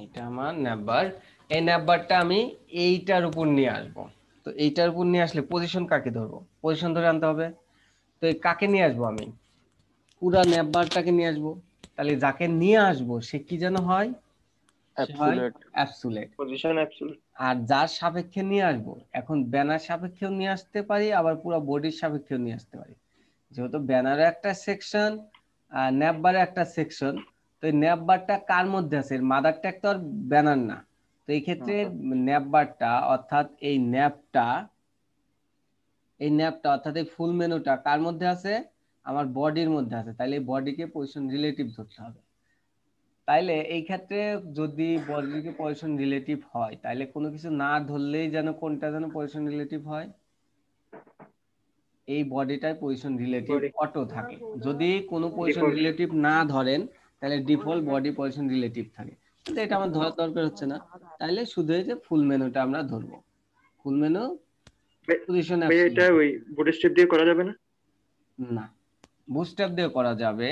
এটা আমার ন্যাপবার। এই ন্যাপবারটা আমি এইটার উপর নিয়ে আসব। তো এইটার উপর নিয়ে আসলে পজিশন কাকে ধরবো, পজিশন ধরে আনতে হবে। তো এই কাকে নিয়ে আসবো, আমি পুরা ন্যাপবারটাকে নিয়ে আসবো। তাহলে যাকে নিয়ে আসবো সে কি যেন হয়, সে হয় অ্যাবসলিউট। অ্যাবসুলেট। Position absolute. আর যার সাপেক্ষে নিয়ে আসবো, এখন ব্যানার সাপেক্ষেও নিয়ে আসতে পারি, আবার পুরো বডির সাপেক্ষেও নিয়ে আসতে পারি। যেহেতু ব্যানারে একটা সেকশন আর ন্যাপ বারে একটা সেকশন, তো এই ন্যাপ বারটা কার মধ্যে আছে, মাদার ট্যাগ তো আর ব্যানার না, তো এই ক্ষেত্রে ন্যাপ বারটা অর্থাৎ এই ন্যাপটা অর্থাৎ এই ফুল মেনুটা কার মধ্যে আছে? আমার বডির মধ্যে আছে, তাহলে বডিকে পজিশন রিলেটিভ ধরতে হবে। তাইলে এই ক্ষেত্রে যদি বডিকে পজিশন রিলেটিভ হয়, তাহলে কোনো কিছু না ধরলেই যেন কোনটা যেন পজিশন রিলেটিভ হয়, এই বডিটাই পজিশন রিলেটিভ অটো থাকে। যদি কোনো পজিশন রিলেটিভ না ধরেন তাহলে ডিফল্ট বডি পজিশন রিলেটিভ থাকে, কিন্তু এটা আমার ধরার দরকার হচ্ছে না। তাহলে শুধু এই যে ফুল মেনুটা আমরা ধরবো, ফুল মেনু পজিশন। এটা ওই বুটস্ট্র্যাপ দিয়ে করা যাবে না? না, বুটস্ট্র্যাপ দিয়ে করা যাবে,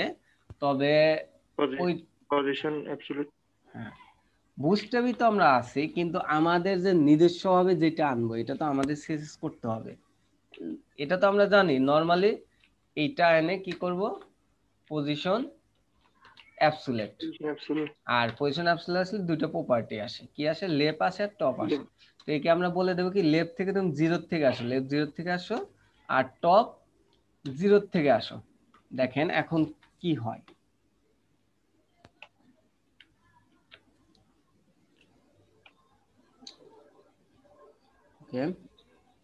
তবে ওই পজিশন অ্যাবসলিউট, হ্যাঁ বুটস্ট্র্যাপই তো আমরা আছি, কিন্তু আমাদের যে নিজস্বভাবে যেটা আনবো এটা তো আমাদের সিএসএস করতে হবে। এটা তো আমরা জানি নরমালি এইটা এনে কি করব, পজিশন অ্যাবসলিউট। আর পজিশন অ্যাবসলিউট আসলে দুটো প্রপার্টি আসে, কি আসে? লেফট আসে আর টপ আসে। তো একে আমরা বলে দেবো কি, লেফট থেকে তুমি 0 থেকে আসো, লেফট 0 থেকে আসো, আর টপ 0 থেকে আসো। দেখেন এখন কি হয়, ওকে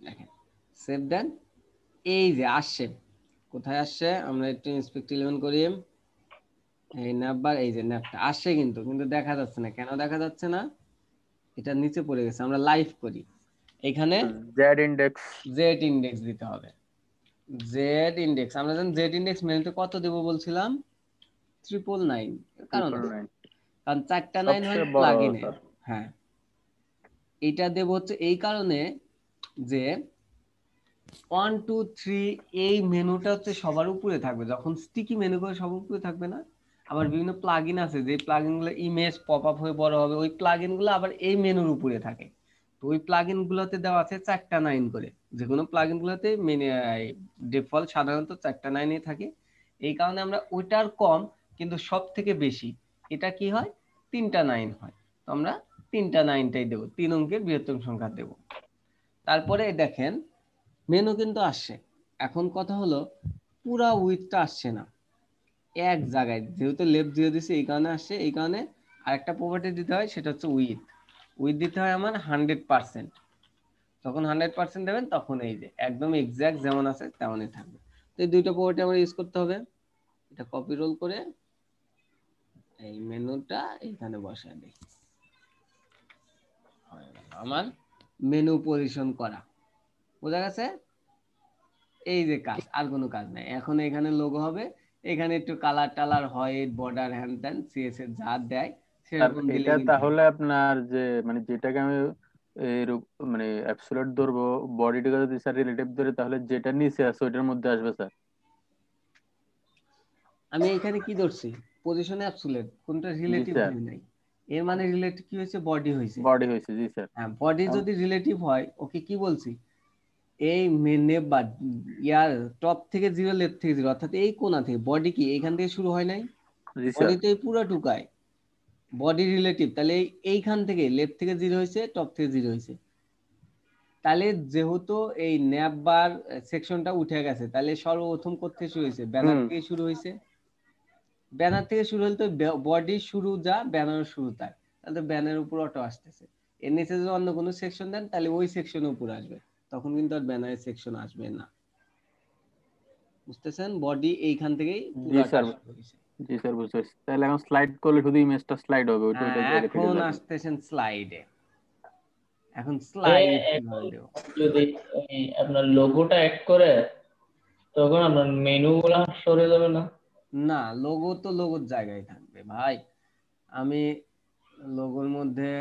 দেখেন সেভ দেন, এই যে আসছে, কোথায় আসছে? আমরা একটু ইন্সপেক্ট 11 করি, এই ন্যাপবার, এই যে ন্যাপটা আসছে, কিন্তু দেখা যাচ্ছে না। কেন দেখা যাচ্ছে না? এটা নিচে পড়ে গেছে। আমরা লাইভ করি, এখানে জেড ইন্ডেক্স দিতে হবে। জেড ইন্ডেক্স আমরা জানি, জেড ইন্ডেক্স মেনুতে কত দেব বলছিলাম? 999। কারণ 4টা 9 হয় প্লাগইনে। হ্যাঁ, এটা দেব হচ্ছে এই কারণে যে 1 2 3 এই মেনুটা হচ্ছে সবার উপরে থাকবে। যখন স্টিকি মেনু করে সবার উপরে থাকবে না, আবার বিভিন্ন প্লাগইন আছে যে প্লাগইন গুলো ইমেজ পপ আপ হয়ে বড় হবে, ওই প্লাগইন গুলো আবার এই মেনুর উপরে থাকে। তো ওই প্লাগইন গুলোতে দেওয়া আছে 4টা 9 করে। যে কোনো প্লাগইন গুলোতে ডিফল্ট সাধারণত 4টা 9ই থাকে। এই কারণে আমরা ওইটার কম কিন্তু সব থেকে বেশি এটা কি হয়? 3টা 9 হয়। তো আমরা 3টা 9টাই দেব, 3 অঙ্কের বৃহত্তম সংখ্যা দেব। তারপরে দেখেন মেনু কিন্তু আসছে। এখন কথা হলো পুরা উইথটা আসছে না, এক জায়গায়, যেহেতু লেফট 0 দিছে এই কারণে আসছে। এই কারণে আরেকটা প্রপার্টি দিতে হয়, সেটা হচ্ছে উইথ দিতে হয় আমার 100%। যখন 100% দেবেন তখন এই যে একদম এক্সাক্ট যেমন আছে তেমনই থাকবে। তো এই দুইটা প্রপার্টি আমরা ইউজ করতে হবে। এটা কপি রোল করে এই মেনুটা এখানে বসায় দিই, আমার মেনু পজিশন করা। বোঝা গেছে? এই যে কাজ, আর কোনো কাজ নাই। এখন এখানে লোগো হবে, এখানে একটু কালার টালার হয়, বর্ডার হ্যান ত্যান সিএসএস যা দেয় সেরকম দিলে। তাহলে আপনার যে মানে যেটাকে আমি মানে অ্যাবসলিউট ধরবো, বডিটাকে যদি স্যার রিলেটিভ ধরে, তাহলে যেটা নিচে আছে ওইটার মধ্যে আসবে স্যার। আমি এখানে কি ধরছি? পজিশন অ্যাবসলিউট, কোনটা রিলেটিভ হয় নাই। এর মানে রিলেটিভ কি হয়েছে? বডি হয়েছে। বডি হয়েছে, জি স্যার। হ্যাঁ, বডি যদি রিলেটিভ হয়, ওকে কি বলছি? এই নেবার ইয়ার টপ থেকে 0 লেফট থেকে 0, অর্থাৎ এই কোণা থেকে। বডি কি এইখান থেকে শুরু হয় নাই? বডি তো এই পুরো টুকায় বডি রিলেটিভ। তাহলে এইখান থেকে লেফট থেকে 0 হয়েছে, টপ থেকে 0 হয়েছে। তাহলে যেহেতু এই ন্যাপ বার সেকশনটা উঠে গেছে, তাহলে সর্বপ্রথম করতে শুরু হয়েছে ব্যানার থেকে শুরু হয়েছে। ব্যানার থেকে শুরু হলে তো বডি শুরু যা, ব্যানার শুরু তাই, তাহলে ব্যানারের উপর অটো আসতেছে। এর নিচে যদি অন্য কোনো সেকশন দেন তাহলে ওই সেকশনের উপর আসবে, তখন কিন্তু আর ব্যানারের সেকশন আসবে না। বুঝতেছেন? বডি এইখান থেকেই পুরোটা শুরু হয়েছে। জি স্যার, বুঝতে পারছি। তাহলে এখন স্লাইড করলে শুধু ইমেজটা স্লাইড হবে, ওইটা জায়গা থেকে এখন যাবে। আসতেছেন স্লাইডে। এখন স্লাইড কিভাবে দেব? যদি আপনার লোগোটা অ্যাড করে তখন আপনার মেনু গুলা সরে যাবে না? না, লোগো তো লোগোর জায়গায় থাকবে ভাই। আমি লোগোর মধ্যে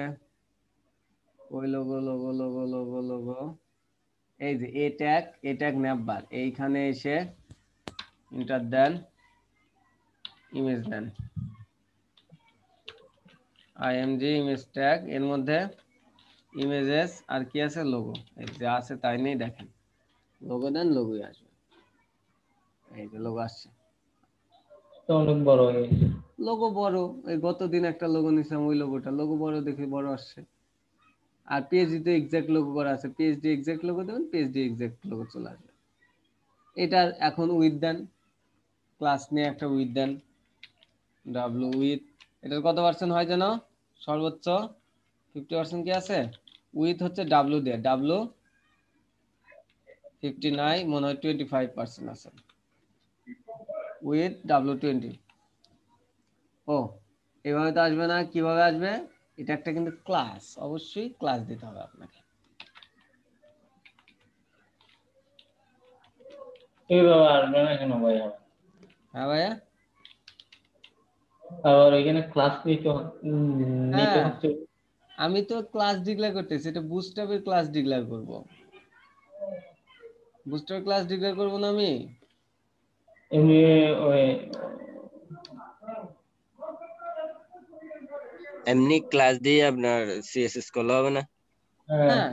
ওই logo logo logo logo logo এই যে এ ট্যাগ ন্যাপবার, এইখানে এসে ইন্টার দেন, ইমেজ দেন, আইএমজি ইমেজ ট্যাগ, এর মধ্যে ইমেজেস আর কি আছে? লোগো। এই যে আছে তাই নেই, দেখেন লোগো দেন, লোগোই আসবে। এই যে লোগো আসছে, অনেক বড় হয়ে গেছে। লোগো বড়। এই গতদিন একটা লোগো নিছিলাম, ওই লোগোটা লোগো বড় দেখে বড় আসছে। আর পিএইচডি তে এক্সাক্ট লোগো করা আছে, পিএইচডি এক্সাক্ট লোগো দেবেন, পিএইচডি এক্সাক্ট লোগো চলে আসবে। এটার এখন উইথ দেন, ক্লাস নিয়ে একটা উইথ দেন, ডাব্লু উইথ। এটার কত পার্সেন্ট হয় যেন? সর্বোচ্চ 50% কি আছে? উইথ হচ্ছে ডাব্লিউ দিয়ে, ডাব্লিউ 59 মনে হয় 25% আছে, উইথ ডাব্লিউ 20। ও এভাবে তো আসবে না, কিভাবে আসবে? এটা একটা কিন্তু ক্লাস, অবশ্যই ক্লাস দিতে হবে আপনাকে। এইভাবে আসবে না কেন ভাইয়া? হ্যাঁ ভাইয়া, আবার এখানে ক্লাস নিতে হ্যাঁ হচ্ছে। আমি তো ক্লাস ডিক্লেয়ার করতেছি, এটা বুস্টআপের ক্লাস ডিক্লেয়ার করব, বুস্টার ক্লাস ডিক্লেয়ার করব না আমি? এমনি ওই এমনি ক্লাস দিয়ে আপনার সিএসএস করলে হবে না? হ্যাঁ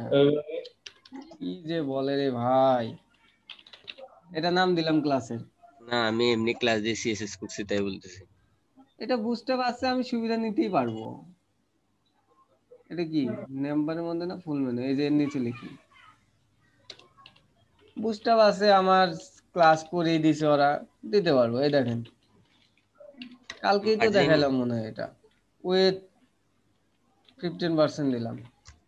কি যে বলে রে ভাই, এটা নাম দিলাম ক্লাসের। না আমি এমনি ক্লাস দিয়ে সিএসএস করছি তাই বলতেছি। এটা বুস্টআপ আছে, আমি সুবিধা নিতেই পারবো। এটা কি নাম্বারের মধ্যে না ফুল মেনু, এই যে এর নিচে লিখি বুস্টআপ আছে, আমার ক্লাস করেই দিছে ওরা, দিতে পারবো। এই দেখেন কালকেই তো আজই দেখাইলাম মনে হয়, এটা উইথ 15% দিলাম,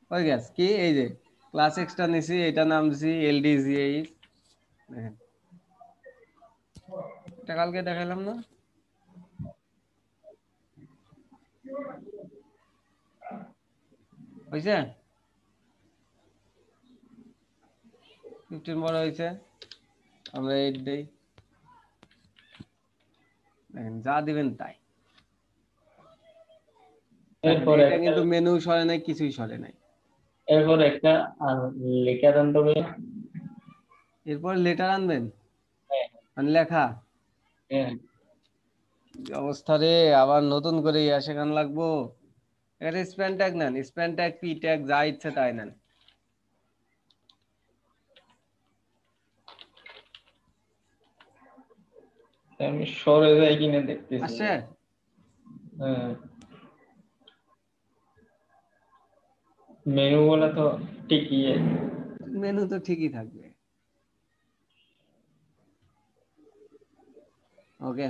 হয়ে গেছে। কি এই যে ক্লাস এক্সট্রা নিছি, এটা নাম দিছি এলডিজিএইচ, দেখেন এটা কালকে দেখাইলাম না? হয়েছে 15 বড় হয়েছে, আমরা 8 দেই, দেখেন যা দিবেন তাই। এরপর এটা একটা কিন্তু মেনু সরে নাই, কিছুই সরে নাই। এরপর একটা লেখা দেন তবে। এরপর লেটার আনবেন, মানে লেখা। হ্যাঁ কি অবস্থা রে, আবার নতুন করে ইয়া শেখান লাগবো। এটা স্প্যান ট্যাগ নেন, স্প্যান ট্যাগ, পি ট্যাগ, যা ইচ্ছে তাই নেন। আমি সরে যাই কিনা দেখতেছি। আসছে? হ্যাঁ মেনু গুলো তো ঠিকই আছে। মেনু তো ঠিকই থাকবে। ওকে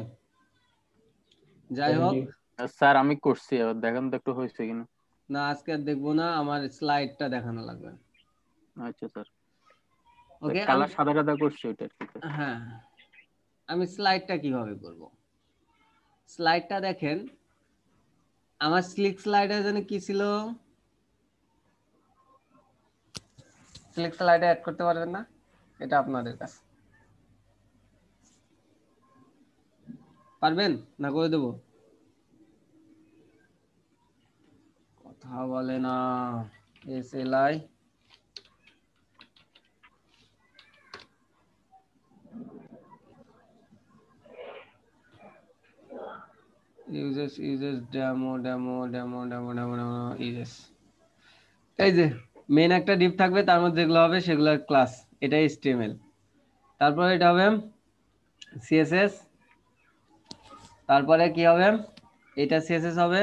যাই হোক, স্যার আমি করছি, এবার দেখেন তো একটু হয়েছে কিনা। না আজকে আর দেখবো না, আমার স্লাইডটা দেখানো লাগবে। আচ্ছা স্যার, ওকে কালার সাদা সাদা করছি ওইটা আর কি। হ্যাঁ আমি স্লাইডটা কিভাবে করব, স্লাইডটা দেখেন। আমার স্লিক স্লাইডে জানি কি ছিল, স্লিক স্লাইডে অ্যাড করতে পারবেন না, এটা আপনাদের কাছে। পারবেন না করে দেবো? কথা বলে না। এসএলআই uses demo uses, এই যে মেইন একটা ডিপ থাকবে, তার মধ্যে যেগুলো হবে সেগুলো ক্লাস, এটা HTML। তারপরে এটা হবে CSS, তারপরে কি হবে, এটা CSS হবে,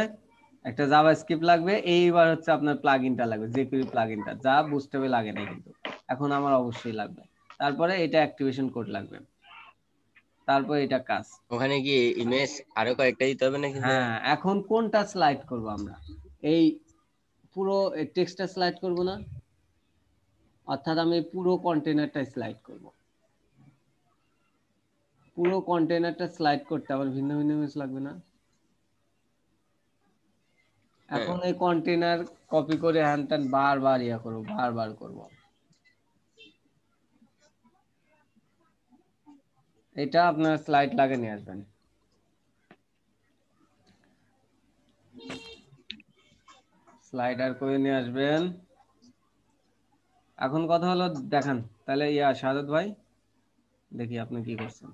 একটা জাভাস্ক্রিপ্ট লাগবে, এইবার হচ্ছে আপনার প্লাগইনটা লাগবে, jQuery প্লাগইনটা, যা বুস্টআপে লাগে না কিন্তু এখন আমার অবশ্যই লাগবে। তারপরে এটা অ্যাক্টিভেশন কোড লাগবে, তারপর এটা কাজ। ওখানে কি ইমেজ আরো কয়েকটা দিতে হবে নাকি? হ্যাঁ এখন কোনটা স্লাইড করব আমরা, এই পুরো টেক্সটটা স্লাইড করব না, অর্থাৎ আমি পুরো কন্টেনারটা স্লাইড করব। পুরো কন্টেনারটা স্লাইড করতে আবার ভিন্ন ভিন্ন ইমেজ লাগবে না? এখন এই কন্টেনার কপি করে হ্যান ত্যান বারবার ইয়া করব, বারবার করব। এটা আপনার স্লাইড লাগে নিয়ে আসবেন। স্লাইডার করে নিয়ে আসবেন। এখন কথা হলো দেখান তাহলে, ইয়া শাহাদাত ভাই দেখি আপনি কি করছেন।